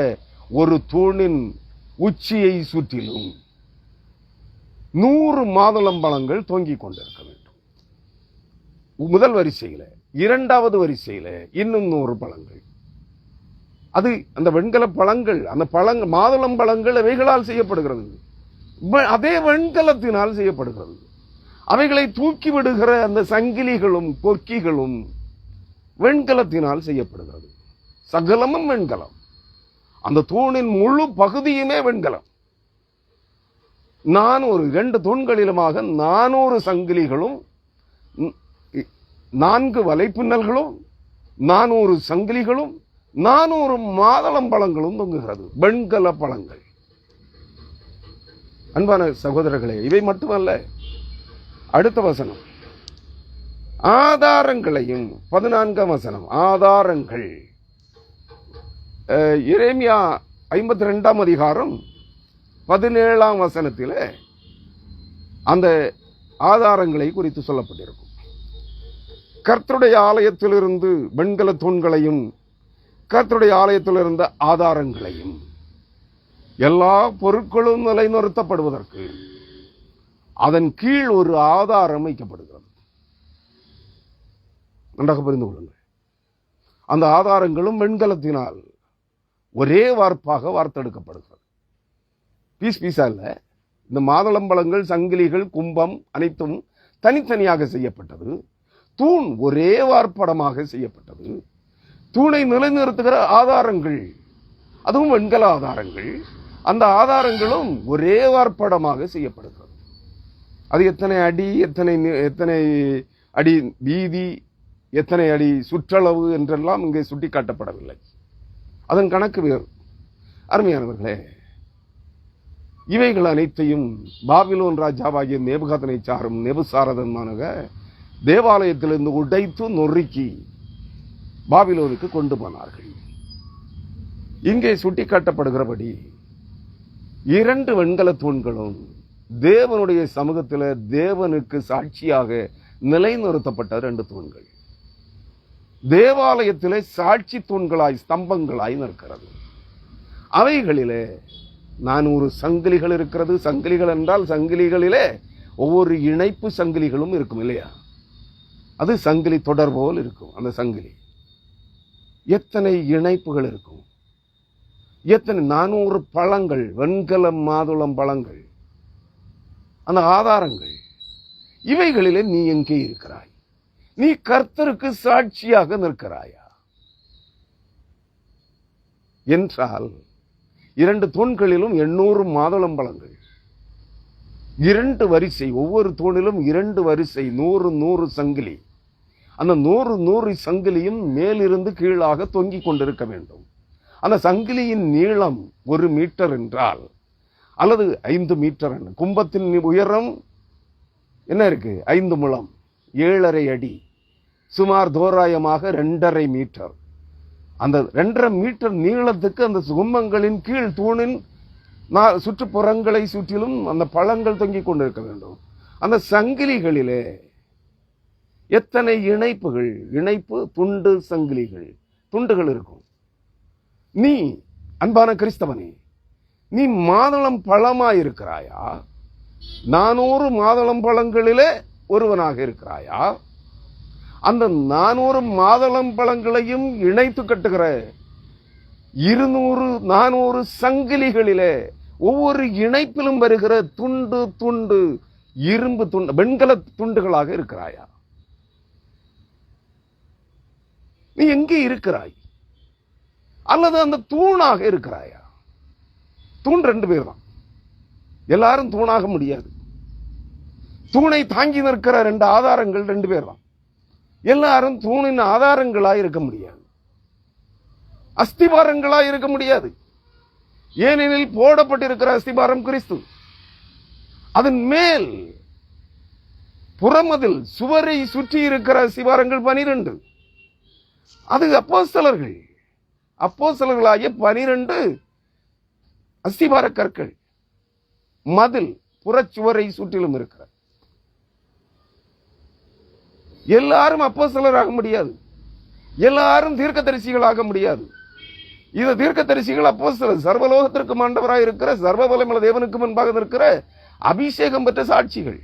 ஒரு தூணின் உச்சியை சுற்றிலும் 100 மாதுளம்பழங்கள் தொங்கிக் கொண்டிருக்க வேண்டும். முதல் வரிசையில. 2வது வரிசையில இன்னும் 100 பழங்கள். அது அந்த வெண்கல பழங்கள், அந்த பழங்கள், மாதுளம்பழங்கள் அவைகளால் செய்யப்படுகிறது. அதே வெண்கலத்தினால் செய்யப்படுகிறது. அவைகளை தூக்கி விடுகிற அந்த சங்கிலிகளும் கொக்கிகளும் வெண்கலத்தினால் செய்யப்படுகிறது. சகலமும் வெண்கலம். அந்த தூணின் முழு பகுதியுமே வெண்கலம். 2 தூண்களிலுமாக 400 சங்கிலிகளும் 4 வலைப்பின்னல்களும் 400 சங்கிலிகளும் 400 மாதுளம்பழங்களும் தொங்குகிறது. வெண்கல பழங்கள். அன்பான சகோதரர்களே, இவை மட்டுமல்ல, அடுத்த வசனம் ஆதாரங்களையும். 14ஆம் வசனம் ஆதாரங்கள். எரேமியா 52ஆம் அதிகாரம் 17ஆம் வசனத்தில் அந்த ஆதாரங்களை குறித்து சொல்லப்பட்டிருக்கும். கர்த்தருடைய ஆலயத்திலிருந்து வெண்கல தூண்களையும் கர்த்தருடைய ஆலயத்தில் இருந்த ஆதாரங்களையும் எல்லா பொருட்களும் நிலைநிறுத்தப்படுவதற்கு அதன் கீழ் ஒரு ஆதாரம் வைக்கப்படுகிறது. நன்றாக புரிந்து கொள்ளுங்கள். அந்த ஆதாரங்களும் வெண்கலத்தினால் ஒரே வார்ப்பாக வார்த்தெடுக்கப்படுகிறது. பீஸ் பீஸா இல்ல. இந்த மாதுளம்பழங்கள், சங்கிலிகள், கும்பம் அனைத்தும் தனித்தனியாக செய்யப்பட்டது. தூண் ஒரே வார்ப்படமாக செய்யப்பட்டது. தூணை நிலைநிறுத்துகிற ஆதாரங்கள், அதுவும் வெண்கல ஆதாரங்கள். அந்த ஆதாரங்களும் ஒரே வார்ப்படமாக செய்யப்படுகிறது. அது எத்தனை அடி, எத்தனை அடி வீதி, எத்தனை அடி சுற்றளவு என்றெல்லாம் இங்கே சுட்டி காட்டப்படவில்லை. அதன் கணக்கு வேறு. அருமையானவர்களே, இவைகள் அனைத்தையும் பாபிலோன் ராஜாவாகிய நேபுகாத்நேச்சாரும் நேபுசாரதனுமாக தேவாலயத்திலிருந்து உடைத்து நொறுக்கி பாபிலோனுக்கு கொண்டு போனார்கள். இங்கே சுட்டிக்காட்டப்படுகிறபடி 2 வெண்கல தூண்களும் தேவனுடைய சமூகத்தில் தேவனுக்கு சாட்சியாக நிலைநிறுத்தப்பட்ட 2 தூண்கள் தேவாலயத்திலே சாட்சி தூண்களாய், ஸ்தம்பங்களாய் நிற்கிறது. அவைகளிலே 400 சங்கிலிகள் இருக்கிறது. சங்கிலிகள் என்றால் சங்கிலிகளிலே ஒவ்வொரு இணைப்பு சங்கிலிகளும் இருக்கும் இல்லையா? அது சங்கிலி தொடர் போல் இருக்கும். அந்த சங்கிலி எத்தனை இணைப்புகள் இருக்கும், எத்தனை 400 பழங்கள், வெண்கல மாதுளம் பழங்கள், அந்த ஆதாரங்கள். இவைகளிலே நீ எங்கே இருக்கிறாய்? நீ கர்த்தருக்கு சாட்சியாக நிற்கிறாயா என்றால் 2 தூண்களிலும் 800 மாதுளம் பழங்கள், 2 வரிசை, ஒவ்வொரு தூணிலும் 2 வரிசை, 100 சங்கிலி. அந்த 100 சங்கிலியும் மேலிருந்து கீழாக தொங்கிக் கொண்டிருக்க வேண்டும். அந்த சங்கிலியின் நீளம் 1 மீட்டர் என்றால், அல்லது 5 மீட்டர். கும்பத்தின் உயரம் என்ன இருக்கு? 5 முழம், 7.5 அடி, சுமார் தோராயமாக 2.5 மீட்டர். அந்த 2.5 மீட்டர் நீளத்துக்கு அந்த கும்பங்களின் கீழ் தூணின் சுற்றுப்புறங்களை சுற்றிலும் அந்த பழங்கள் தொங்கிக் கொண்டிருக்க வேண்டும். அந்த சங்கிலிகளிலே எத்தனை இணைப்புகள், இணைப்பு துண்டு சங்கிலிகள், துண்டுகள் இருக்கும். நீ அன்பான கிறிஸ்தவனே, நீ மாதுளம் பழமாயிருக்கிறாயா? 400 மாதுளம் பழங்களிலே ஒருவனாக இருக்கிறாயா? அந்த 400 மாதுளம் பழங்களையும் இணைத்து கட்டுகிற 200-400 சங்கிலிகளிலே ஒவ்வொரு இணைப்பிலும் வருகிற துண்டு துண்டு இரும்பு துண்டு, வெண்கல துண்டுகளாக இருக்கிறாயா? நீ எங்கே இருக்கிறாய்? அல்லது அந்த தூணாக இருக்கிறாயா? தூண் 2 பேர் தான். எல்லாரும் தூணாக முடியாது. தூணை தாங்கி நிற்கிற 2 ஆதாரங்கள் 2 பேர் தான். எல்லாரும் தூணின் ஆதாரங்களாய் இருக்க முடியாது, அஸ்திபாரங்களாய் இருக்க முடியாது. ஏனெனில் போடப்பட்டிருக்கிற அஸ்திபாரம் கிறிஸ்து. அதன் மேல் புறமதில் சுவரை சுற்றி இருக்கிற அஸ்திபாரங்கள் 12. அது அப்போஸ்தலர்கள், அப்போஸ்தலர்களாகிய 12 அஸ்திபார கற்கள் மதில் புறச்சுவரை சுற்றிலும் இருக்கிற. எல்லாரும் அப்போஸ்தலராக முடியாது, எல்லாரும் தீர்க்கதரிசிகளாக முடியாது. இது தீர்க்கதரிசிகள் அப்போஸ்தலர், சர்வலோகத்திற்கு ஆண்டவராய் இருக்கிற சர்வ வல்லமையுள்ள தேவனுக்கு முன்பாக இருக்கிற அபிஷேகம் பெற்ற சாட்சிகள்.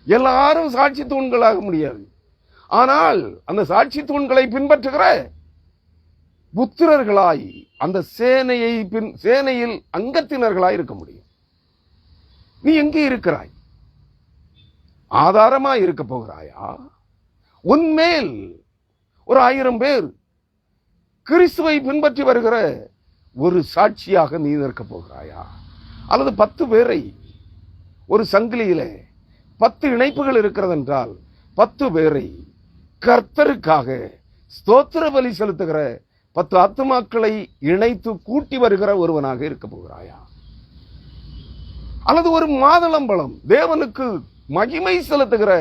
எல்லாரும் சாட்சி தூண்களாக முடியாது. ஆனால் அந்த சாட்சி தூண்களை பின்பற்றுகிற புத்திரர்களாய் அந்த சேனையில் அங்கத்தினர்களாய் இருக்க முடியும். நீ எங்கே இருக்கிறாய்? ஆதாரமாய் இருக்க போகிறாயா? உன்மேல் ஒரு 1000 பேர் கிறிஸ்துவை பின்பற்றி வருகிற ஒரு சாட்சியாக நீ நிற்க போகிறாயா? அல்லது 10 பேரை ஒரு சங்கிலியிலே 10 இணைப்புகள் இருக்கிறது என்றால் 10 பேரை கர்த்தருக்காக ஸ்தோத்திர பலி செலுத்துகிற 10 ஆத்துமாக்களை இணைத்து கூட்டி வருகிற ஒருவனாக இருக்க போகிறாயா? அல்லது ஒரு மாதுளம்பழம் தேவனுக்கு மகிமை செலுத்துகிற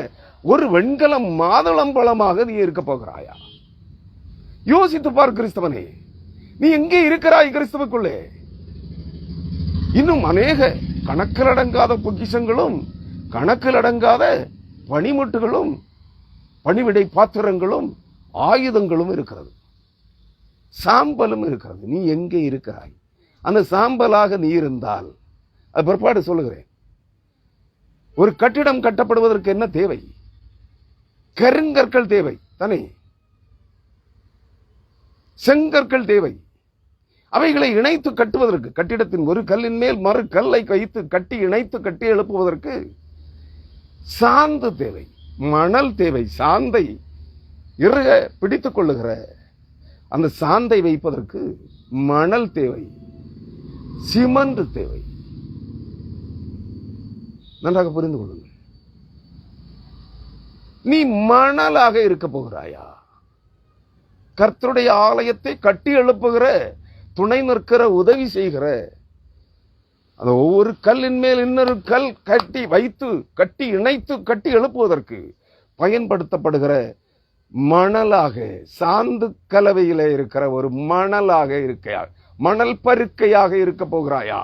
ஒரு வெண்கல மாதுளம்பழமாக நீ இருக்க போகிறாயா? யோசித்து பார் கிறிஸ்தவனே, நீ எங்கே இருக்கிறாய் கிறிஸ்துவுக்குள்ளே? இன்னும் அநேக கணக்கில் அடங்காத பொக்கிஷங்களும் கணக்கில் அடங்காத பனிமுட்டுகளும் பணிவிடை பாத்திரங்களும் ஆயுதங்களும் இருக்கிறது, சாம்பலும் இருக்கிறது. நீ எங்கே இருக்கிறாய்? அந்த சாம்பலாக நீ இருந்தால், அது பிற்பாடு சொல்லுகிறேன், ஒரு கட்டிடம் கட்டப்படுவதற்கு என்ன தேவை? கருங்கற்கள் தேவை தானே, செங்கற்கள் தேவை. அவைகளை இணைத்து கட்டுவதற்கு, கட்டிடத்தின் ஒரு கல்லின் மேல் மறு கல்லை வைத்து கட்டி இணைத்து கட்டி எழுப்புவதற்கு சாந்து தேவை, மணல் தேவை. சாந்தை இறுக பிடித்துக் கொள்ளுகிற அந்த சாந்தை வைப்பதற்கு மணல் தேவை, சிமெண்ட் தேவை. நன்றாக புரிந்து கொள்ளுங்கள். நீ மணலாக இருக்க போகிறாயா? கர்த்தருடைய ஆலயத்தை கட்டி எழுப்புகிற, துணை நிற்கிற, உதவி செய்கிற, அந்த ஒவ்வொரு கல்லின் மேல் இன்னொரு கல் கட்டி வைத்து கட்டி இணைத்து கட்டி எழுப்புவதற்கு பயன்படுத்தப்படுகிற மணலாக, சாந்து கலவையில இருக்கிற ஒரு மணலாக இருக்க, மணல் பருக்கையாக இருக்க போகிறாயா?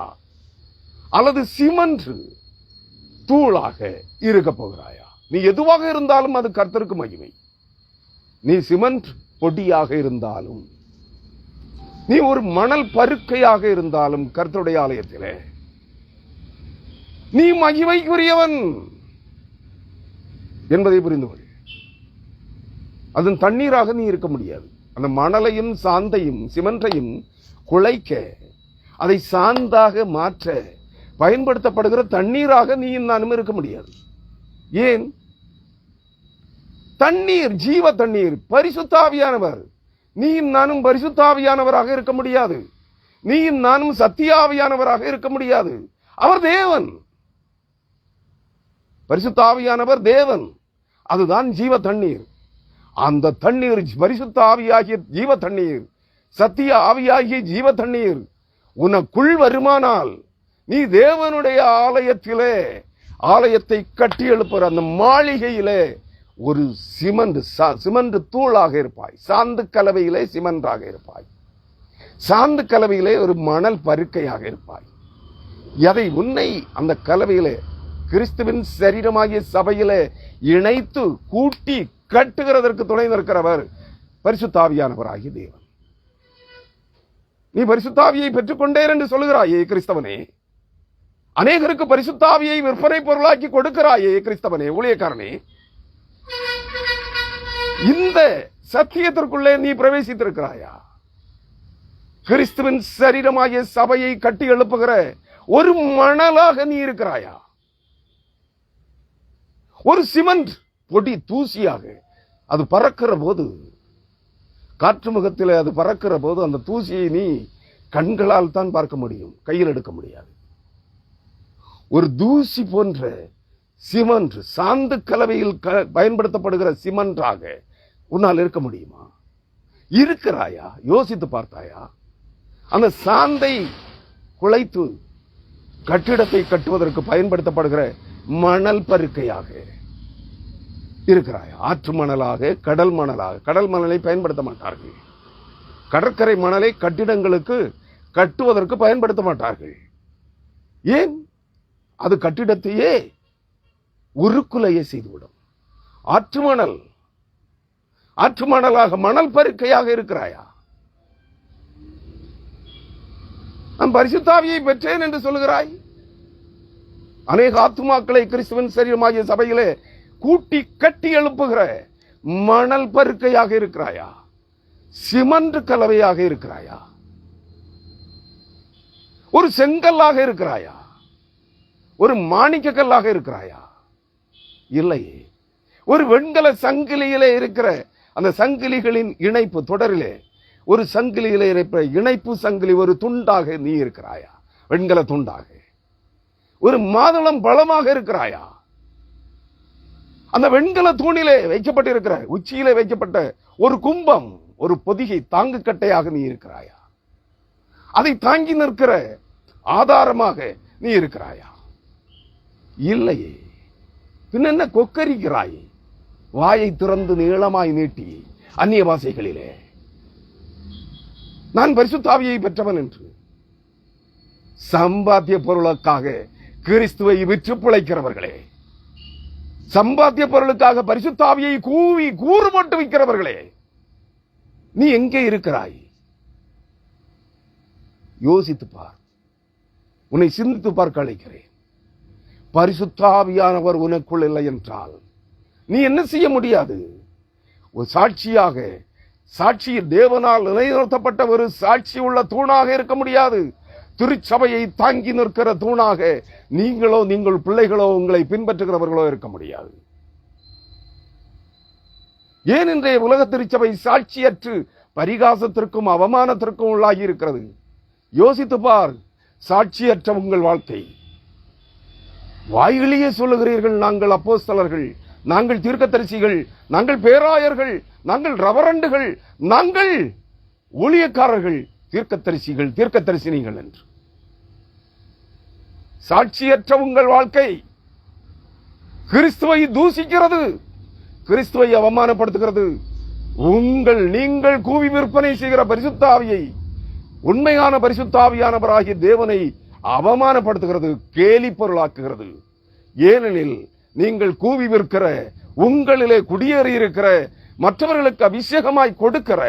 அல்லது சிமெண்ட் தூளாக இருக்க போகிறாயா? நீ எதுவாக இருந்தாலும் அது கர்த்தருக்கு மகிமை. நீ சிமெண்ட் பொடியாக இருந்தாலும், நீ ஒரு மணல் பருக்கையாக இருந்தாலும், கர்த்தருடைய ஆலயத்திலே நீ மகிமைக்குரியவன் என்பதை புரிந்து கொள். அதன் தண்ணீராக நீ இருக்க முடியாது. அந்த மணலையும் சாந்தையும் சிமெண்டையும் குழைக்க, அதை சாந்தாக மாற்ற பயன்படுத்தப்படுகிற தண்ணீராக நீயும் நானும் இருக்க முடியாது. ஏன்? தண்ணீர் ஜீவ தண்ணீர், பரிசுத்தாவியானவர். நீயும் நானும் பரிசுத்தாவியானவராக இருக்க முடியாது. நீயும் நானும் சத்தியாவியானவராக இருக்க முடியாது. அவர் தேவன், பரிசுத்தாவியானவர் தேவன். அதுதான் ஜீவ தண்ணீர். அந்த தண்ணீர், பரிசுத்த ஆவியாகிய ஜீவ தண்ணீர், சத்திய ஆவியாகிய ஜீவ தண்ணீர் உனக்குள் வருமானால், நீ தேவனுடைய ஆலயத்திலே, ஆலயத்தை கட்டி எழுப்புற அந்த மாளிகையிலே ஒரு சிமெண்ட் தூளாக இருப்பாய். சாந்து கலவையிலே சிமெண்டாக இருப்பாய். சாந்து கலவையிலே ஒரு மணல் பருக்கையாக இருப்பாய். அதை உன்னை அந்த கலவையிலே கிறிஸ்துவின் சரீரமாகிய சபையிலே இணைத்து கூட்டி கட்டுகிறதற்கு துணை நிற்கிறவர் பரிசுத்த ஆவியானவராகிய தேவன். நீ பரிசுத்த ஆவியை பெற்றுக்கொண்டேன் என்று சொல்லுகிறாயே கிறிஸ்தவனே, அநேகருக்கு பரிசுத்த ஆவியை விற்பனை பொருளாக்கி கொடுக்கிறாயே கிறிஸ்தவனே, ஊழியக்காரனே, இந்த சத்தியத்திற்குள்ளே நீ பிரவேசித்திருக்கிறாயா? கிறிஸ்துவின் சரீரமாகிய சபையை கட்டி எழுப்புகிற ஒரு மணலாக நீ இருக்கிறாயா? ஒரு சிமெண்ட் பொடி தூசியாக அது பறக்கிற போது, காற்று முகத்தில் அது பறக்கிற போது அந்த தூசியை நீ கண்களால் தான் பார்க்க முடியும், கையில் எடுக்க முடியாது. ஒரு தூசி போன்ற சிமெண்ட், சாந்து கலவையில் பயன்படுத்தப்படுகிற சிமெண்டாக உன்னால் இருக்க முடியுமா? இருக்கிறாயா? யோசித்து பார்த்தாயா? அந்த சாந்தை குலைத்து கட்டிடத்தை கட்டுவதற்கு பயன்படுத்தப்படுகிற மணல் பருக்கையாக இருக்கிறாயா? ஆற்று மணலாக, கடல் மணலாக. கடல் மணலை பயன்படுத்த மாட்டார்கள். கடற்கரை மணலை கட்டிடங்களுக்கு கட்டுவதற்கு பயன்படுத்த மாட்டார்கள். ஏன்? அது கட்டிடத்தையே உருக்குலையே செய்துவிடும். ஆற்று மணல், ஆற்று மணலாக, மணல் பருக்கையாக இருக்கிறாயா? நான் பரிசுத்த ஆவியை பெற்றேன் என்று சொல்லுகிறாய். அநேக ஆத்துமாக்களை கிறிஸ்துவின் சரீரமாகிய சபையிலே கூட்டி கட்டி எழுப்புகிற மணல் பருக்கையாக இருக்கிறாயா? சிமெண்ட் கலவையாக இருக்கிறாயா? ஒரு செங்கல்லாக இருக்கிறாயா? ஒரு மாணிக்க கல்லாக இருக்கிறாயா? இல்லையே. ஒரு வெண்கல சங்கிலியிலே இருக்கிற அந்த சங்கிலிகளின் இணைப்பு தொடரிலே ஒரு சங்கிலியிலே இருக்கிற இணைப்பு சங்கிலி ஒரு துண்டாக நீ இருக்கிறாயா? வெண்கல துண்டாக. ஒரு மாதுளம் பழமாக இருக்கிறாயா? அந்த வெண்கல தூணிலே வைக்கப்பட்டிருக்கிற, உச்சியிலே வைக்கப்பட்ட ஒரு கும்பம், ஒரு பொதிகை தாங்கு கட்டையாக நீ இருக்கிறாயா? அதை தாங்கி நிற்கிற ஆதாரமாக நீ இருக்கிறாயா? இல்லையே. பின்ன என்ன கொக்கரிக்கிறாய்? வாயை திறந்து நீளமாய் நீட்டி அந்நிய பாஷைகளிலே நான் பரிசுத்த ஆவியை பெற்றவன் என்று சம்பாத்திய பொருளுக்காக கிறிஸ்துவை விற்று பிழைக்கிறவர்களே, சம்பாத்திய பொருளுக்காக பரிசுத்த ஆவியை கூவி கூறு போட்டு விற்கிறவர்களே, நீ எங்கே இருக்கிறாய்? யோசித்து பார். உன்னை சிந்தித்து பார்க்க அழைக்கிறேன். பரிசுத்த ஆவியானவர் உனக்குள் இல்லை என்றால் நீ என்ன செய்ய முடியாது? ஒரு சாட்சியாக, சாட்சி தேவனால் நிலைநிறுத்தப்பட்ட ஒரு சாட்சி உள்ள தூணாக இருக்க முடியாது. திருச்சபையை தாங்கி நிற்கிற தூணாக நீங்களோ, நீங்கள் பிள்ளைகளோ, உங்களை பின்பற்றுகிறவர்களோ இருக்க முடியாது. ஏன் இன்றைய உலக திருச்சபை சாட்சியற்று பரிகாசத்திற்கும் அவமானத்திற்கும் உள்ளாகி இருக்கிறது? யோசித்து பார். சாட்சியற்ற உங்கள் வாழ்க்கை. வாயிலேயே சொல்லுகிறீர்கள், நாங்கள் அப்போஸ்தலர்கள், நாங்கள் தீர்க்கதரிசிகள், நாங்கள் பேராயர்கள், நாங்கள் ரெவரண்டுகள், நாங்கள் ஊழியக்காரர்கள், தீர்க்கதரிசிகள், தீர்க்கதரிசினிகள் என்று. சாட்சியற்ற உங்கள் வாழ்க்கை கிறிஸ்துவை தூசிக்கிறது, கிறிஸ்துவை அவமானப்படுத்துகிறது. நீங்கள் கூவி விற்பனை செய்கிற பரிசுத்த ஆவியை, உண்மையான பரிசுத்த ஆவியானவராகிய தேவனை அவமானப்படுத்துகிறது, கேலி பொருளாக்குகிறது. ஏனெனில் நீங்கள் கூவி விற்கிற, உங்களிலே குடியேறி இருக்கிற, மற்றவர்களுக்கு அபிஷேகமாய் கொடுக்கிற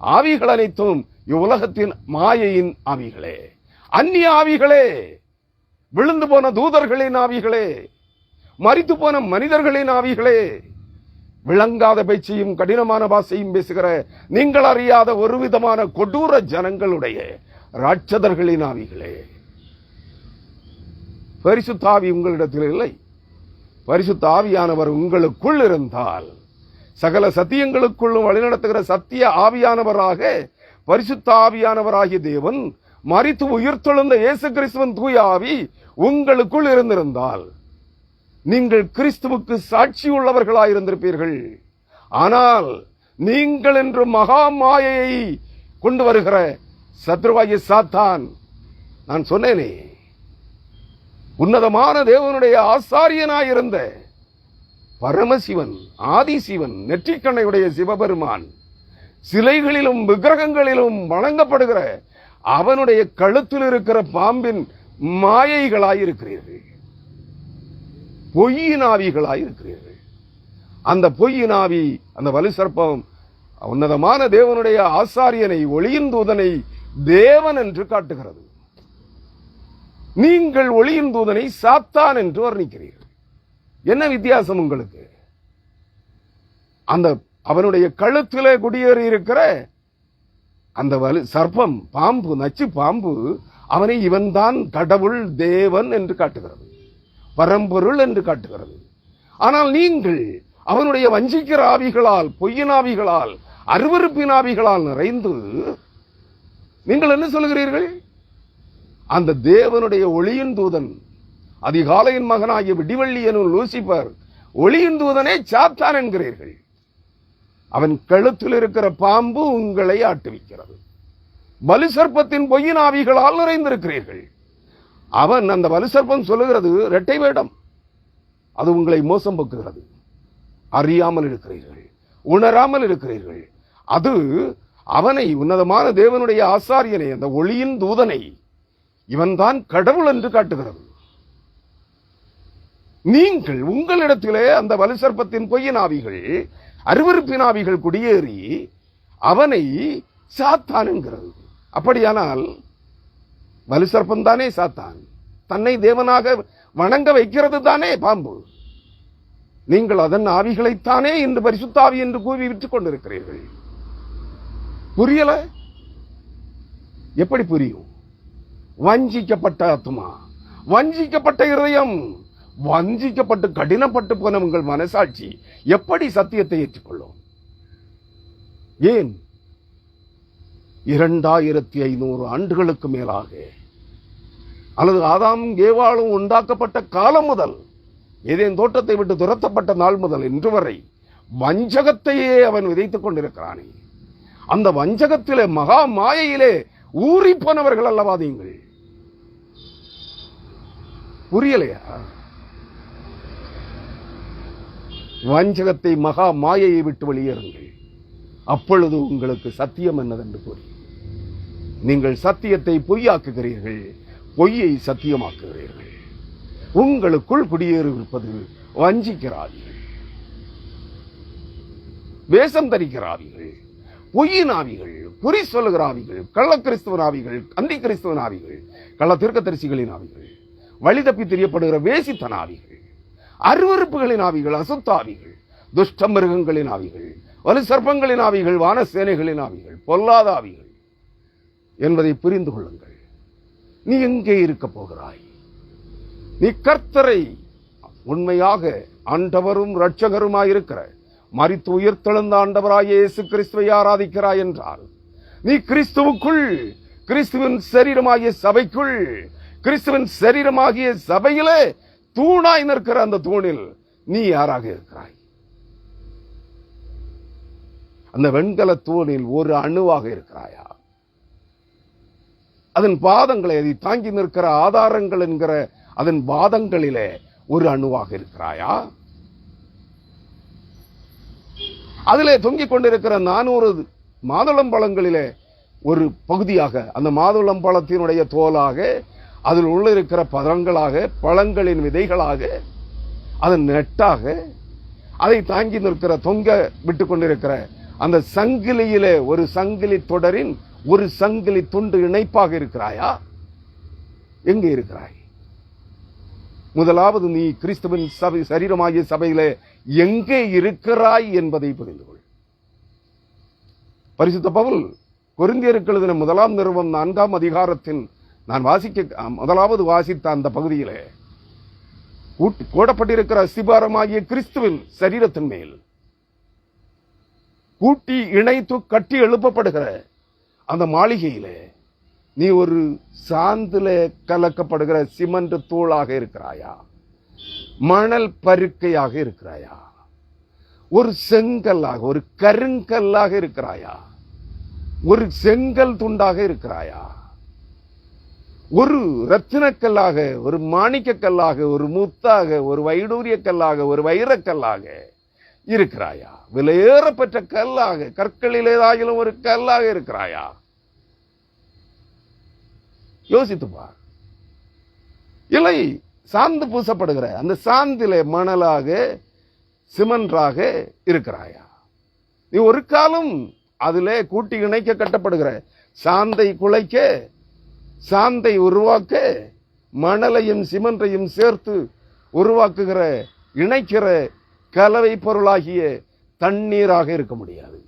ஆவிகள் அனைத்தும் இவ்வுலகத்தின் மாயையின் ஆவிகளே, அந்நிய ஆவிகளே, விழுந்து போன தூதர்களின் ஆவிகளே, மரித்து போன மனிதர்களின் ஆவிகளே, விளங்காத பேச்சையும் கடினமான பாஷையும் பேசுகிற நீங்கள் அறியாத ஒரு விதமான கொடூர ஜனங்களுடைய ராட்சதர்களின் ஆவிகளே. பரிசுத்த ஆவி உங்களிடத்தில் இல்லை. பரிசுத்த ஆவியானவர் உங்களுக்குள் இருந்தால் சகல சத்தியங்களுக்குள்ளும் வழிநடத்துகிற சத்திய ஆவியானவராக பரிசுத்த ஆவியானவராகிய தேவன், மரித்து உயிர்த்தெழுந்த இயேசு கிறிஸ்துவின் தூய ஆவி உங்களுக்குள் இருந்திருந்தால் நீங்கள் கிறிஸ்துவுக்கு சாட்சி உள்ளவர்களாயிருந்திருப்பீர்கள். ஆனால் நீங்கள் என்று மகா மாயையை கொண்டு வருகிற சத்ருவாகிய சாத்தான், நான் சொன்னேனே, உன்னதமான தேவனுடைய ஆசாரியனாயிருந்த பரமசிவன், ஆதிசிவன், நெற்றிக்கண்ணையுடைய சிவபெருமான், சிலைகளிலும் விக்கிரகங்களிலும் வணங்கப்படுகிற அவனுடைய கழுத்தில் இருக்கிற பாம்பின் மாயைகளாயிருக்கிறீர்கள், பொய்யினாவிகளாயிருக்கிறீர்கள். அந்த பொய்யினாவி, அந்த வலு சர்ப்பம் உன்னதமான தேவனுடைய ஆசாரியனை, ஒளியின் தூதனை தேவன் என்று காட்டுகிறது. நீங்கள் ஒளியின் தூதனை சாத்தான் என்று வர்ணிக்கிறீர்கள். என்ன வித்தியாசம் உங்களுக்கு? அந்த அவனுடைய கழுத்திலே குடியேறி இருக்கிற அந்த வலு சர்ப்பம், பாம்பு, நச்சு பாம்பு, அவனை இவன்தான் கடவுள், தேவன் என்று காட்டுகிறது, பரம்பொருள் என்று காட்டுகிறது. ஆனால் நீங்கள் அவனுடைய வஞ்சிக்கிற ஆவிகளால், பொய்யினாவிகளால், அருவருப்பினாவிகளால் நிறைந்து நீங்கள் என்ன சொல்கிறீர்கள்? அந்த தேவனுடைய ஒளியின் தூதன், அதிகாலையின் மகனாகிய விடிவெள்ளி எனும் லூசிபர், ஒளியின் தூதனே சாத்தான் என்கிறீர்கள். அவன் கழுத்தில் இருக்கிற பாம்பு உங்களை ஆட்டுவிக்கிறது. வலு சர்ப்பத்தின் பொய்யின் ஆவிகளால் நிறைந்திருக்கிறீர்கள். அவன், அந்த வலு சர்ப்பம் சொல்லுகிறது இரட்டை வேடம். அது உங்களை மோசம் போக்குகிறது. அறியாமல் இருக்கிறீர்கள், உணராமல் இருக்கிறீர்கள். அது அவனை, உன்னதமான தேவனுடைய ஆசாரியனை, அந்த ஒளியின் தூதனை இவன்தான் கடவுள் என்று காட்டுகிறது. நீங்கள் உங்களிடத்திலே அந்த வலு சர்ப்பத்தின் பொய்யின் ஆவிகள், அருவருப்பின் ஆவிகள் குடியேறி அவனை சாத்தான் என்கிறது. அப்படியானால் வலு சர்ப்பம் தானே சாத்தான், தன்னை தேவனாக வணங்க வைக்கிறது தானே பாம்பு. நீங்கள் அதன் ஆவிகளைத்தானே இன்று பரிசுத்த ஆவி என்று கூவி விட்டுக் கொண்டிருக்கிறீர்கள். புரியல? எப்படி புரியும்? வஞ்சிக்கப்பட்ட ஆத்மா, வஞ்சிக்கப்பட்ட இருதயம், வஞ்சிக்கப்பட்டு கடினப்பட்டு போன உங்கள் மனசாட்சி எப்படி சத்தியத்தை ஏற்றுக்கொள்ளும்? ஏன் 2500 ஆண்டுகளுக்கு மேலாக, அல்லது ஆதாம் ஏவாளும் உண்டாக்கப்பட்ட காலம் முதல், ஏதேன் தோட்டத்தை விட்டு துரத்தப்பட்ட நாள் முதல் இன்று வரை வஞ்சகத்தையே அவன் விதைத்துக் கொண்டிருக்கிறானே. அந்த வஞ்சகத்திலே, மகா மாயையிலே ஊறி போனவர்கள் அல்லவா நீங்கள்? புரியலையா? வஞ்சகத்தை, மகா மாயையை விட்டு வெளியேறுங்கள். அப்பொழுது உங்களுக்கு சத்தியம் என்னதென்று கூறி, நீங்கள் சத்தியத்தை பொய்யாக்குகிறீர்கள், பொய்யை சத்தியமாக்குகிறீர்கள். உங்களுக்குள் குடியேறியிருப்பது வஞ்சிக்கிறார்கள், வேஷம் தரிக்கிறார்கள், பொய்யினாவிகள், குறி சொல்லுகிறாவிகள், கள்ள கிறிஸ்துவனாவிகள், அந்தி கிறிஸ்துவனாவிகள், கள்ள தீர்க்கதரிசிகளின் ஆவிகள், வழி தப்பி தெரியப்படுகிற வேசித்தனாவிகள், அருவருப்புகளின் ஆவிகள், அசுத்தாவிகள், துஷ்ட மிருகங்களின் ஆவிகள், வலு சர்ப்பங்களின் ஆவிகள், வானசேனைகளின் ஆவிகள், பொல்லாத ஆவிகள் என்பதை புரிந்து கொள்ளுங்கள். நீ எங்கே இருக்க போகிறாய்? நீ கர்த்தரை, உண்மையாக ஆண்டவரும் இரட்சகருமாயிருக்கிற, மரித்து உயிர்த்தெழுந்த ஆண்டவராகிய இயேசு கிறிஸ்துவை ஆராதிக்கிறாய் என்றால், நீ கிறிஸ்துவுக்குள், கிறிஸ்துவின் சரீரமாகிய சபைக்குள், கிறிஸ்துவின் சரீரமாகிய சபையிலே தூணாய் நிற்கிற அந்த தூணில் நீ யாராக இருக்கிறாய்? அந்த வெண்கல தூணில் ஒரு அணுவாக இருக்கிறாயா? அதன் பாதங்களை, அதை தாங்கி நிற்கிற ஆதாரங்கள் என்கிற அதன் பாதங்களிலே ஒரு அணுவாக இருக்கிறாயா? அதிலே தொங்கிக் கொண்டிருக்கிற 400 மாதுளம்பழங்களிலே ஒரு பகுதியாக, அந்த மாதுளம்பழத்தினுடைய தோலாக, அதில் உள்ள இருக்கிற பழங்களாக, பழங்களின் விதைகளாக, அதன் நெட்டாக, அதை தாங்கி நிற்கிற, தொங்க விட்டு கொண்டிருக்கிற அந்த சங்கிலியிலே ஒரு சங்கிலி தொடரின் ஒரு சங்கிலி துண்டு இணைப்பாக இருக்கிறாயா? எங்கே இருக்கிறாய்? முதலாவது நீ கிறிஸ்துவின் சபை, சரீரமாகிய சபையிலே எங்கே இருக்கிறாய் என்பதை புரிந்து கொள். பரிசுத்த பவுல் கொரிந்தியருக்கு எழுதின 1 நிருபம் 4 அதிகாரத்தின் நான் முதலாவது வாசித்த அந்த பகுதியிலே போடப்பட்டிருக்கிற அஸ்திபாரமாகிய கிறிஸ்துவின் சரீரத்தின் மேல் கூட்டி இணைத்து கட்டி எழுப்பப்படுகிற அந்த மாளிகையிலே நீ ஒரு சாந்தில கலக்கப்படுகிற சிமெண்ட் தூளாக இருக்கிறாயா? மணல் பருக்கையாக இருக்கிறாயா? ஒரு செங்கல்லாக, ஒரு கருங்கல்லாக இருக்கிறாயா? ஒரு செங்கல் துண்டாக இருக்கிறாயா? ஒரு ரத்தினக்கல்லாக, ஒரு மாணிக்கக்கல்லாக, ஒரு முத்தாக, ஒரு வைடூரிய கல்லாக, ஒரு வைரக்கல்லாக இருக்கிறாயா? விலையேறப்பெற்ற கல்லாக, கற்களில் ஏதாகிலும் ஒரு கல்லாக இருக்கிறாயா? யோசித்து பார். இல்லை, சாந்து பூசப்படுகிற அந்த சாந்திலே மணலாக, சிமெண்டாக இருக்கிறாயா? நீ ஒரு காலம் அதிலே கூட்டி இணைக்க கட்டப்படுகிற சாந்தை குலைக்க, சாந்தை உருவாக்க, மணலையும் சிமெண்டையும் சேர்த்து உருவாக்குகிற, இணைக்கிற கலவை பொருளாகிய தண்ணீராக இருக்க முடியாது.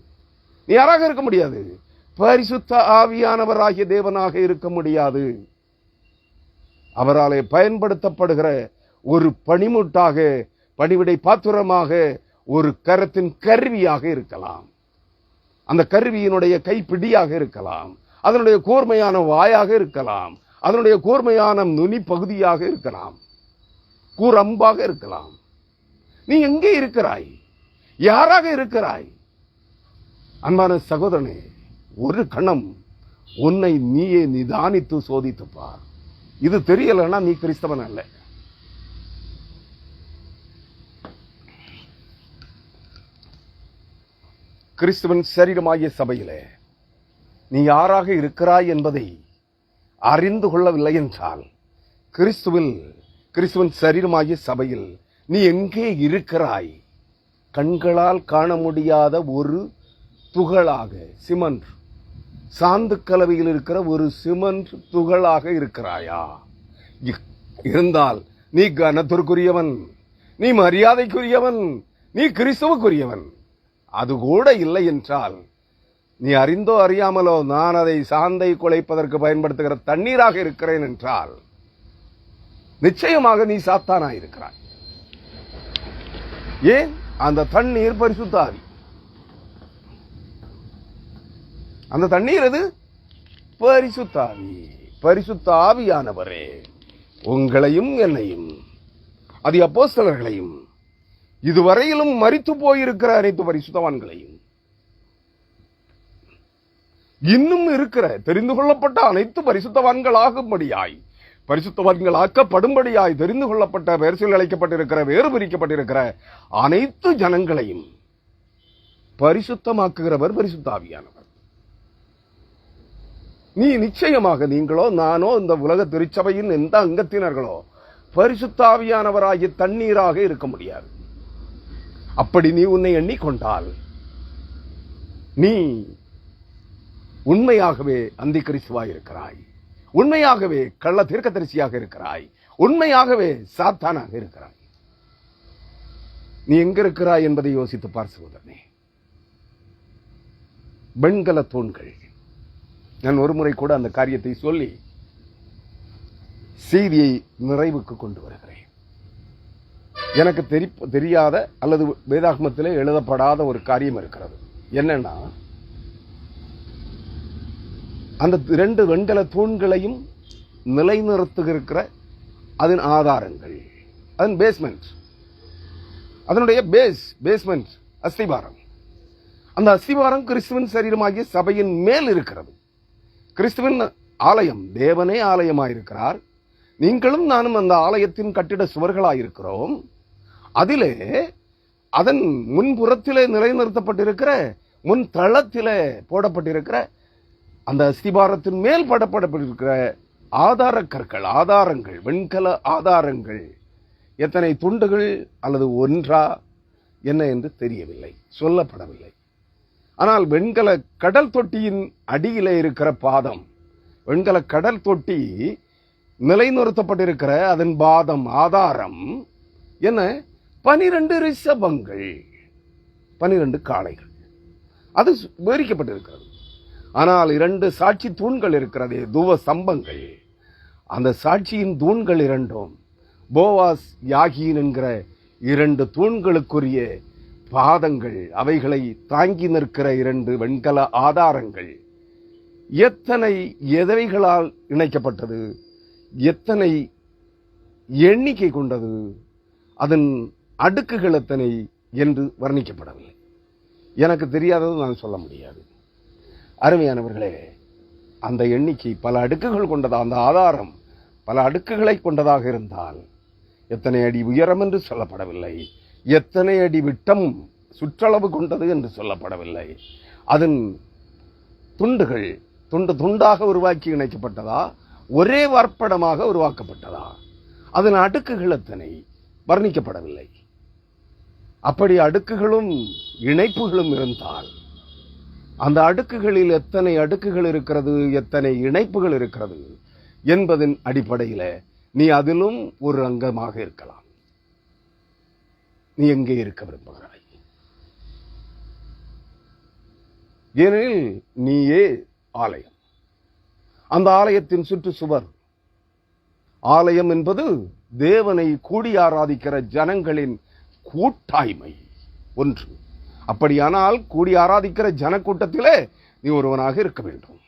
நீ யாராக இருக்க முடியாது? பரிசுத்த ஆவியானவராகிய தேவனாக இருக்க முடியாது. அவராலே பயன்படுத்தப்படுகிற ஒரு பணிமுட்டாக, பணிவிடை பாத்திரமாக, ஒரு கரத்தின் கருவியாக இருக்கலாம். அந்த கருவியினுடைய கைப்பிடியாக இருக்கலாம், அதனுடைய கூர்மையான வாயாக இருக்கலாம், அதனுடைய கூர்மையான நுனி பகுதியாக இருக்கலாம், கூரம்பாக இருக்கலாம். நீ எங்கே இருக்கிறாய்? யாராக இருக்கிறாய்? அன்பான சகோதரனே, ஒரு கணம் உன்னை நீயே நிதானித்து சோதித்து பார். இது தெரியலன்னா நீ கிறிஸ்தவன் அல்ல. கிறிஸ்துவன் சரீரமாகிய சபையிலே நீ யாராக இருக்கிறாய் என்பதை அறிந்து கொள்ளவில்லை என்றால், கிறிஸ்துவன் சரீரமாகிய சபையில் நீ எங்கே இருக்கிறாய்? கண்களால் காண முடியாத ஒரு துகளாக, சிமெண்ட், சாந்து கலவையில் இருக்கிற ஒரு சிமெண்ட் துகளாக இருக்கிறாயா? இருந்தால் நீ கனத்திற்குரியவன், நீ மரியாதைக்குரியவன், நீ கிறிஸ்துவுக்குரியவன். அது கூட இல்லை என்றால், நீ அறிந்தோ அறியாமலோ நான் அதை சாந்தை குலைப்பதற்கு பயன்படுத்துகிற தண்ணீராக இருக்கிறேன் என்றால், நிச்சயமாக நீ சாத்தானாய் இருக்கிறாய். ஏன்? அந்த தண்ணீர் பரிசுத்த ஆவி. அந்த தண்ணீர் எது? பரிசுத்த ஆவி. பரிசுத்த ஆவியானவரே உங்களையும் என்னையும், அது அப்போஸ்தலர்களையும், இதுவரையிலும் மரித்து போயிருக்கிற அனைத்து பரிசுத்தவான்களையும், இன்னும் இருக்கிற தெரிந்து கொள்ளப்பட்ட அனைத்து பரிசுத்தவான்களாகும்படியாய், பரிசுத்தவான்களாக்கப்படும்படியாய் தெரிந்து கொள்ளப்பட்ட, பெயர்ச்சியில் அழைக்கப்பட்டிருக்கிற, வேறு பிரிக்கப்பட்டிருக்கிற அனைத்து ஜனங்களையும் பரிசுத்தமாக்குகிறவர் பரிசுத்த ஆவியானவர். நீ நிச்சயமாக, நீங்களோ நானோ இந்த உலக திருச்சபையின் எந்த அங்கத்தினர்களோ பரிசுத்த ஆவியானவராகிய தண்ணீராக இருக்க முடியாது. அப்படி நீ உன்னை எண்ணிக்கொண்டால் நீ உண்மையாகவே அந்தி கிறிஸ்துவாய் இருக்கிறாய், உண்மையாகவே கள்ள தீர்க்கதரிசியாக இருக்கிறாய், உண்மையாகவே சாத்தானாக இருக்கிறாய். நீ எங்க இருக்கிறாய் என்பதை யோசித்து பார் சகோதரனே. வெண்கல தூண்கள். நான் ஒரு முறை கூட அந்த காரியத்தை சொல்லி செய்தியை நிறைவுக்கு கொண்டு வருகிறேன். எனக்கு தெரியாத அல்லது வேதாகமத்திலே எழுதப்படாத ஒரு காரியம் இருக்கிறது. என்னன்னா, அந்த 2 வெண்கல தூண்களையும் நிலைநிறுத்துகிற அதன் ஆதாரங்கள், அதன் பேஸ்மெண்ட், அதனுடைய பேஸ்மெண்ட், அஸ்திபாரம். அந்த அஸ்திபாரம் கிறிஸ்துவின் சரீரமாகிய சபையின் மேல் இருக்கிறது. கிறிஸ்துவின் ஆலயம், தேவனே ஆலயமாயிருக்கிறார். நீங்களும் நானும் அந்த ஆலயத்தின் கட்டிட சுவர்களாயிருக்கிறோம். அதிலே அதன் முன்புறத்திலே நிலைநிறுத்தப்பட்டிருக்கிற, முன் தளத்திலே போடப்பட்டிருக்கிற அந்த அஸ்திபாரத்தின் மேல் படப்படப்பட்டிருக்கிற ஆதார கற்கள், ஆதாரங்கள், வெண்கல ஆதாரங்கள் எத்தனை துண்டுகள் அல்லது ஒன்றா என்ன என்று தெரியவில்லை, சொல்லப்படவில்லை. ஆனால் வெண்கல கடல் தொட்டியின் அடியிலே இருக்கிற பாதம், வெண்கல கடல் தொட்டி நிலைநிறுத்தப்பட்டிருக்கிற அதன் பாதம், ஆதாரம் என்ன? 12 ரிஷபங்கள், 12 காளைகள். அது விவரிக்கப்பட்டிருக்கிறது. ஆனால் 2 சாட்சி தூண்கள் இருக்கிறதே, தூவ சம்பங்கள். அந்த சாட்சியின் தூண்கள் 2 போவாஸ், யாகீன் என்கிற 2 தூண்களுக்குரிய பாதங்கள், அவைகளை தாங்கி நிற்கிற 2 வெண்கல ஆதாரங்கள். எத்தனை எதவைகளால் இணைக்கப்பட்டது, எத்தனை எண்ணிக்கை கொண்டது, அதன் அடுக்குகள் எத்தனை என்று வர்ணிக்கப்படவில்லை. எனக்கு தெரியாதது நான் சொல்ல முடியாது. அருமையானவர்களே, அந்த எண்ணிக்கை பல அடுக்குகள் கொண்டதா, அந்த ஆதாரம் பல அடுக்குகளை கொண்டதாக இருந்தால் எத்தனை அடி உயரம் என்று சொல்லப்படவில்லை, எத்தனை அடி விட்டம் சுற்றளவு கொண்டது என்று சொல்லப்படவில்லை. அதன் துண்டுகள் துண்டு துண்டாக உருவாக்கி இணைக்கப்பட்டதா, ஒரே வார்ப்படமாக உருவாக்கப்பட்டதா, அதன் அடுக்குகள் எத்தனை வர்ணிக்கப்படவில்லை. அப்படி அடுக்குகளும் இணைப்புகளும் இருந்தால் அந்த அடுக்குகளில் எத்தனை அடுக்குகள் இருக்கிறது, எத்தனை இணைப்புகள் இருக்கிறது என்பதன் அடிப்படையில் நீ அதிலும் ஒரு அங்கமாக இருக்கலாம். நீ எங்கே இருக்க விரும்புகிறாய்? ஏனெனில் நீயே ஆலயம். அந்த ஆலயத்தின் சுற்றுச்சுவர், ஆலயம் என்பது தேவனை கூடி ஆராதிக்கிற ஜனங்களின் கூட்டாய்மை ஒன்று. அப்படியானால் கூடி ஆராதிக்கிற ஜனக்கூட்டத்திலே நீ ஒருவனாக இருக்க வேண்டும்.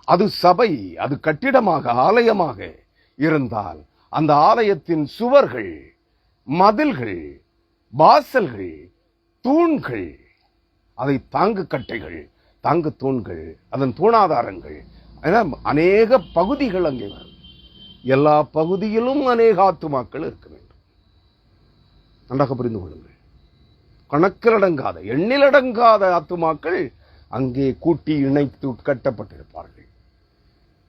அது சபை, அது கட்டிடமாக ஆலயமாக இருந்தால் அந்த ஆலயத்தின் சுவர்கள், மதில்கள், வாசல்கள், தூண்கள், அதை தாங்கு கட்டைகள், தாங்கு தூண்கள், அதன் தூணாதாரங்கள், அநேக பகுதிகள் அங்கே வரும். எல்லா பகுதியிலும் அநேக ஆத்துமாக்கள் இருக்க வேண்டும். நன்றாக புரிந்து கொள்ளுங்கள். கணக்கிலடங்காத, எண்ணிலடங்காத ஆத்துமாக்கள் அங்கே கூட்டி இணைத்து கட்டப்பட்டிருப்பார்கள்.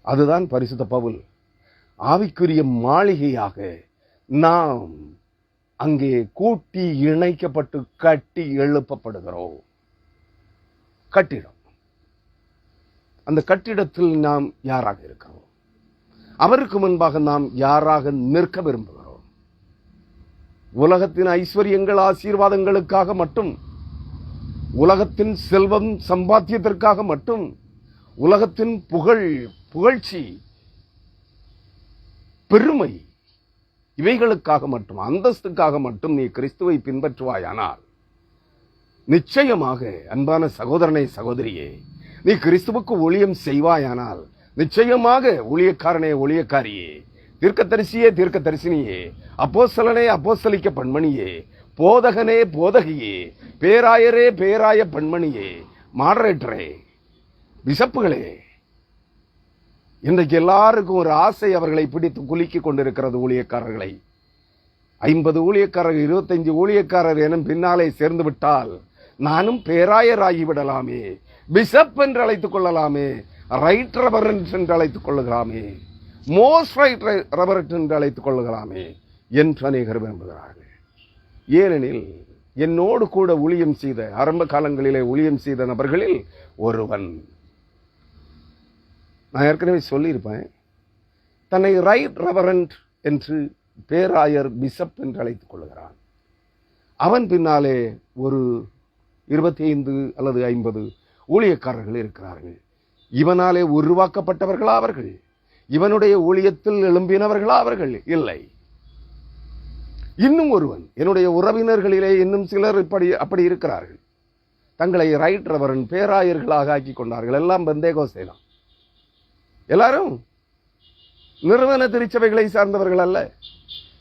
அதுதான் பரிசுத்த பவுல் ஆவிக்குரிய மாளிகையாக நாம் அங்கே கூட்டி இணைக்கப்பட்டு கட்டி எழுப்பப்படுகிறோம். கட்டிடம். அந்த கட்டிடத்தில் நாம் யாராக இருக்கிறோம்? அவருக்கு முன்பாக நாம் யாராக நிற்க விரும்புகிறோம்? உலகத்தின் ஐஸ்வர்யங்கள், ஆசீர்வாதங்களுக்காக மட்டும், உலகத்தின் செல்வம் சம்பாத்தியத்திற்காக மட்டும், உலகத்தின் புகழ்ச்சி, பெருமை, இவைகளுக்காக மட்டும், அந்தஸ்துக்காக மட்டும் நீ கிறிஸ்துவை பின்பற்றுவாயானால் நிச்சயமாக அன்பான சகோதரனை, சகோதரியே, நீ கிறிஸ்துவுக்கு ஊழியம் செய்வாயானால் நிச்சயமாக ஊழியக்காரனே, ஊழியக்காரியே, தீர்க்கதரிசியே, தீர்க்கதரிசினியே, அப்போஸ்தலனே, அப்போஸ்தலிக்க பெண்மணியே, போதகனே, போதகியே, பேராயரே, பேராய பெண்மணியே, மாடரேட்டரே, பிஷப்புகளே, இன்றைக்கு எல்லாருக்கும் ஒரு ஆசை அவர்களை பிடித்து குலுக்கிக் கொண்டிருக்கிறது. ஊழியக்காரர்களை 50 ஊழியக்காரர், 25 ஊழியக்காரர் எனும் பின்னாலே சேர்ந்து விட்டால் நானும் பேராயராகிவிடலாமே, பிஷப் என்று அழைத்துக் கொள்ளலாமே, ரைட் ரெவரண்ட் என்று அழைத்துக் கொள்ளலாமே, மோஸ்ட் ரைட் ரெவரண்ட் என்று அழைத்துக் கொள்ளலாமே என்று அநேகர் விரும்புகிறார்கள். ஏனெனில் என்னோடு கூட ஊழியம் செய்த, ஆரம்ப காலங்களிலே ஊழியம் செய்த நபர்களில் ஒருவன், நான் ஏற்கனவே சொல்லியிருப்பேன், தன்னை ரைட் ரெவரண்ட் என்று, பேராயர், பிஷப் என்று அழைத்துக் கொள்கிறான். அவன் பின்னாலே ஒரு 25 அல்லது 50 ஊழியக்காரர்கள் இருக்கிறார்கள். இவனாலே உருவாக்கப்பட்டவர்களா அவர்கள்? இவனுடைய ஊழியத்தில் எழும்பினவர்களா அவர்கள்? இல்லை. இன்னும் ஒருவன், என்னுடைய உறவினர்களிலே இன்னும் சிலர் அப்படி இருக்கிறார்கள். தங்களை ரைட் ரெவரண்ட், பேராயர்களாக ஆக்கி கொண்டார்கள். எல்லாம் பெந்தேகோஸ்தே தான். எல்லாரும் நிறுவன திருச்சபைகளை சார்ந்தவர்கள் அல்ல.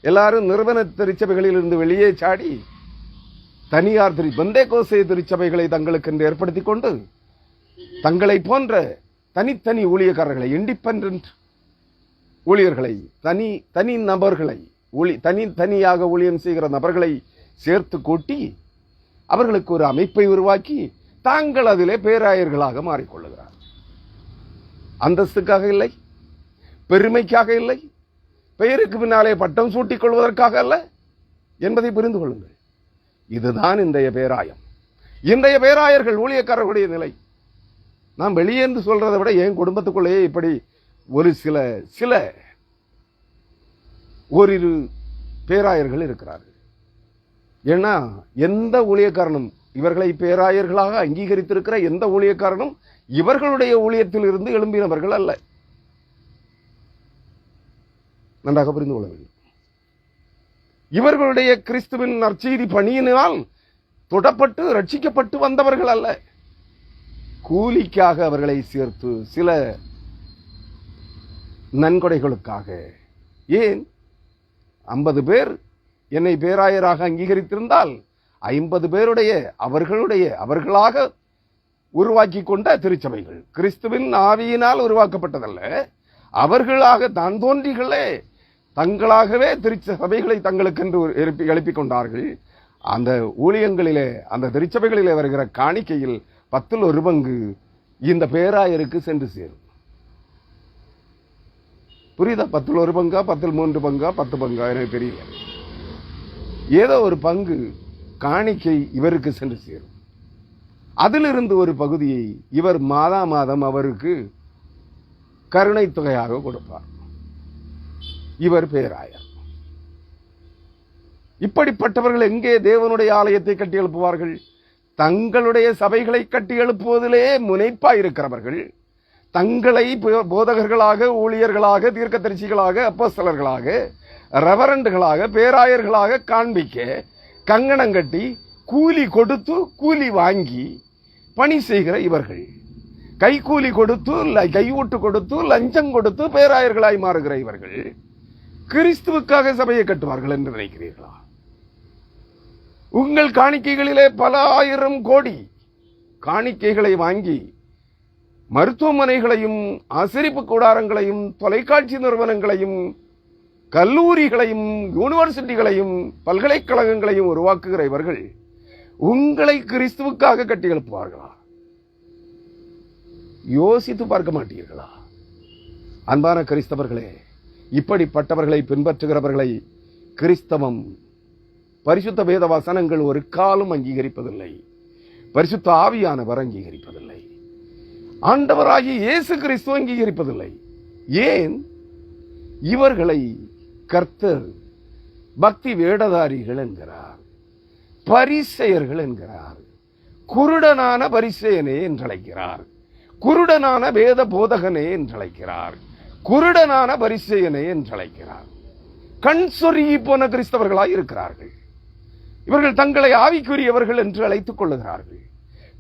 எல்லாரும் நிறுவன திருச்சபைகளில் இருந்து வெளியே சாடி தனியார் பெந்தேகோஸ்தே திருச்சபைகளை தங்களுக்கு என்று ஏற்படுத்திக் கொண்டு தங்களை போன்ற தனித்தனி ஊழியக்காரர்களை, இண்டிபெண்டன்ட் ஊழியர்களை, தனி நபர்களை, தனியாக ஊழியம் செய்கிற நபர்களை சேர்த்து கூட்டி அவர்களுக்கு ஒரு அமைப்பை உருவாக்கி தாங்கள் அதிலே பேராயர்களாக மாறிக்கொள்ளுகிறார். அந்தஸ்துக்காக இல்லை, பெருமைக்காக இல்லை, பெயருக்கு பின்னாலே பட்டம் சூட்டிக் கொள்வதற்காக அல்ல என்பதை புரிந்து கொள்ளுங்கள். இதுதான் இன்றைய பேராயம். இன்றைய பேராயர்கள், ஊழியக்காரர்களுடைய நிலை. நாம் வெளியே என்று சொல்றதை விட என் குடும்பத்துக்குள்ளேயே இப்படி ஒரு சில ஓரிரு பேராயர்கள் இருக்கிறார்கள். ஏன்னா எந்த ஊழியக்காரனும், இவர்களை பேராயர்களாக அங்கீகரித்திருக்கிற எந்த ஊழியக்காரனும் இவர்களுடைய ஊழியத்தில் இருந்து எழும்பினவர்கள் அல்ல. நன்றாக புரிந்து கொள்ள வேண்டும். இவர்களுடைய கிறிஸ்துவின் நற்செய்தி பணியினால் தொடப்பட்டு ரட்சிக்கப்பட்டு வந்தவர்கள் அல்ல. கூலிக்காக அவர்களை சேர்த்து சில நன்கொடைகளுக்காக. ஏன் 50 பேர் என்னை பேராயராக அங்கீகரித்திருந்தால் 50 பேருடைய அவர்களாக உருவாக்கி கொண்ட திருச்சபைகள். கிறிஸ்துவின் ஆவியினால் உருவாக்கப்பட்டதல்ல, அவர்களாக தான் தோன்றிகளே தங்களாகவே திருச்சபைகளை தங்களுக்கென்று எழுப்பிக் கொண்டார்கள். அந்த ஊழியங்களிலே, அந்த திருச்சபைகளிலே வருகிற காணிக்கையில் 10% இந்த பேராயருக்கு சென்று சேரும். புரியுதா? 10% 3 10 எனக்கு தெரியல. ஏதோ ஒரு பங்கு காணிக்கை இவருக்கு சென்று சேரும். அதிலிருந்து ஒரு பகுதியை இவர் மாதம் அவருக்கு கருணை தொகையாக கொடுப்பார். இவர் பேராயர். இப்படிப்பட்டவர்கள் எங்கே தேவனுடைய ஆலயத்தை கட்டி எழுப்புவார்கள்? தங்களுடைய சபைகளை கட்டி எழுப்புவதிலே முனைப்பாயிருக்கிறவர்கள் தங்களை போதகர்களாக, ஊழியர்களாக, தீர்க்கதரிசிகளாக, அப்போஸ்தலர்களாக, ரெவரண்டுகளாக, பேராயர்களாக காண்பிக்க கங்கணம் கட்டி கூலி கொடுத்து கூலி வாங்கி பணி செய்கிற இவர்கள் கைக்கூலி கொடுத்து, கையூட்டு கொடுத்து, லஞ்சம் கொடுத்து பேராயர்களாய் மாறுகிற இவர்கள் கிறிஸ்துவுக்காக சபையை கட்டுவார்கள் என்று நினைக்கிறீர்களா? உங்கள் காணிக்கைகளிலே பல ஆயிரம் கோடி காணிக்கைகளை வாங்கி மருத்துவமனைகளையும், ஆசிரிப்பு கூடாரங்களையும், தொலைக்காட்சி நிறுவனங்களையும், கல்லூரிகளையும், யூனிவர்சிட்டிகளையும், பல்கலைக்கழகங்களையும் உருவாக்குகிற இவர்கள் உங்களை கிறிஸ்துவுக்காக கட்டி எழுப்புவார்களா? யோசித்து பார்க்க மாட்டீர்களா? அன்பான கிறிஸ்தவர்களே, இப்படிப்பட்டவர்களை பின்பற்றுகிறவர்களை கிறிஸ்தவம், பரிசுத்த வேத வசனங்கள் ஒரு காலம் அங்கீகரிப்பதில்லை. பரிசுத்த ஆவியானவர் அங்கீகரிப்பதில்லை. ஆண்டவராகிய இயேசு கிறிஸ்து அங்கீகரிப்பதில்லை. ஏன்? இவர்களை கர்த்தர் பக்தி வேடதாரிகள் என்கிறார், பரிசேயர்கள் என்கிறார், குருடனான பரிசேயனே என்றழைக்கிறார், குருடனான வேத போதகனே என்றழைக்கிறார், குருடனான பரிசேயனே என்றழைக்கிறார். கண் சொருகி போன கிறிஸ்தவர்களாய் இருக்கிறார்கள். இவர்கள் தங்களை ஆவிக்குரியவர்கள் என்று அழைத்துக் கொள்ளுகிறார்கள்.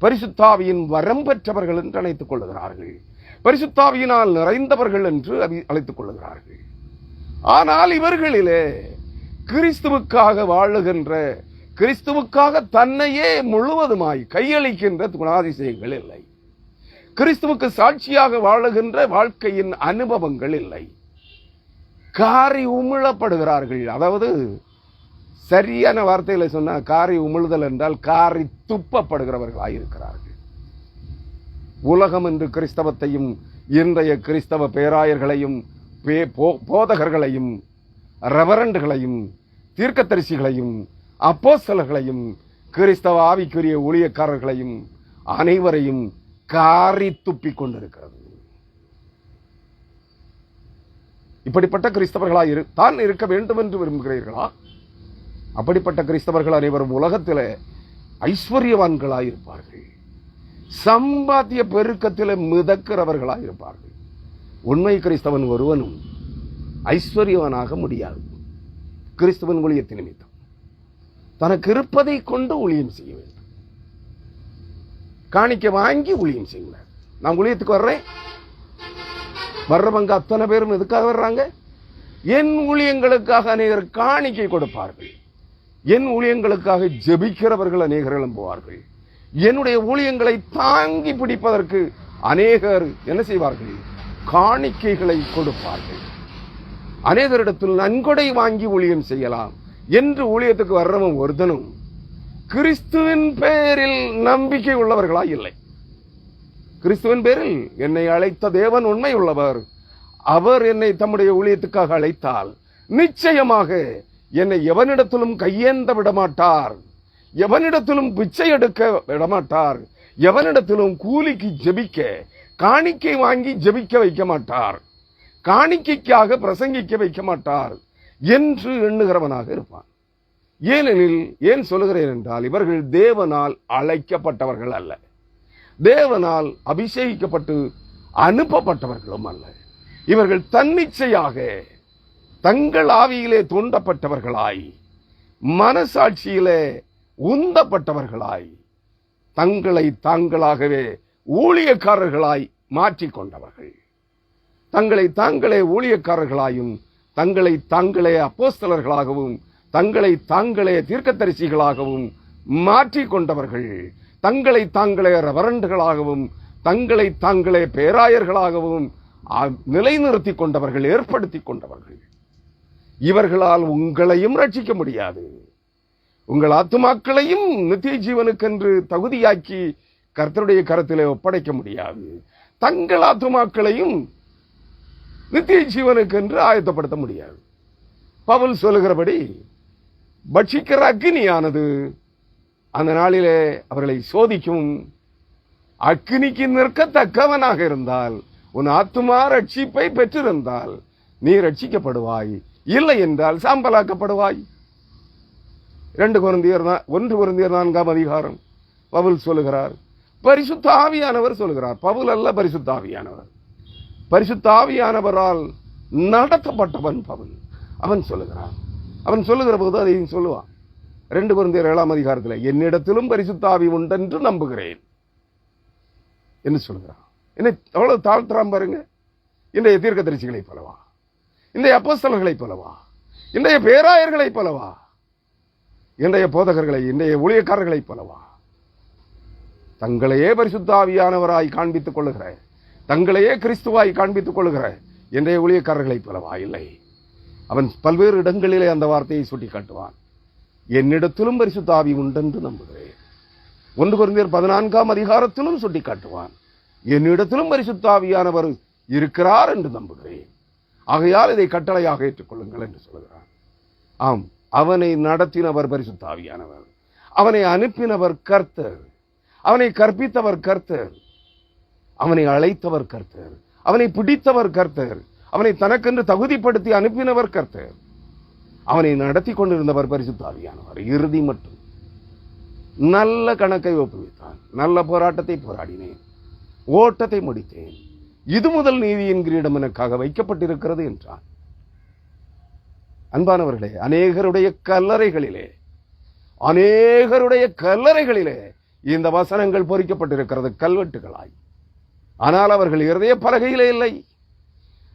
பரிசுத்தாவியின் வரம் பெற்றவர்கள் என்று அழைத்துக் கொள்ளுகிறார்கள். பரிசுத்தாவியினால் நிறைந்தவர்கள் என்று அழைத்துக் கொள்ளுகிறார்கள். ஆனால் இவர்களிலே கிறிஸ்துவுக்காக வாழுகின்ற, கிறிஸ்துவுக்காக தன்னையே முழுவதுமாய் கையளிக்கின்ற குணாதிசயங்கள் இல்லை. கிறிஸ்துவுக்கு சாட்சியாக வாழுகின்ற வாழ்க்கையின் அனுபவங்கள் இல்லை. காரி உமிழப்படுகிறார்கள். அதாவது சரியான வார்த்தையில சொன்ன காரி உமிழ்தல் என்றால் காரி துப்பப்படுகிறவர்களாயிருக்கிறார்கள். உலகம் என்று கிறிஸ்தவத்தையும், இன்றைய கிறிஸ்தவ பேராயர்களையும், போதகர்களையும், ரெவரண்டுகளையும், தீர்க்கதரிசிகளையும், அப்போஸ்தலர்களையும், கிறிஸ்தவ ஆவிக்குரிய ஊழியக்காரர்களையும் அனைவரையும் காரி துப்பிக் கொண்டிருக்கிறது. இப்படிப்பட்ட கிறிஸ்தவர்களாய் தான் இருக்க வேண்டும் என்று விரும்புகிறீர்களா? அப்படிப்பட்ட கிறிஸ்தவர்கள் அனைவரும் உலகத்தில் ஐஸ்வர்யவான்களாயிருப்பார்கள், சம்பாத்திய பெருக்கத்தில் மிதக்கிறவர்களாயிருப்பார்கள். உண்மை கிறிஸ்தவன் ஒருவனும் ஐஸ்வர்யவனாக முடியாது. கிறிஸ்தவன் ஊழியத்தின் நிமித்தம் தனக்கு இருப்பதை கொண்டு ஊழியம் செய்ய வேண்டும். காணிக்க வாங்கி ஊழியம் செய்யக்கூடாது. நான் ஊழியத்துக்கு வர்றேன், வர்றவங்க அத்தனை பேரும் எதுக்காக வர்றாங்க? என் ஊழியங்களுக்காக அநேகர் காணிக்கை கொடுப்பார்கள். என் ஊழியங்களுக்காக ஜெபிக்கிறவர்கள் அநேகர் எழும்புவார்கள். என்னுடைய ஊழியங்களை தாங்கி பிடிப்பதற்கு அநேகர் என்ன செய்வார்கள்? காணிக்கைகளை கொடுப்பார்கள். அநேகரிடத்தில் நன்கொடை வாங்கி ஊழியம் செய்யலாம் என்று ஊழியத்துக்கு வர்றவன் ஒருத்தனும் கிறிஸ்துவின் பேரில் நம்பிக்கை உள்ளவர்களாய் இல்லை. கிறிஸ்துவின் பேரில் என்னை அழைத்த தேவன் உண்மை உள்ளவர். அவர் என்னை தம்முடைய ஊழியத்துக்காக அழைத்தால் நிச்சயமாக என்னை எவனிடத்திலும் கையேந்த விடமாட்டார், எவனிடத்திலும் பிச்சை எடுக்க விடமாட்டார், எவனிடத்திலும் கூலிக்கு ஜெபிக்க, காணிக்கை வாங்கி ஜெபிக்க வைக்க மாட்டார், காணிக்கைக்காக பிரசங்கிக்க வைக்க மாட்டார் என்று எண்ணுகிறவனாக இருப்பான். ஏனெனில், ஏன் சொல்லுகிறேன் என்றால், இவர்கள் தேவனால் அழைக்கப்பட்டவர்கள் அல்ல, தேவனால் அபிஷேகிக்கப்பட்டு அனுப்பப்பட்டவர்களும் அல்ல. இவர்கள் தன்னிச்சையாக தங்கள் ஆவியிலே தூண்டப்பட்டவர்களாய், மனசாட்சியிலே உந்தப்பட்டவர்களாய், தங்களை தாங்களாகவே ஊழியக்காரர்களாய் மாற்றிக்கொண்டவர்கள். தங்களை தாங்களே ஊழியக்காரர்களாயும், தங்களை தாங்களே அப்போஸ்தலர்களாகவும், தங்களை தாங்களே தீர்க்கதரிசிகளாகவும் மாற்றிக்கொண்டவர்கள். தங்களை தாங்களே ரெவரண்டுகளாகவும் தங்களை தாங்களே பேராயர்களாகவும் நிலைநிறுத்திக் கொண்டவர்கள், ஏற்படுத்திக் கொண்டவர்கள். இவர்களால் உங்களையும் ரட்சிக்க முடியாது. உங்கள் ஆத்துமாக்களையும் நித்திய ஜீவனுக்கென்று தகுதியாக்கி கர்த்தருடைய கரத்திலே ஒப்படைக்க முடியாது. தங்கள் ஆத்துமாக்களையும் நித்திய ஜீவனுக்கென்று ஆயத்தப்படுத்த முடியாது. பவுல் சொல்லுகிறபடி பட்சிக்கிற அக்கினியானது அந்த நாளிலே அவர்களை சோதிக்கும். அக்கினிக்கு நிற்கத்தக்கவனாக இருந்தால், உன் ஆத்துமா ரட்சிப்பை பெற்றிருந்தால் நீ ரட்சிக்கப்படுவாய், இல்லை என்றால் சாம்பலாக்கப்படுவாய். 1 கொரிந்தியர் 4 அதிகாரம் பவுல் சொல்லுகிறார். பரிசுத்த ஆவியானவர் சொல்லுகிறார். பவுல் அல்ல, பரிசுத்த ஆவியானவர். பரிசுத்த ஆவியானவரால் நடத்தப்பட்டவன் பவுல். அவன் சொல்லுகிறான். அவன் சொல்லுகிற போது அதையும் சொல்லுவான். 2 கொரிந்தியர் 7 அதிகாரத்தில் என்னிடத்திலும் பரிசுத்த ஆவி உண்டென்று நம்புகிறேன் என்று சொல்லுகிறான். என்ன எவ்வளவு தாழ்த்துறான் பாருங்க. இன்றைய தீர்க்கதரிசிகளை போலவா, இன்றைய அப்போஸ்தலர்களை போலவா, இன்றைய பேராயர்களை போலவா, இன்றைய போதகர்களை, இன்றைய ஊழியக்காரர்களை போலவா, தங்களையே பரிசுத்த ஆவியானவராய் காண்பித்துக் கொள்ளுகிற, தங்களையே கிறிஸ்துவாய் காண்பித்துக் கொள்ளுகிற இன்றைய ஊழியக்காரர்களை போலவா? இல்லை. அவன் பல்வேறு இடங்களிலே அந்த வார்த்தையை சுட்டி காட்டுவான். என்னிடத்திலும் பரிசுத்த ஆவி உண்டென்று நம்புகிறேன். 1 கொரிந்தியர் 14 அதிகாரத்திலும் சுட்டி காட்டுவான். என்னிடத்திலும் பரிசுத்த ஆவியானவர் இருக்கிறார் என்று நம்புகிறேன். ஆகையால் இதை கட்டளையாக ஏற்றுக்கொள்ளுங்கள் என்று சொல்கிறார். ஆம், அவனை நடத்தினவர் பரிசுத்த ஆவியானவர். அவனை அனுப்பினவர் கர்த்தர். அவனை கற்பித்தவர் கர்த்தர். அவனை அழைத்தவர் கர்த்தர். அவனை பிடித்தவர் கர்த்தர். அவனை தனக்கென்று தகுதிப்படுத்தி அனுப்பினவர் கர்த்தர். அவனை நடத்தி கொண்டிருந்தவர் பரிசுத்த ஆவியானவர். இறுதி மட்டும் நல்ல கணக்கை ஒப்புவித்தான். நல்ல போராட்டத்தை போராடினேன், ஓட்டத்தை முடித்தேன், இது முதல் நீதியின் கிரீடம் எனக்காக வைக்கப்பட்டிருக்கிறது என்றான். அன்பானவர்களே, அநேகருடைய கல்லறைகளிலே இந்த வசனங்கள் பொறிக்கப்பட்டிருக்கிறது கல்வெட்டுகளாய். ஆனால் அவர்கள் இருதய பலகையிலே இல்லை.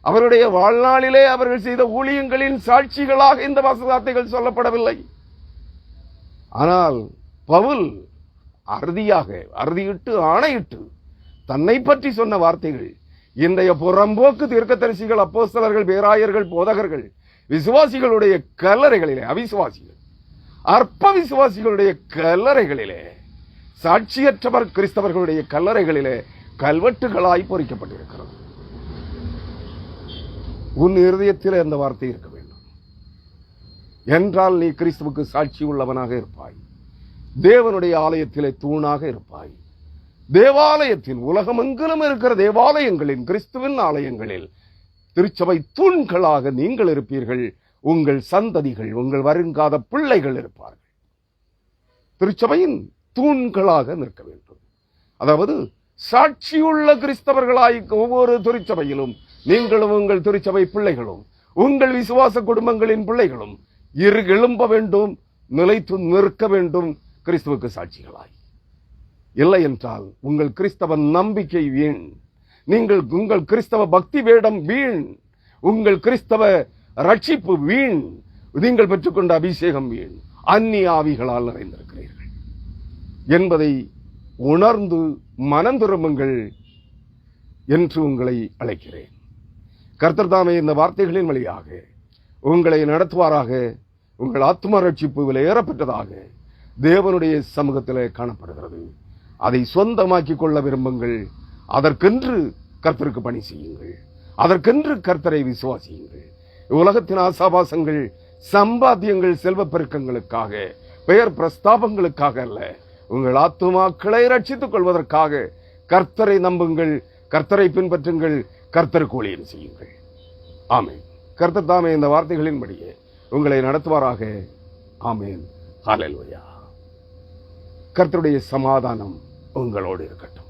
அவருடைய வாழ்நாளிலே அவர்கள் செய்த ஊழியங்களின் சாட்சிகளாக இந்த வார்த்தைகள் சொல்லப்படவில்லை. ஆனால் பவுல் அறுதியிட்டு ஆணையிட்டு தன்னை பற்றி சொன்ன வார்த்தைகள் இன்றைய புறம்போக்கு தீர்க்கதரிசிகள், அப்போஸ்தலர்கள், பேராயர்கள், போதகர்கள், விசுவாசிகளுடைய கல்லறைகளிலே, அவிசுவாசிகள், அற்ப விசுவாசிகளுடைய கல்லறைகளிலே, சாட்சியற்றவர் கிறிஸ்தவர்களுடைய கல்லறைகளிலே கல்வெட்டுகளாய் பொறிக்கப்பட்டிருக்கிறது. உன் இருதயத்தில் அந்த வார்த்தை இருக்க வேண்டும் என்றால் நீ கிறிஸ்துவுக்கு சாட்சி உள்ளவனாக இருப்பாய். தேவனுடைய ஆலயத்திலே தூணாக இருப்பாய். தேவாலயத்தின், உலகமெங்கிலும் இருக்கிற தேவாலயங்களின், கிறிஸ்துவின் ஆலயங்களில் திருச்சபை தூண்களாக நீங்கள் இருப்பீர்கள். உங்கள் சந்ததிகள், உங்கள் வருங்கால பிள்ளைகள் இருப்பார்கள். திருச்சபையின் தூண்களாக நிற்க வேண்டும். அதாவது சாட்சியுள்ள கிறிஸ்தவர்களாய் ஒவ்வொரு திருச்சபையிலும் நீங்களும் உங்கள் திருச்சபை பிள்ளைகளும் உங்கள் விசுவாச குடும்பங்களின் பிள்ளைகளும் எழும்ப வேண்டும், நிலைத்து நிற்க வேண்டும் கிறிஸ்துவுக்கு சாட்சிகளாய். இல்லை என்றால் உங்கள் கிறிஸ்தவ நம்பிக்கை வீண், உங்கள் கிறிஸ்தவ பக்தி வேடம் வீண், உங்கள் கிறிஸ்தவ ரட்சிப்பு வீண், நீங்கள் பெற்றுக்கொண்ட அபிஷேகம் வீண், அந்நிய ஆவிகளால் நிறைந்திருக்கிறீர்கள் என்பதை உணர்ந்து மனம் திரும்புங்கள் என்று உங்களை அழைக்கிறேன். கர்த்தர் தாமே இந்த வார்த்தைகளின் வழியாக உங்களை நடத்துவாராக. உங்கள் ஆத்ம ரட்சிப்பு விலையேறப்பட்டதாக தேவனுடைய சமூகத்தில் காணப்படுகிறது. அதை சொந்தமாக்கிக் கொள்ள விரும்புங்கள். அதற்கென்று கர்த்தருக்கு பணி செய்யுங்கள். அதற்கென்று கர்த்தரை விசுவாசியுங்கள். உலகத்தின் ஆசாபாசங்கள், சம்பாத்தியங்கள், செல்வ பெருக்கங்களுக்காக, பெயர் பிரஸ்தாபங்களுக்காக அல்ல, உங்கள் ஆத்துமாக்களை ரட்சித்துக் கொள்வதற்காக கர்த்தரை நம்புங்கள், கர்த்தரை பின்பற்றுங்கள், கர்த்தருக்கு ஊழியம் செய்யுங்கள். ஆமென். கர்த்தர் தாமே இந்த வார்த்தைகளின்படியே உங்களை நடத்துவாராக. ஆமென். ஹல்லேலூயா. கர்த்தருடைய சமாதானம் உங்களோடு இருக்கட்டும்.